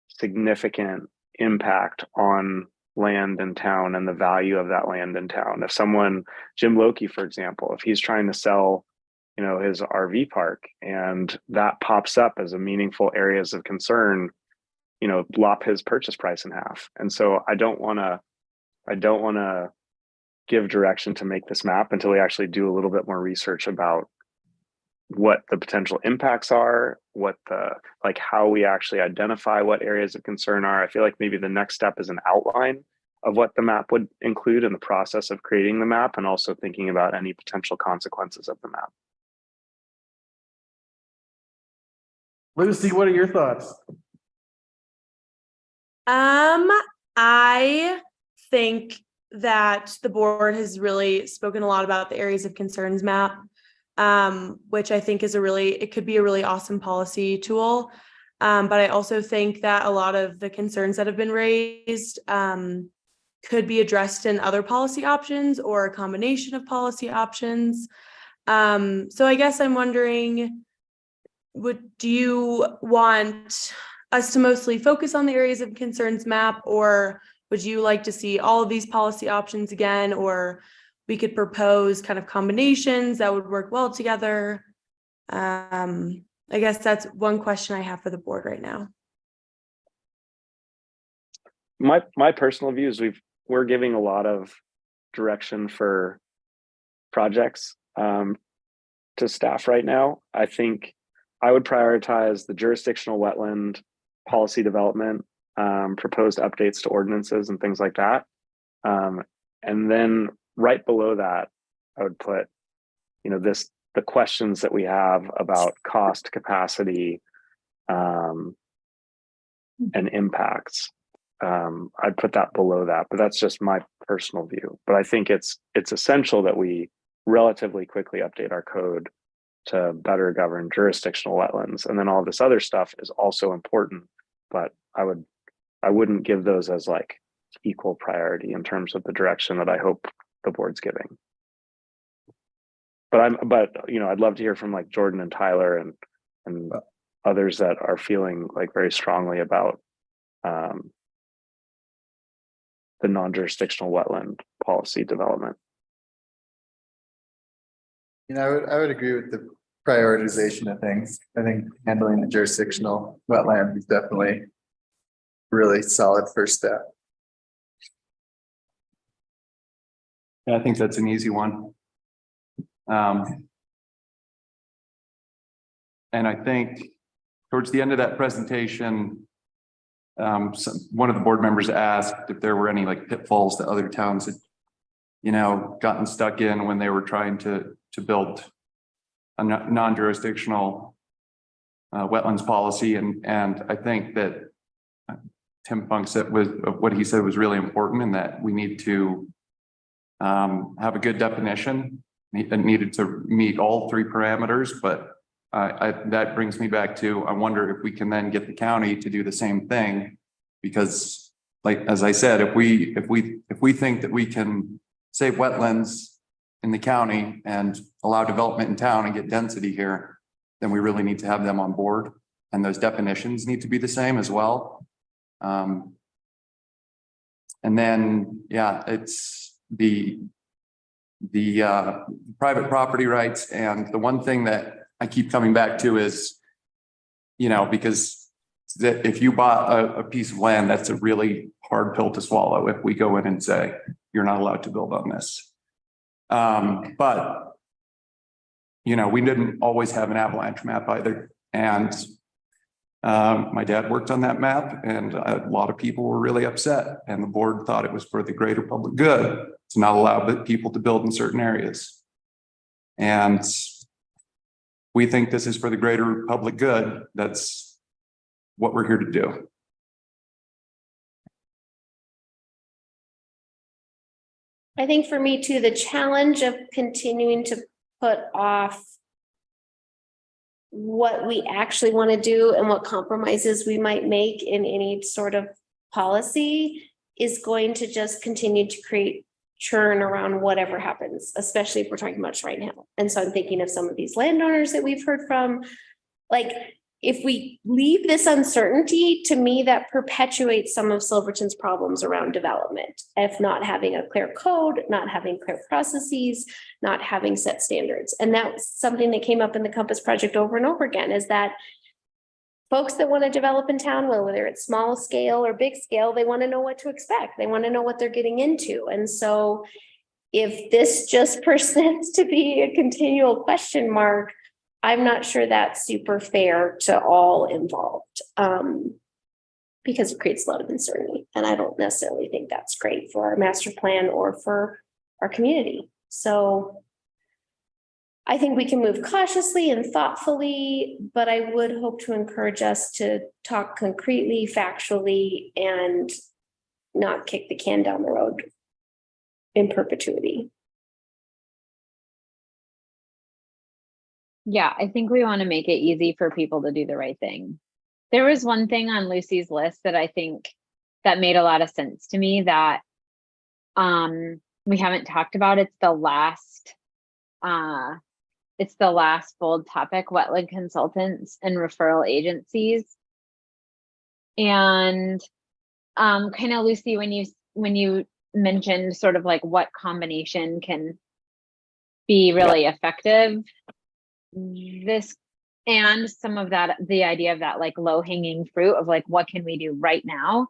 significant impact on land in town and the value of that land in town. If someone, Jim Loki, for example, if he's trying to sell, you know, his RV park and that pops up as a meaningful areas of concern, you know, lop his purchase price in half. And so I don't want to give direction to make this map until we actually do a little bit more research about what the potential impacts are, what the, like how we actually identify what areas of concern are. I feel like maybe the next step is an outline of what the map would include in the process of creating the map, and also thinking about any potential consequences of the map. Lucy, what are your thoughts? I think that the board has really spoken a lot about the areas of concerns map, which I think is it could be a really awesome policy tool. But I also think that a lot of the concerns that have been raised could be addressed in other policy options or a combination of policy options. So I guess I'm wondering, do you want us to mostly focus on the areas of concerns map, or would you like to see all of these policy options again, or we could propose kind of combinations that would work well together? I guess that's one question I have for the board right now. My personal view is we're giving a lot of direction for projects to staff right now. I think I would prioritize the jurisdictional wetland policy development, proposed updates to ordinances and things like that. And then right below that, I would put, you know, the questions that we have about cost, capacity, and impacts. I'd put that below that, but that's just my personal view. But I think it's essential that we relatively quickly update our code to better govern jurisdictional wetlands. And then all this other stuff is also important, but I wouldn't give those as like equal priority in terms of the direction that I hope the board's giving. But you know, I'd love to hear from like Jordan and Tyler and others that are feeling like very strongly about the non-jurisdictional wetland policy development. You know, I would agree with the prioritization of things. I think handling the jurisdictional wetland is definitely really solid first step. Yeah, I think that's an easy one. And I think towards the end of that presentation, one of the board members asked if there were any like pitfalls that other towns had, you know, gotten stuck in when they were trying to build a non-jurisdictional wetlands policy. And I think that Tim Funk said what he said was really important, in that we need to have a good definition. It needed to meet all three parameters, but that brings me back to, I wonder if we can then get the county to do the same thing, because like, as I said, if we think that we can save wetlands in the county and allow development in town and get density here, then we really need to have them on board, and those definitions need to be the same as well. And then, yeah, it's the private property rights. And the one thing that I keep coming back to is, you know, because if you bought a piece of land, that's a really hard pill to swallow if we go in and say, you're not allowed to build on this. But, you know, we didn't always have an avalanche map either. And my dad worked on that map, and a lot of people were really upset, and the board thought it was for the greater public good to not allow people to build in certain areas. And we think this is for the greater public good. That's what we're here to do. I think for me too, the challenge of continuing to put off what we actually want to do and what compromises we might make in any sort of policy is going to just continue to create churn around whatever happens, especially if we're talking about right now. And so I'm thinking of some of these landowners that we've heard from, like, if we leave this uncertainty, to me, that perpetuates some of Silverton's problems around development. If not having a clear code, not having clear processes, not having set standards. And that's something that came up in the Compass Project over and over again, is that folks that want to develop in town, whether it's small scale or big scale, they want to know what to expect. They want to know what they're getting into. And so if this just persists to be a continual question mark, I'm not sure that's super fair to all involved, because it creates a lot of uncertainty. And I don't necessarily think that's great for our master plan or for our community. So I think we can move cautiously and thoughtfully, but I would hope to encourage us to talk concretely, factually, and not kick the can down the road in perpetuity. Yeah, I think we want to make it easy for people to do the right thing. There was one thing on Lucy's list that I think that made a lot of sense to me that we haven't talked about. It's the last bold topic, wetland consultants and referral agencies. And kind of, Lucy, when you mentioned sort of like what combination can be really effective, this and some of that, the idea of that like low hanging fruit of like, what can we do right now?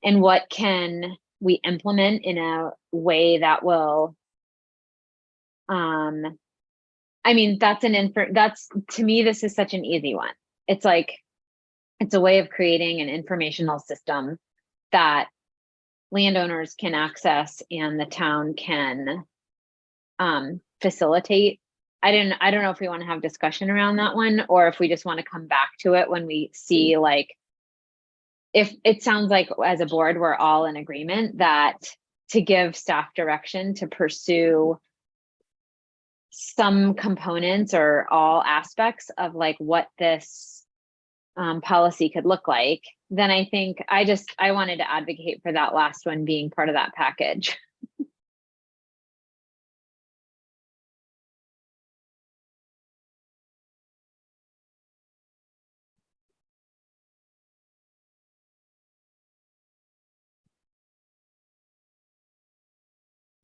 And what can we implement in a way that will, I mean, that's to me, this is such an easy one. It's like, it's a way of creating an informational system that landowners can access and the town can facilitate. I don't know if we want to have discussion around that one, or if we just want to come back to it when we see, like, if it sounds like as a board, we're all in agreement that to give staff direction to pursue some components or all aspects of like what this policy could look like, then I think I wanted to advocate for that last one being part of that package.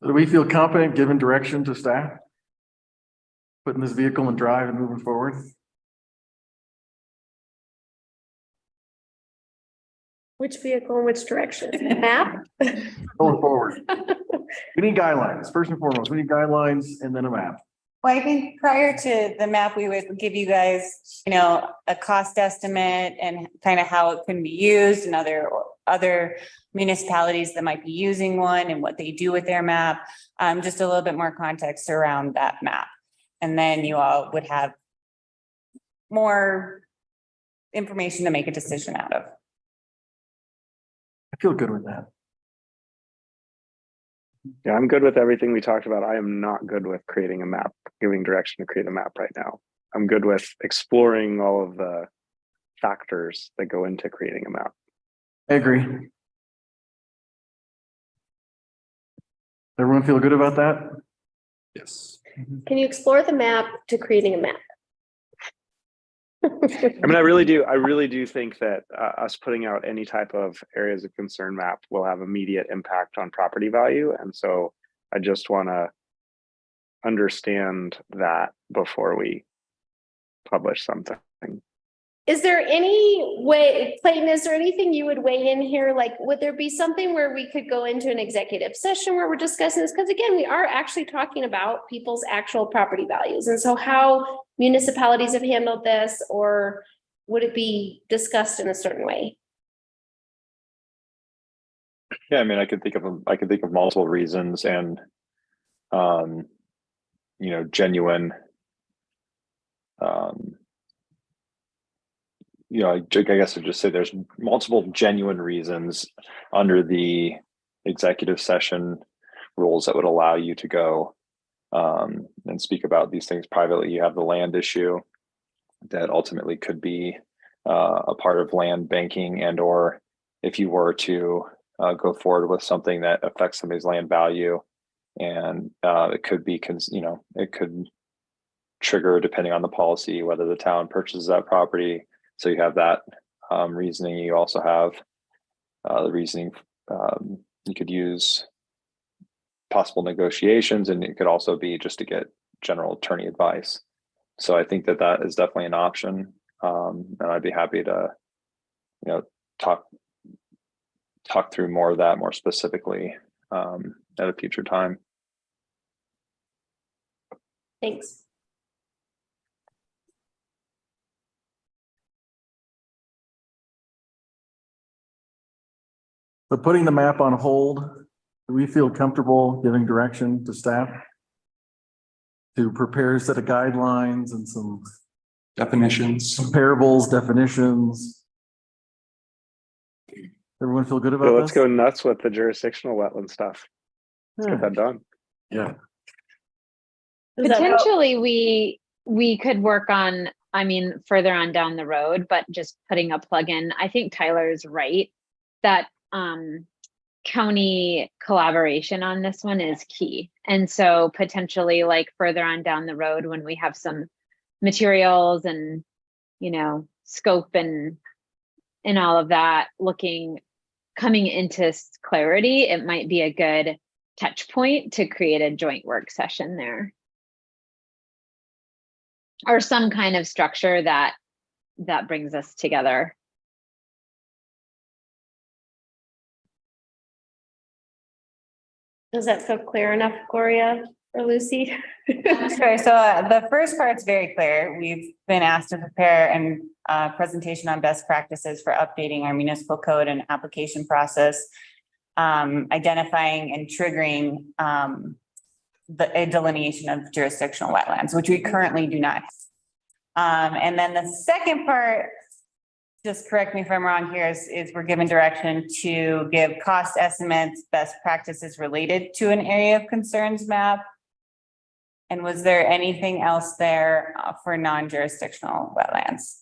Do we feel confident giving direction to staff? Putting this vehicle in drive and moving forward? Which vehicle in which direction? Map? Going forward. We need guidelines, first and foremost. We need guidelines and then a map. Well, I think prior to the map, we would give you guys, a cost estimate and kind of how it can be used and other municipalities that might be using one and what they do with their map. Just a little bit more context around that map. And then you all would have more information to make a decision out of. I feel good with that. Yeah, I'm good with everything we talked about. I am not good with creating a map, giving direction to create a map right now. I'm good with exploring all of the factors that go into creating a map. I agree. Everyone feel good about that? Yes. Can you explore the map to creating a map? I mean, I really do think that us putting out any type of areas of concern map will have immediate impact on property value. And so I just want to understand that before we publish something. Is there any way, Clayton, is there anything you would weigh in here? Like, would there be something where we could go into an executive session where we're discussing this? Because again, we are actually talking about people's actual property values. And so how municipalities have handled this, or would it be discussed in a certain way? Yeah, I mean, I could think of multiple reasons, and genuine, I guess I'd just say there's multiple genuine reasons under the executive session rules that would allow you to go and speak about these things privately. You have the land issue that ultimately could be a part of land banking, and or if you were to go forward with something that affects somebody's land value, and it could be, it could trigger, depending on the policy, whether the town purchases that property. So you have that reasoning. You also have the reasoning. You could use possible negotiations, and it could also be just to get general attorney advice. So I think that that is definitely an option, and I'd be happy to, talk through more of that more specifically at a future time. Thanks. But putting the map on hold, do we feel comfortable giving direction to staff to prepare a set of guidelines and some Definitions. comparables, definitions? Everyone feel good about So this? let's go nuts with the jurisdictional wetland stuff. Let's get that done. Yeah. Potentially, we could work on, further on down the road, but just putting a plug in. I think Tyler's right that county collaboration on this one is key. And so potentially like further on down the road when we have some materials and, scope and all of that coming into clarity, it might be a good touch point to create a joint work session there. Or some kind of structure that brings us together. Does that feel clear enough, Gloria or Lucy? Sure. So the first part's very clear. We've been asked to prepare a presentation on best practices for updating our municipal code and application process, identifying and triggering a delineation of jurisdictional wetlands, which we currently do not have. And then the second part, just correct me if I'm wrong here, is we're given direction to give cost estimates, best practices related to an area of concerns map. And was there anything else there for non-jurisdictional wetlands?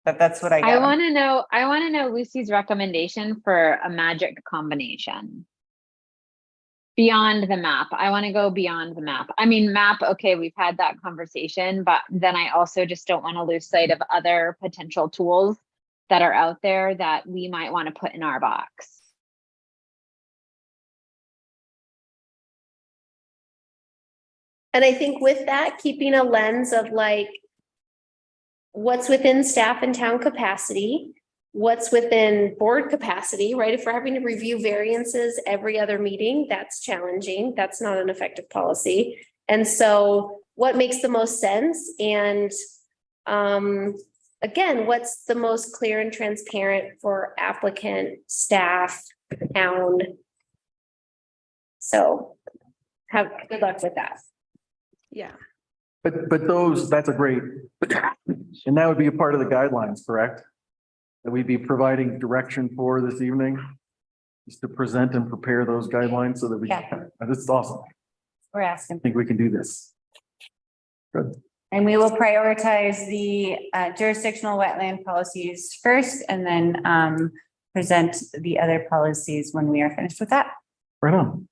But that's what I got. I want to know Lucy's recommendation for a magic combination. Beyond the map. I want to go beyond the map. Map, okay, we've had that conversation, but then I also just don't want to lose sight of other potential tools that are out there that we might want to put in our box. And I think with that, keeping a lens of like what's within staff and town capacity, what's within board capacity, right? If we're having to review variances every other meeting, that's challenging. That's not an effective policy. And so what makes the most sense? And again, what's the most clear and transparent for applicant, staff, town? So have good luck with that. Yeah. But that's a great, and that would be a part of the guidelines, correct? That we'd be providing direction for this evening, just to present and prepare those guidelines so that we can, this is awesome. We're asking. I think we can do this. Good. And we will prioritize the jurisdictional wetland policies first, and then present the other policies when we are finished with that. Right on.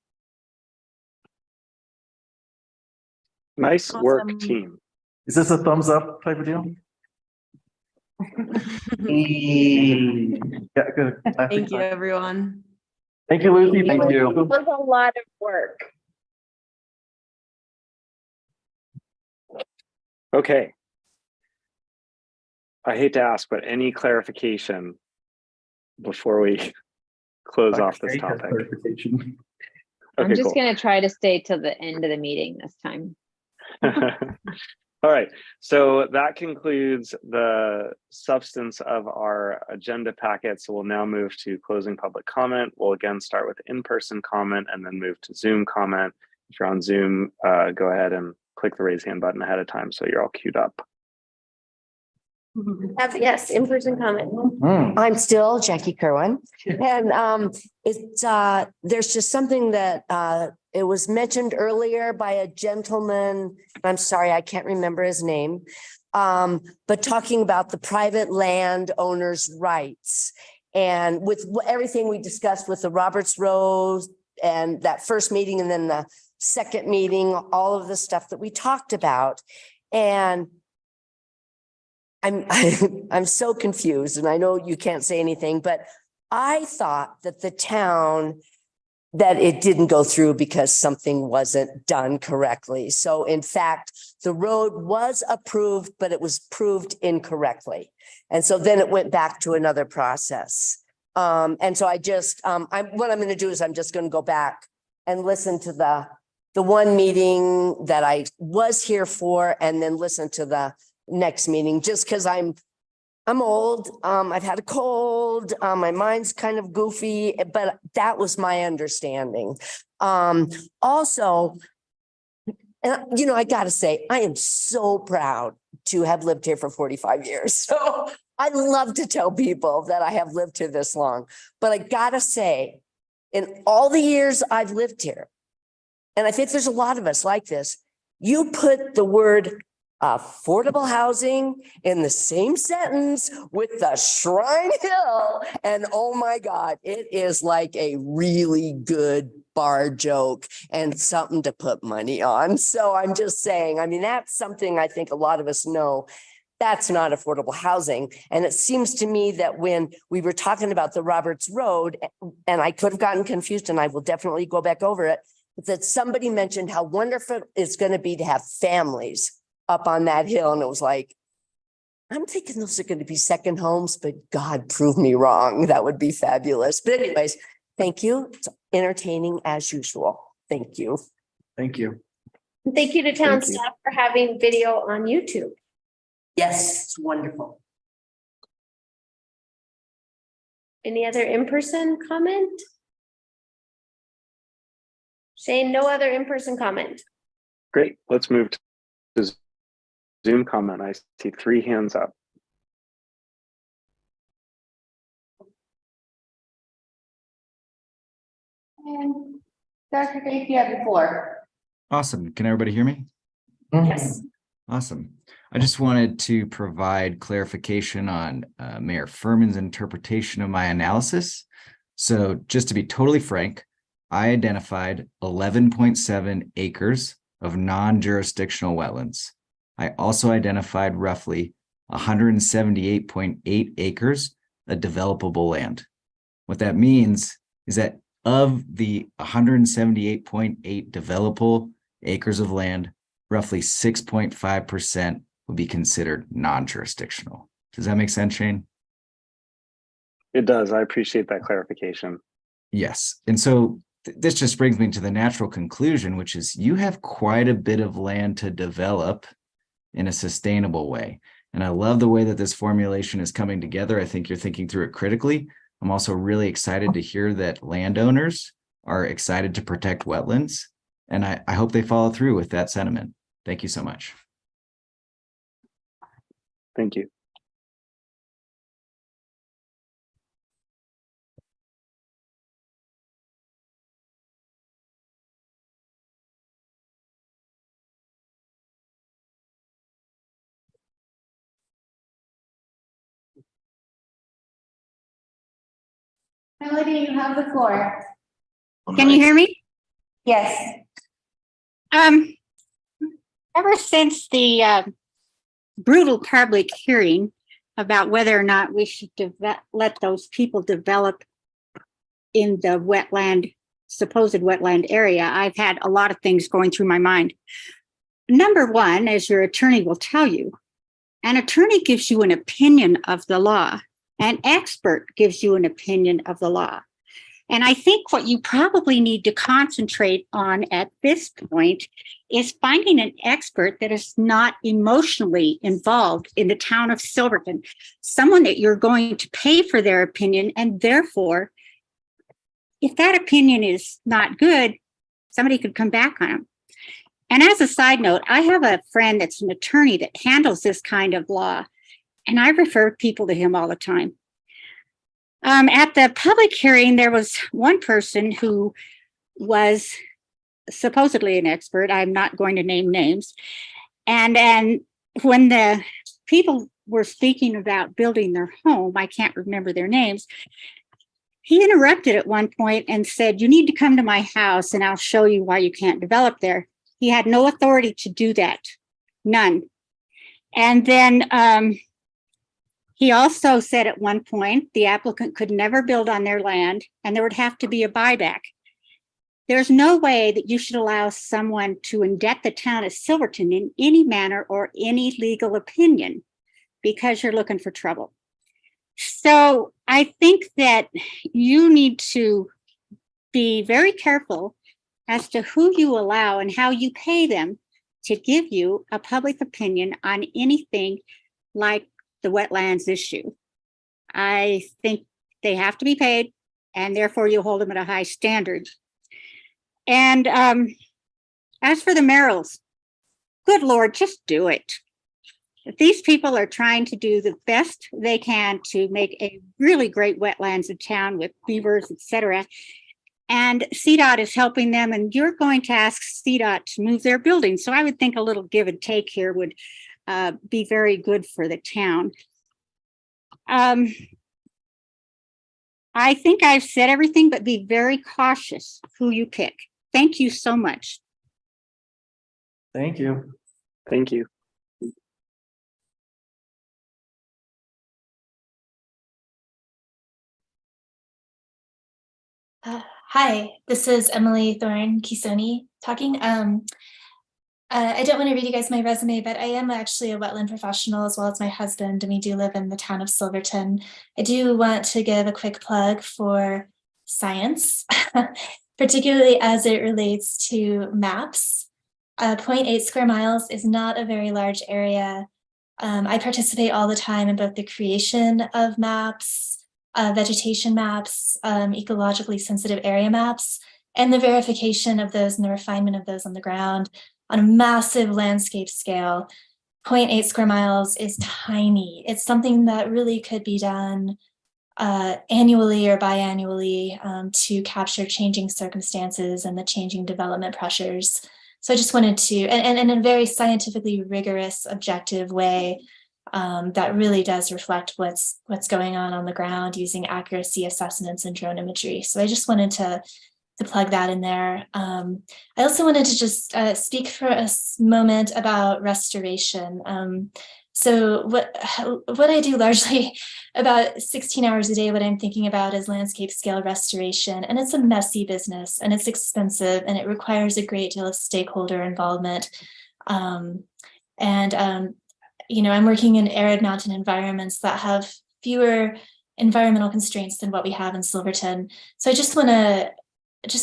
Nice work, team. Is this a thumbs up type of deal? Yeah, good. Thank you, everyone. Thank you, Lucy. Thank It you. was a lot of work. Okay. I hate to ask, but any clarification before we close off this topic? Clarification. I'm Okay, just cool. going to try to stay till the end of the meeting this time. All right, so that concludes the substance of our agenda packet. So we'll now move to closing public comment. We'll again start with in-person comment and then move to Zoom comment. If you're on Zoom, go ahead and click the raise hand button ahead of time so you're all queued up. Yes, in-person comment. I'm still Jackie Kerwin. And there's just something that it was mentioned earlier by a gentleman. I'm sorry, I can't remember his name. But talking about the private land owners' rights. And with everything we discussed with the Roberts Road and that first meeting and then the second meeting, all of the stuff that we talked about. And I'm so confused, and I know you can't say anything, but I thought that the town, that it didn't go through because something wasn't done correctly. So in fact, the road was approved, but it was proved incorrectly. And so then it went back to another process. And so I just, what I'm going to do is I'm just going to go back and listen to the one meeting that I was here for, and then listen to the next meeting, just because I'm old. I've had a cold. My mind's kind of goofy, but that was my understanding. Also, and I got to say, I am so proud to have lived here for 45 years. So I love to tell people that I have lived here this long, but I got to say, in all the years I've lived here, and I think there's a lot of us like this, you put the word affordable housing in the same sentence with the Shrine Hill, and oh my God, it is like a really good bar joke and something to put money on. So I'm just saying, I mean, that's something I think a lot of us know. That's not affordable housing. And it seems to me that when we were talking about the Roberts Road, and I could have gotten confused, and I will definitely go back over it, that somebody mentioned how wonderful it's going to be to have families up on that hill. And it was like, I'm thinking those are going to be second homes, but God, prove me wrong. That would be fabulous. But anyways, thank you. It's entertaining as usual. Thank you. Thank you. Thank you to town staff for having video on YouTube. Yes, it's wonderful. Any other in-person comment? Shane, no other in-person comment. Great, let's move to Zoom comment. I see 3 hands up. And Dr. Faith, you have the floor. Awesome. Can everybody hear me? Yes. Awesome. I just wanted to provide clarification on Mayor Furman's interpretation of my analysis. So just to be totally frank, I identified 11.7 acres of non-jurisdictional wetlands. I also identified roughly 178.8 acres of developable land. What that means is that of the 178.8 developable acres of land, roughly 6.5% would be considered non-jurisdictional. Does that make sense, Shane? It does. I appreciate that clarification. Yes. And so this just brings me to the natural conclusion, which is you have quite a bit of land to develop in a sustainable way. And I love the way that this formulation is coming together. I think you're thinking through it critically. I'm also really excited to hear that landowners are excited to protect wetlands. And I hope they follow through with that sentiment. Thank you so much. Thank you. Melody, you have the floor. Can you hear me? Yes. Ever since the brutal public hearing about whether or not we should let those people develop in the wetland, supposed wetland area, I've had a lot of things going through my mind. Number one, as your attorney will tell you, an attorney gives you an opinion of the law. An expert gives you an opinion of the law. And I think what you probably need to concentrate on at this point is finding an expert that is not emotionally involved in the town of Silverton, someone that you're going to pay for their opinion. And therefore, if that opinion is not good, somebody could come back on them. And as a side note, I have a friend that's an attorney that handles this kind of law, and I refer people to him all the time. At the public hearing, there was one person who was supposedly an expert. I'm not going to name names. And when the people were speaking about building their home, I can't remember their names, he interrupted at one point and said, "You need to come to my house and I'll show you why you can't develop there." He had no authority to do that, none. And then he also said at one point, the applicant could never build on their land and there would have to be a buyback. There's no way that you should allow someone to indebt the town of Silverton in any manner or any legal opinion because you're looking for trouble. So I think that you need to be very careful as to who you allow and how you pay them to give you a public opinion on anything like the wetlands issue. I think they have to be paid, and therefore you hold them at a high standard. And as for the Merrills, good Lord, just do it. If these people are trying to do the best they can to make a really great wetlands in town with beavers, etc., and CDOT is helping them, and you're going to ask CDOT to move their building. So I would think a little give and take here would be very good for the town. I think I've said everything, but be very cautious who you pick. Thank you so much. Thank you. Thank you. Hi, this is Emily Thorne Kisoni talking. I don't want to read you guys my resume, but I am actually a wetland professional as well as my husband, and we do live in the town of Silverton. I do want to give a quick plug for science, particularly as it relates to maps. 0.8 square miles is not a very large area. I participate all the time in both the creation of maps, vegetation maps, ecologically sensitive area maps, and the verification of those and the refinement of those on the ground on a massive landscape scale. 0.8 square miles is tiny. It's something that really could be done annually or biannually to capture changing circumstances and the changing development pressures. So I just wanted to, and in a very scientifically rigorous, objective way, that really does reflect what's going on the ground using accuracy assessments and drone imagery. So I just wanted to plug that in there. I also wanted to just speak for a moment about restoration. So what I do largely about 16 hours a day, what I'm thinking about is landscape scale restoration. And it's a messy business and it's expensive and it requires a great deal of stakeholder involvement. You know, I'm working in arid mountain environments that have fewer environmental constraints than what we have in Silverton. So I just want to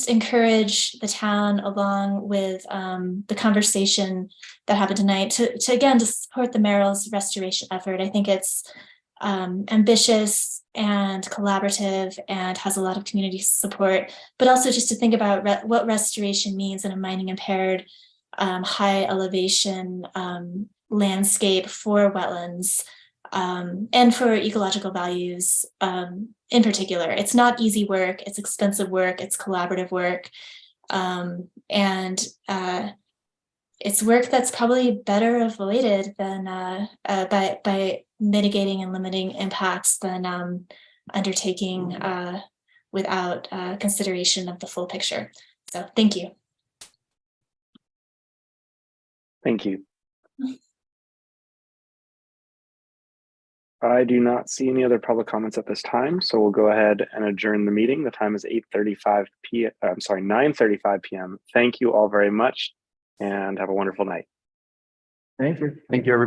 encourage the town along with the conversation that happened tonight to again, to support the Merrills restoration effort. I think it's ambitious and collaborative and has a lot of community support, but also just to think about what restoration means in a mining impaired, high elevation landscape for wetlands and for ecological values in particular. It's not easy work, it's expensive work, it's collaborative work, and it's work that's probably better avoided than by mitigating and limiting impacts than undertaking without consideration of the full picture. So thank you. Thank you. I do not see any other public comments at this time, so we'll go ahead and adjourn the meeting. The time is 8:35 p.m. I'm sorry, 9:35 p.m. Thank you all very much and have a wonderful night. Thank you. Thank you, everybody.